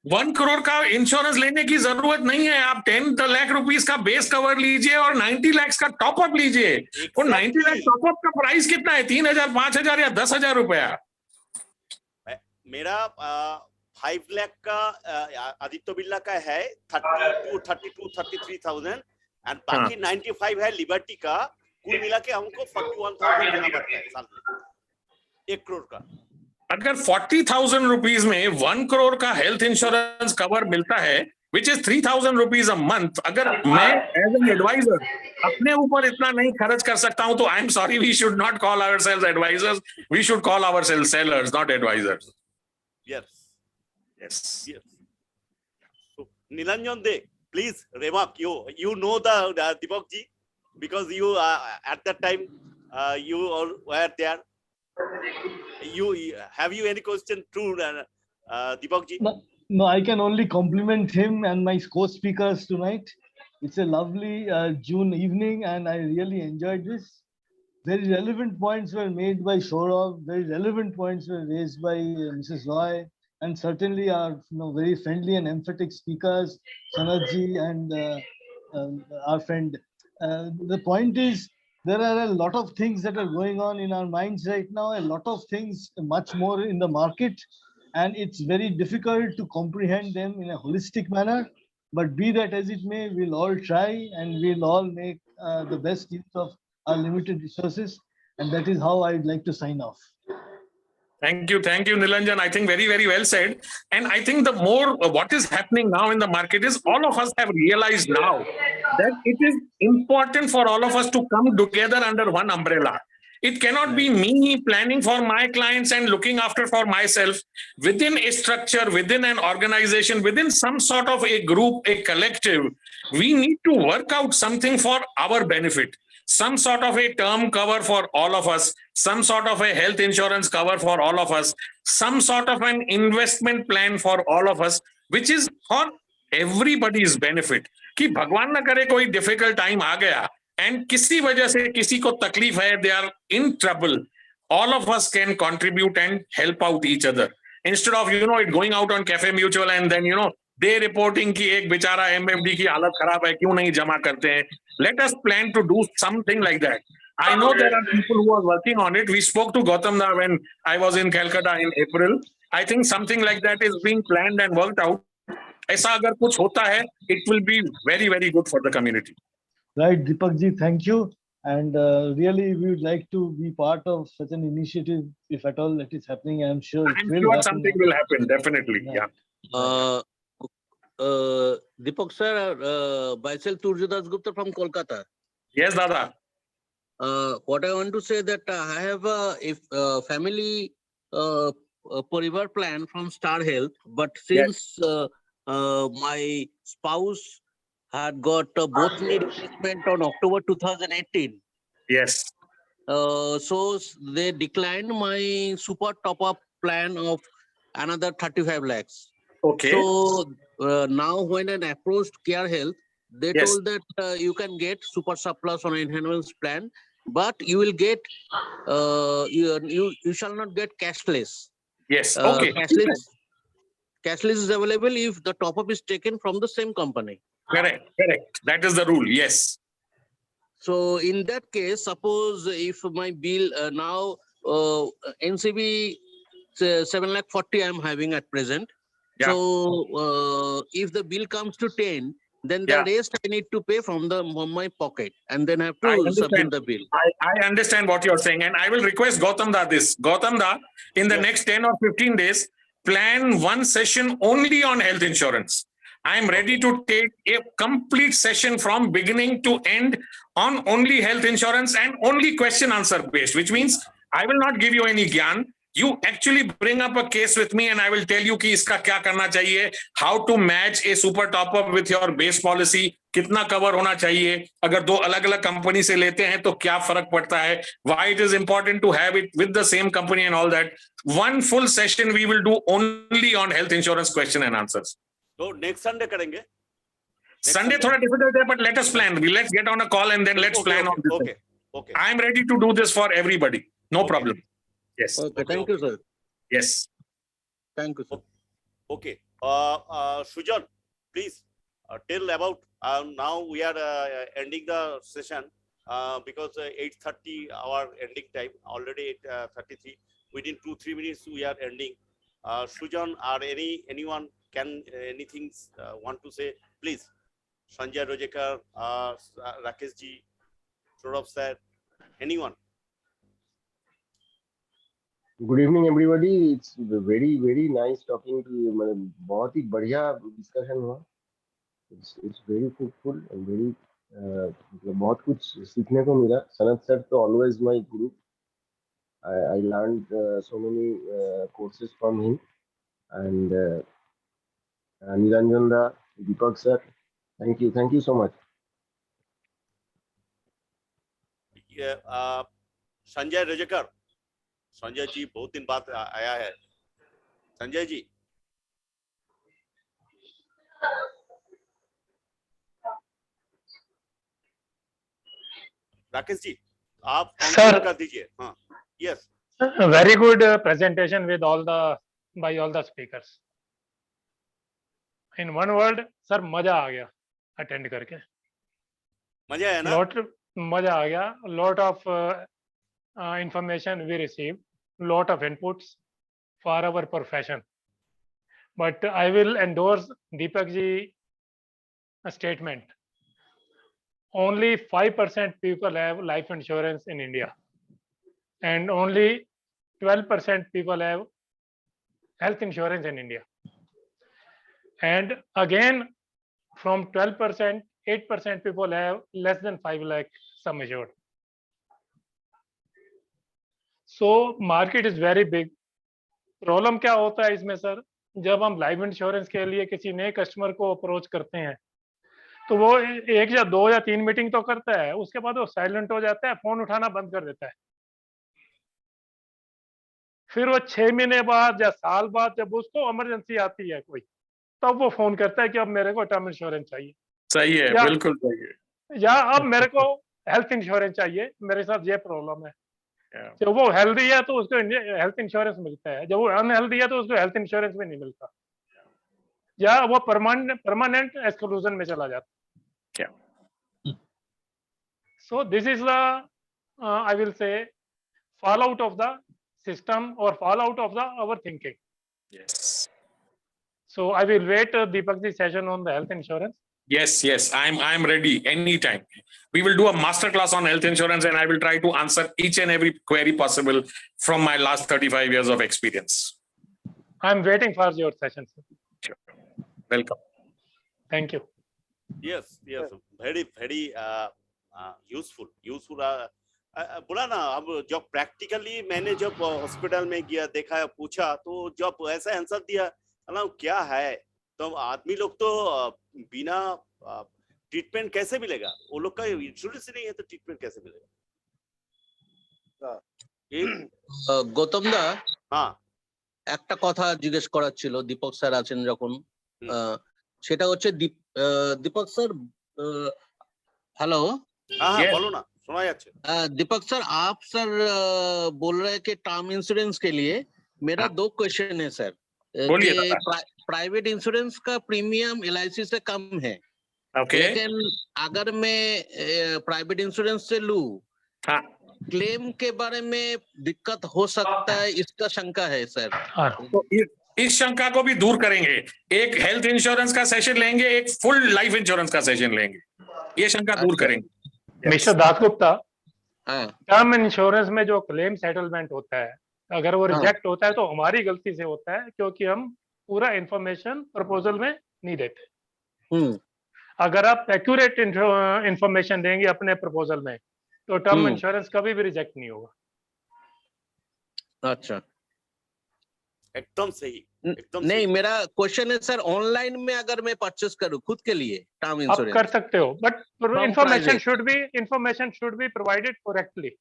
1 करोड़ का इंश्योरेंस लेने की जरूरत नहीं है. आप 10 लाख रुपीस का बेस कवर लीजिए और 90 लाख का टॉपअप लीजिए. और 90 लाख टॉपअप का प्राइस कितना है? 3000, 5000 या 10,000 रुपया. मेरा 5 लाख का आदित्य बिरला का है, 33,000 एंड बाकी 95 है लिबर्टी का. कुल मिला के हमको 41,000 देना पड़ता है साल में 1 करोड़ का. अगर 40,000 रुपीज में 1 करोड़ का हेल्थ इंश्योरेंस कवर मिलता है, which is 3,000 rupees a month, अगर मैं एज एन एडवाइजर अपने ऊपर इतना नहीं खर्च कर सकता हूं, तो I am sorry, we should not call ourselves advisors, we should call ourselves sellers, not advisors. Yes. So, Nilanjan De, please remark. You know the Deepak ji, because you at that time you all were there. Have you any question to Deepak ji? No, I can only compliment him and my co-speakers tonight. It's a lovely June evening, and I really enjoyed this. Very relevant points were made by Saurav. Very relevant points were raised by Mrs. Roy, and certainly our very friendly and emphatic speakers, Sanatji and our friend. The point is, there are a lot of things that are going on in our minds right now, a lot of things much more in the market, and it's very difficult to comprehend them in a holistic manner. But be that as it may, we'll all try and we'll all make the best use of our limited resources. And that is how I'd like to sign off. Thank you, Nilanjan. I think very, very well said. And I think the more what is happening now in the market is all of us have realized now that it is important for all of us to come together under one umbrella. It cannot be me planning for my clients and looking after for myself within a structure, within an organization, within some sort of a group, a collective. We need to work out something for our benefit. Some sort of a term cover for all of us, some sort of a health insurance cover for all of us, some sort of an investment plan for all of us, which is for everybody's benefit. कि भगवान ना करे कोई difficult time आ गया and किसी वजह से किसी को तकलीफ है, they are in trouble, all of us can contribute and help out each other. Instead of, it going out on Cafe Mutual and then, they reporting कि एक बेचारा MFD की हालत खराब है, क्यों नहीं जमा करते हैं. Let us plan to do something like that. I know there are people who are working on it. We spoke to Gautam Da when I was in Calcutta in April. I think something like that is being planned and worked out. ऐसा अगर कुछ होता है, it will be very, very good for the community. Right, Deepak ji, thank you. And really, we would like to be part of such an initiative, if at all it is happening. I'm sure it I'm will sure happen. something will happen, definitely. Yeah. Deepak sir, myself Turjudas Gupta from Kolkata. Yes, Dada. What I want to say that I have a family parivar plan from Star Health, but since my spouse had got both knee replacement on October 2018, Yes. so they declined my super top-up plan of another 35 lakhs. Okay. So now when I approached Care Health, they Yes. told that you can get super surplus on enhancement plan, but you will get you shall not get cashless. Yes. Okay. Cashless is available if the top up is taken from the same company. Correct. That is the rule. Yes. So in that case, suppose if my bill now NCB 7,40,000 I am having at present. Yeah. So if the bill comes to 10, then the rest I need to pay from my pocket and then have to submit the bill. I understand what you're saying, and I will request Gautam Da this. Gautam Da, in the next 10 or 15 days, plan one session only on health insurance. I am ready to take a complete session from beginning to end on only health insurance and only question answer based, which means I will not give you any gyan. You actually bring up a case with me and I will tell you कि इसका क्या करना चाहिए, how to match a super top up with your base policy, कितना cover होना चाहिए, अगर दो अलग अलग कंपनी से लेते हैं तो क्या फर्क पड़ता है, why it is important to have it with the same company and all that. One full session we will do only on health insurance question and answers. तो next Sunday करेंगे. Sunday थोड़ा difficult है, but let us plan. Let's get on a call and then let's plan on this. Okay. I am ready to do this for everybody. No problem. Yes. Okay, thank you, sir. Yes. Thank you, sir. Okay. Sujan, please tell about now we are ending the session because 8:30 our ending time, already 8:33. Within 2-3 minutes we are ending. Sujan or anyone can anything want to say, please. Sanjay Rojekar, Rakesh ji, Saurabh sir, anyone. Good evening, everybody. It's very, very nice talking to you. बहुत ही बढ़िया discussion हुआ. It's very fruitful and very बहुत कुछ सीखने को मिला. Sanat sir तो always my guru. I learned so many courses from him, and Nilanjan da, Deepak sir, thank you so much. Sanjay रजकर, Sanjay ji बहुत दिन बाद आया है. संजय जी, राकेश जी आप कर दीजिए. हाँ, yes. Very good presentation with by all the speakers. In one word, sir, मजा आ गया attend करके. मजा है ना? मजा आ गया. Lot of information we received, lot of inputs for our profession. But I will endorse Deepak ji statement. Only 5% people have life insurance in India, and only 12% people have health insurance in India. And again, from 12%, 8% people have less than 5 lakh sum assured. So market is very big. Problem क्या होता है इसमें sir, जब हम life insurance के लिए किसी नए कस्टमर को अप्रोच करते हैं तो वो 1 या 2 या 3 मीटिंग तो करता है, उसके बाद वो साइलेंट हो जाता है, फोन उठाना बंद कर देता है। फिर वो 6 महीने बाद या साल बाद जब उसको इमरजेंसी आती है कोई, तब वो फोन करता है कि अब मेरे को टर्म इंश्योरेंस चाहिए, सही है, या बिल्कुल सही है। या अब मेरे को हेल्थ इंश्योरेंस चाहिए, मेरे साथ ये प्रॉब्लम है। जब वो हेल्दी है तो उसको हेल्थ इंश्योरेंस मिलता है, जब वो अनहेल्दी है तो उसको हेल्थ इंश्योरेंस भी नहीं मिलता, या वो परमानेंट एक्सक्लूजन में चला जाता है। So this is the I will say fall out of the system or fall out of the our thinking. Yes. So I will wait Deepak's session on the health insurance. Yes, I'm ready anytime. We will do a master class on health insurance and I will try to answer each and every query possible from my last 35 years of experience. I'm waiting for your session, sir. Sure. Welcome. Thank you. Yes, very useful. बोला ना, अब जब practically मैंने जब hospital में गया, देखा, पूछा, तो जब ऐसा आंसर दिया ना क्या है, तो आदमी लोग तो बिना ट्रीटमेंट कैसे मिलेगा, वो लोग का इंश्योरेंस नहीं है तो ट्रीटमेंट कैसे मिलेगा। গৌতম দা, হ্যাঁ, একটা কথা জিজ্ঞেস করার ছিল, দীপক স্যার আছেন যখন, সেটা হচ্ছে দীপক স্যার, हेलो। हाँ, बोलो ना, सुना जाच्छे। दीपक सर, आप सर बोल रहे हैं कि टर्म इंश्योरेंस के लिए मेरा 2 क्वेश्चन है सर। बोलिए। प्राइवेट इंश्योरेंस का प्रीमियम LIC से कम है, लेकिन अगर मैं प्राइवेट इंश्योरेंस से लूं, क्लेम के बारे में दिक्कत हो सकता है, इसका शंका है सर। तो इस शंका को भी दूर करेंगे, एक हेल्थ इंश्योरेंस का सेशन लेंगे, एक फुल लाइफ इंश्योरेंस का सेशन लेंगे, ये शंका दूर करेंगे। मिस्टर दासगुप्ता, टर्म इंश्योरेंस में जो क्लेम सेटलमेंट होता है, अगर वो रिजेक्ट होता है तो हमारी गलती से होता है, क्योंकि हम पूरा इंफॉर्मेशन प्रपोजल में नहीं देते। अगर आप एक्यूरेट इंफॉर्मेशन देंगे अपने प्रपोजल में तो टर्म इंश्योरेंस कभी भी रिजेक्ट नहीं होगा। अच्छा, एकदम सही, एकदम नहीं, मेरा क्वेश्चन है सर, ऑनलाइन में अगर मैं परचेस करूं खुद के लिए टर्म इंश्योरेंस, आप कर सकते हो, but information should be provided correctly.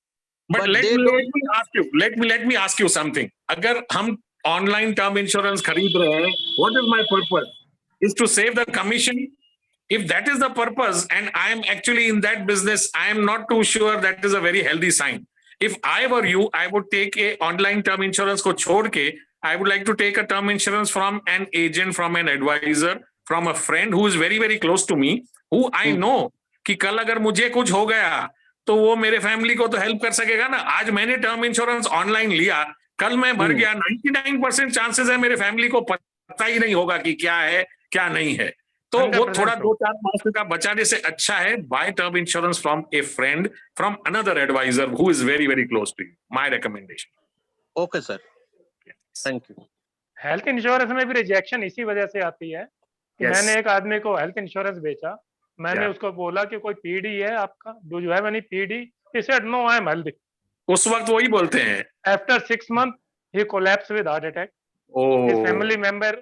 But let me ask you something. अगर हम ऑनलाइन टर्म इंश्योरेंस खरीद रहे हैं, what is my purpose? Is to save the commission? If that is the purpose and I am actually in that business, I am not too sure that is a very healthy sign. If I were you, I would take a online term insurance को छोड़ के, I would like to take a term insurance from an agent, from an advisor, from a friend who is very, very close to me, who I know कि कल अगर मुझे कुछ हो गया तो वो मेरे फैमिली को तो हेल्प कर सकेगा ना। आज मैंने टर्म इंश्योरेंस ऑनलाइन लिया, कल मैं मर गया, 99% चांसेस है मेरे फैमिली को पता ही नहीं होगा कि क्या है क्या नहीं है। तो वो थोड़ा 2-4 मास का बचाने से अच्छा है buy term insurance from a friend, from another advisor who is very very close to you. My recommendation. Okay sir, thank you. Health insurance में भी रिजेक्शन इसी वजह से आती है कि मैंने एक आदमी को हेल्थ इंश्योरेंस बेचा, मैंने उसको बोला कि कोई पीडी है आपका, do you have any PD? He said no, I am healthy. उस वक्त वही बोलते हैं। After 6 months he collapsed with heart attack. His family member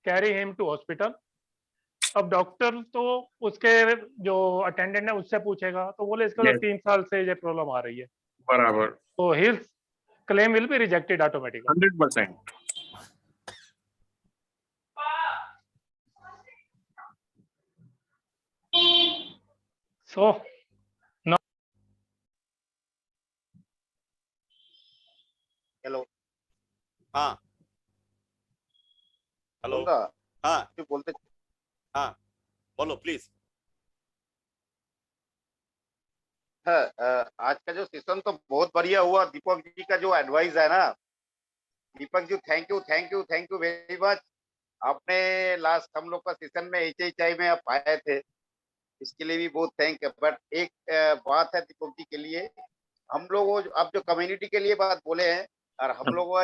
carry him to hospital. अब डॉक्टर तो उसके जो अटेंडेंट है उससे पूछेगा तो बोले इसका तो 3 साल से ये प्रॉब्लम आ रही है। बराबर। तो his claim will be rejected automatically. 100%। So now, hello. हाँ, हेलो। हाँ, क्यों बोलते? हाँ, बोलो प्लीज। आज का जो सेशन तो बहुत बढ़िया हुआ। दीपक जी का जो एडवाइस है ना, Deepak ji, thank you very much. आपने लास्ट हम लोग का सेशन में HHI में आप आए थे, इसके लिए भी बहुत थैंक यू। बट एक बात है दीपक जी के लिए, हम लोग अब जो कम्युनिटी के लिए बात बोले हैं और हम लोग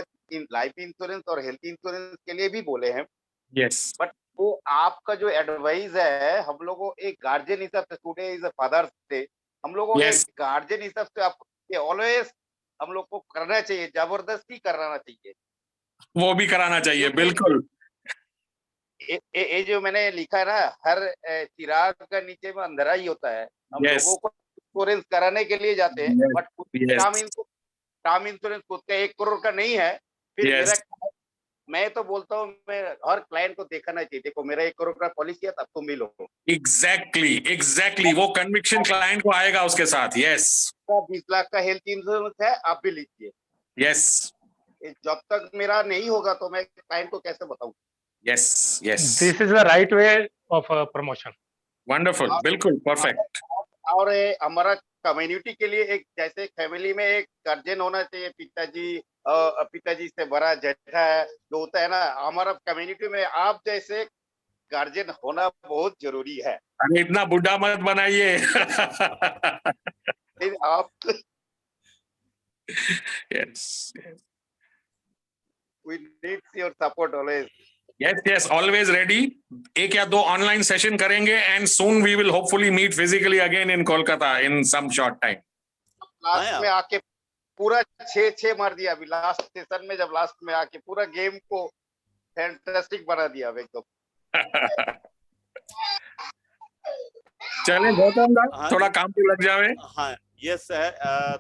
लाइफ इंश्योरेंस और हेल्थ इंश्योरेंस के लिए भी बोले हैं, यस बट वो आपका जो एडवाइस है हम लोग को एक गार्जियन हिसाब से, टुडे इज फादर्स डे, हम लोग को यस एक गार्जियन हिसाब से आपको ऑलवेज हम लोग को करना चाहिए, जबरदस्ती कराना चाहिए। वो भी कराना चाहिए, क्योंकि बिल्कुल। ये जो मैंने लिखा है ना, हर चिराग का नीचे में अंधेरा ही होता है। हम यस लोगों को इंश्योरेंस कराने के लिए जाते हैं, yes but yes term insurance खुद का 1 करोड़ का नहीं है। फिर मेरा, यस मैं तो बोलता हूँ मैं हर क्लाइंट को देखना चाहिए, देखो मेरा 1 करोड़ का पॉलिसी है, तब तुम भी लो। एग्जैक्टली वो कन्विक्शन क्लाइंट को आएगा उसके साथ। यस 20 लाख का हेल्थ इंश्योरेंस है, आप भी लीजिए। यस जब तक मेरा नहीं होगा तो मैं क्लाइंट को कैसे बताऊं? Yes yes This is the right way of promotion. Wonderful, बिल्कुल परफेक्ट। और हमारा कम्युनिटी के लिए एक, जैसे फैमिली में एक गार्जियन होना चाहिए, पिताजी से बड़ा जेठा है जो होता है ना, हमारा कम्युनिटी में आप जैसे गार्जियन होना बहुत जरूरी है। अरे इतना बुढ़ा मत बनाइए। आप yes we need your support always. Yes yes always ready. एक या दो ऑनलाइन सेशन करेंगे and soon we will hopefully meet physically again in Kolkata in some short time. Last में आके पूरा 6-6 मार दिया अभी लास्ट सेशन में, जब लास्ट में आके पूरा गेम को फैंटास्टिक बना दिया एकदम। चले गौतम दा, हाँ, थोड़ा काम पे लग जावे। हाँ यस है।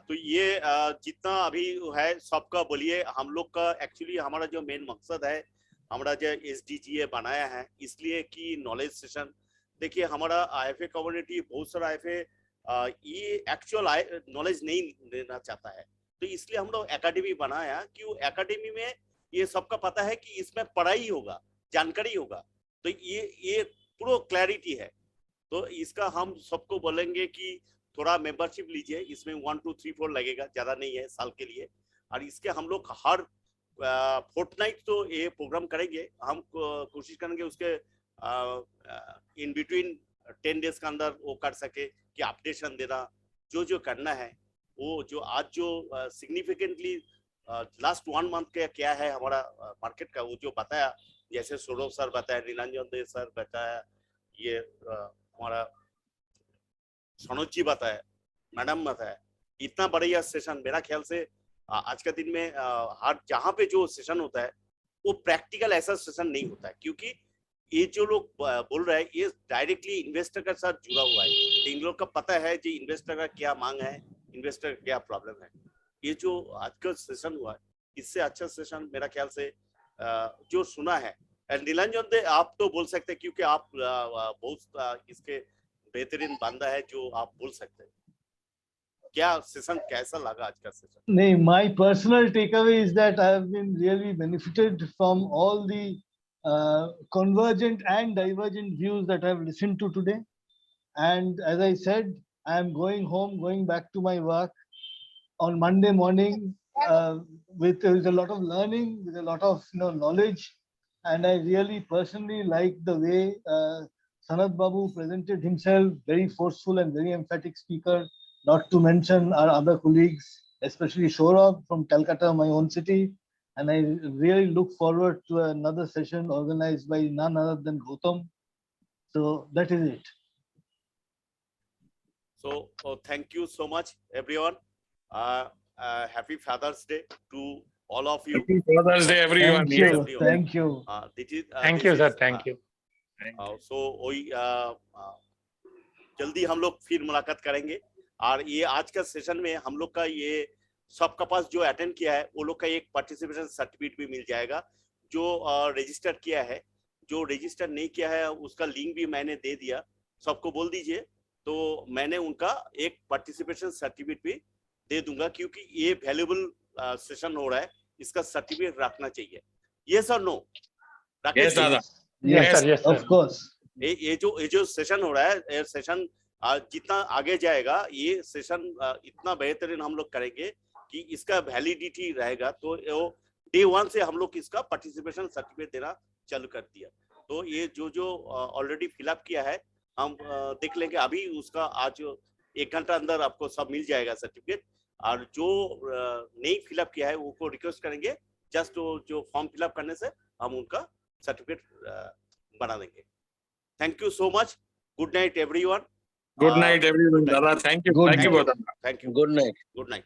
तो ये जितना अभी है सबका बोलिए। हम लोग का एक्चुअली हमारा जो मेन मकसद है, हमारा जो SDGA बनाया है इसलिए कि नॉलेज सेशन, देखिए हमारा IFA कम्युनिटी बहुत सारा IFA ये एक्चुअल नॉलेज नहीं देना चाहता है, तो इसलिए हम लोग एकेडमी बनाया कि वो एकेडमी में ये सबका पता है कि इसमें पढ़ाई होगा, जानकारी होगा, तो ये पूरा क्लैरिटी है। तो इसका हम सबको बोलेंगे कि थोड़ा मेंबरशिप लीजिए, इसमें 1 2 3 4 लगेगा, ज्यादा नहीं है साल के लिए। और इसके हम लोग हर फोर्टनाइट तो ये प्रोग्राम करेंगे, हम कोशिश करेंगे उसके इन बिटवीन 10 डेज के अंदर वो कर सके कि अपडेशन देना, जो करना है वो, जो आज जो सिग्निफिकेंटली लास्ट 1 मंथ का क्या है हमारा मार्केट का, वो जो बताया, जैसे सौरभ सर बताया, नीलांजन दे सर बताया, ये हमारा सनोज जी बताया, मैडम बताया, इतना बढ़िया सेशन मेरा ख्याल से आज के दिन में हर जहाँ पे जो सेशन होता है वो प्रैक्टिकल ऐसा सेशन नहीं होता है, क्योंकि ये जो लोग बोल रहे हैं ये डायरेक्टली इन्वेस्टर के साथ जुड़ा हुआ है। इन लोग का पता है कि इन्वेस्टर का क्या मांग है, इन्वेस्टर का क्या प्रॉब्लम है। ये जो आज का सेशन हुआ है, इससे अच्छा सेशन मेरा ख्याल से जो सुना है। नीलांजन दे आप तो बोल सकते हैं, क्योंकि आप बहुत इसके बेहतरीन बंदा है, जो आप बोल सकते हैं क्या सेशन कैसा लगा आज का सेशन? नहीं, my personal takeaway is that I have been really benefited from all the convergent and divergent views that I have listened to today. And as I said, I am going home, going back to my work on Monday morning with a lot of learning, with a lot of knowledge. And I really personally like the way Sanat Babu presented himself, very forceful and very emphatic speaker, not to mention our other colleagues, especially Saurabh from Calcutta, my own city. And I really look forward to another session organized by none other than Gautam. So that is it. So thank you so much, everyone. Happy Father's Day to all of you. Happy Father's Day, everyone. Thank you. Everyone. Thank you. Thank you, sir. Thank you. So वही जल्दी हम लोग फिर मुलाकात करेंगे। और ये आज का सेशन में हम लोग का ये सबका पास जो अटेंड किया है वो लोग का एक पार्टिसिपेशन सर्टिफिकेट भी मिल जाएगा, जो रजिस्टर किया है। जो रजिस्टर नहीं किया है उसका लिंक भी मैंने दे दिया, सबको बोल दीजिए, तो मैंने उनका एक पार्टिसिपेशन सर्टिफिकेट भी दे दूंगा, क्योंकि ये वैल्यूएबल सेशन हो रहा है, इसका सर्टिफिकेट रखना चाहिए। यस और नो? Yes, दादा। Yes, sir. Yes, sir. Of course. ये जो सेशन हो रहा है, ये सेशन जितना आगे जाएगा, ये सेशन इतना बेहतरीन हम लोग करेंगे कि इसका वैलिडिटी रहेगा। तो डे 1 से हम लोग इसका पार्टिसिपेशन सर्टिफिकेट देना चालू कर दिया। तो ये जो ऑलरेडी फिलअप किया है हम देख लेंगे, अभी उसका आज 1 घंटा अंदर आपको सब मिल जाएगा सर्टिफिकेट। और जो नहीं फिलअप किया है वो रिक्वेस्ट करेंगे, जस्ट जो फॉर्म फिलअप करने से हम उनका सर्टिफिकेट बना देंगे। Thank you so much. Good night everyone. Good night, everyone. Dada, thank you. Good Thank you, night. Gautam. Thank you. Good night. Good night.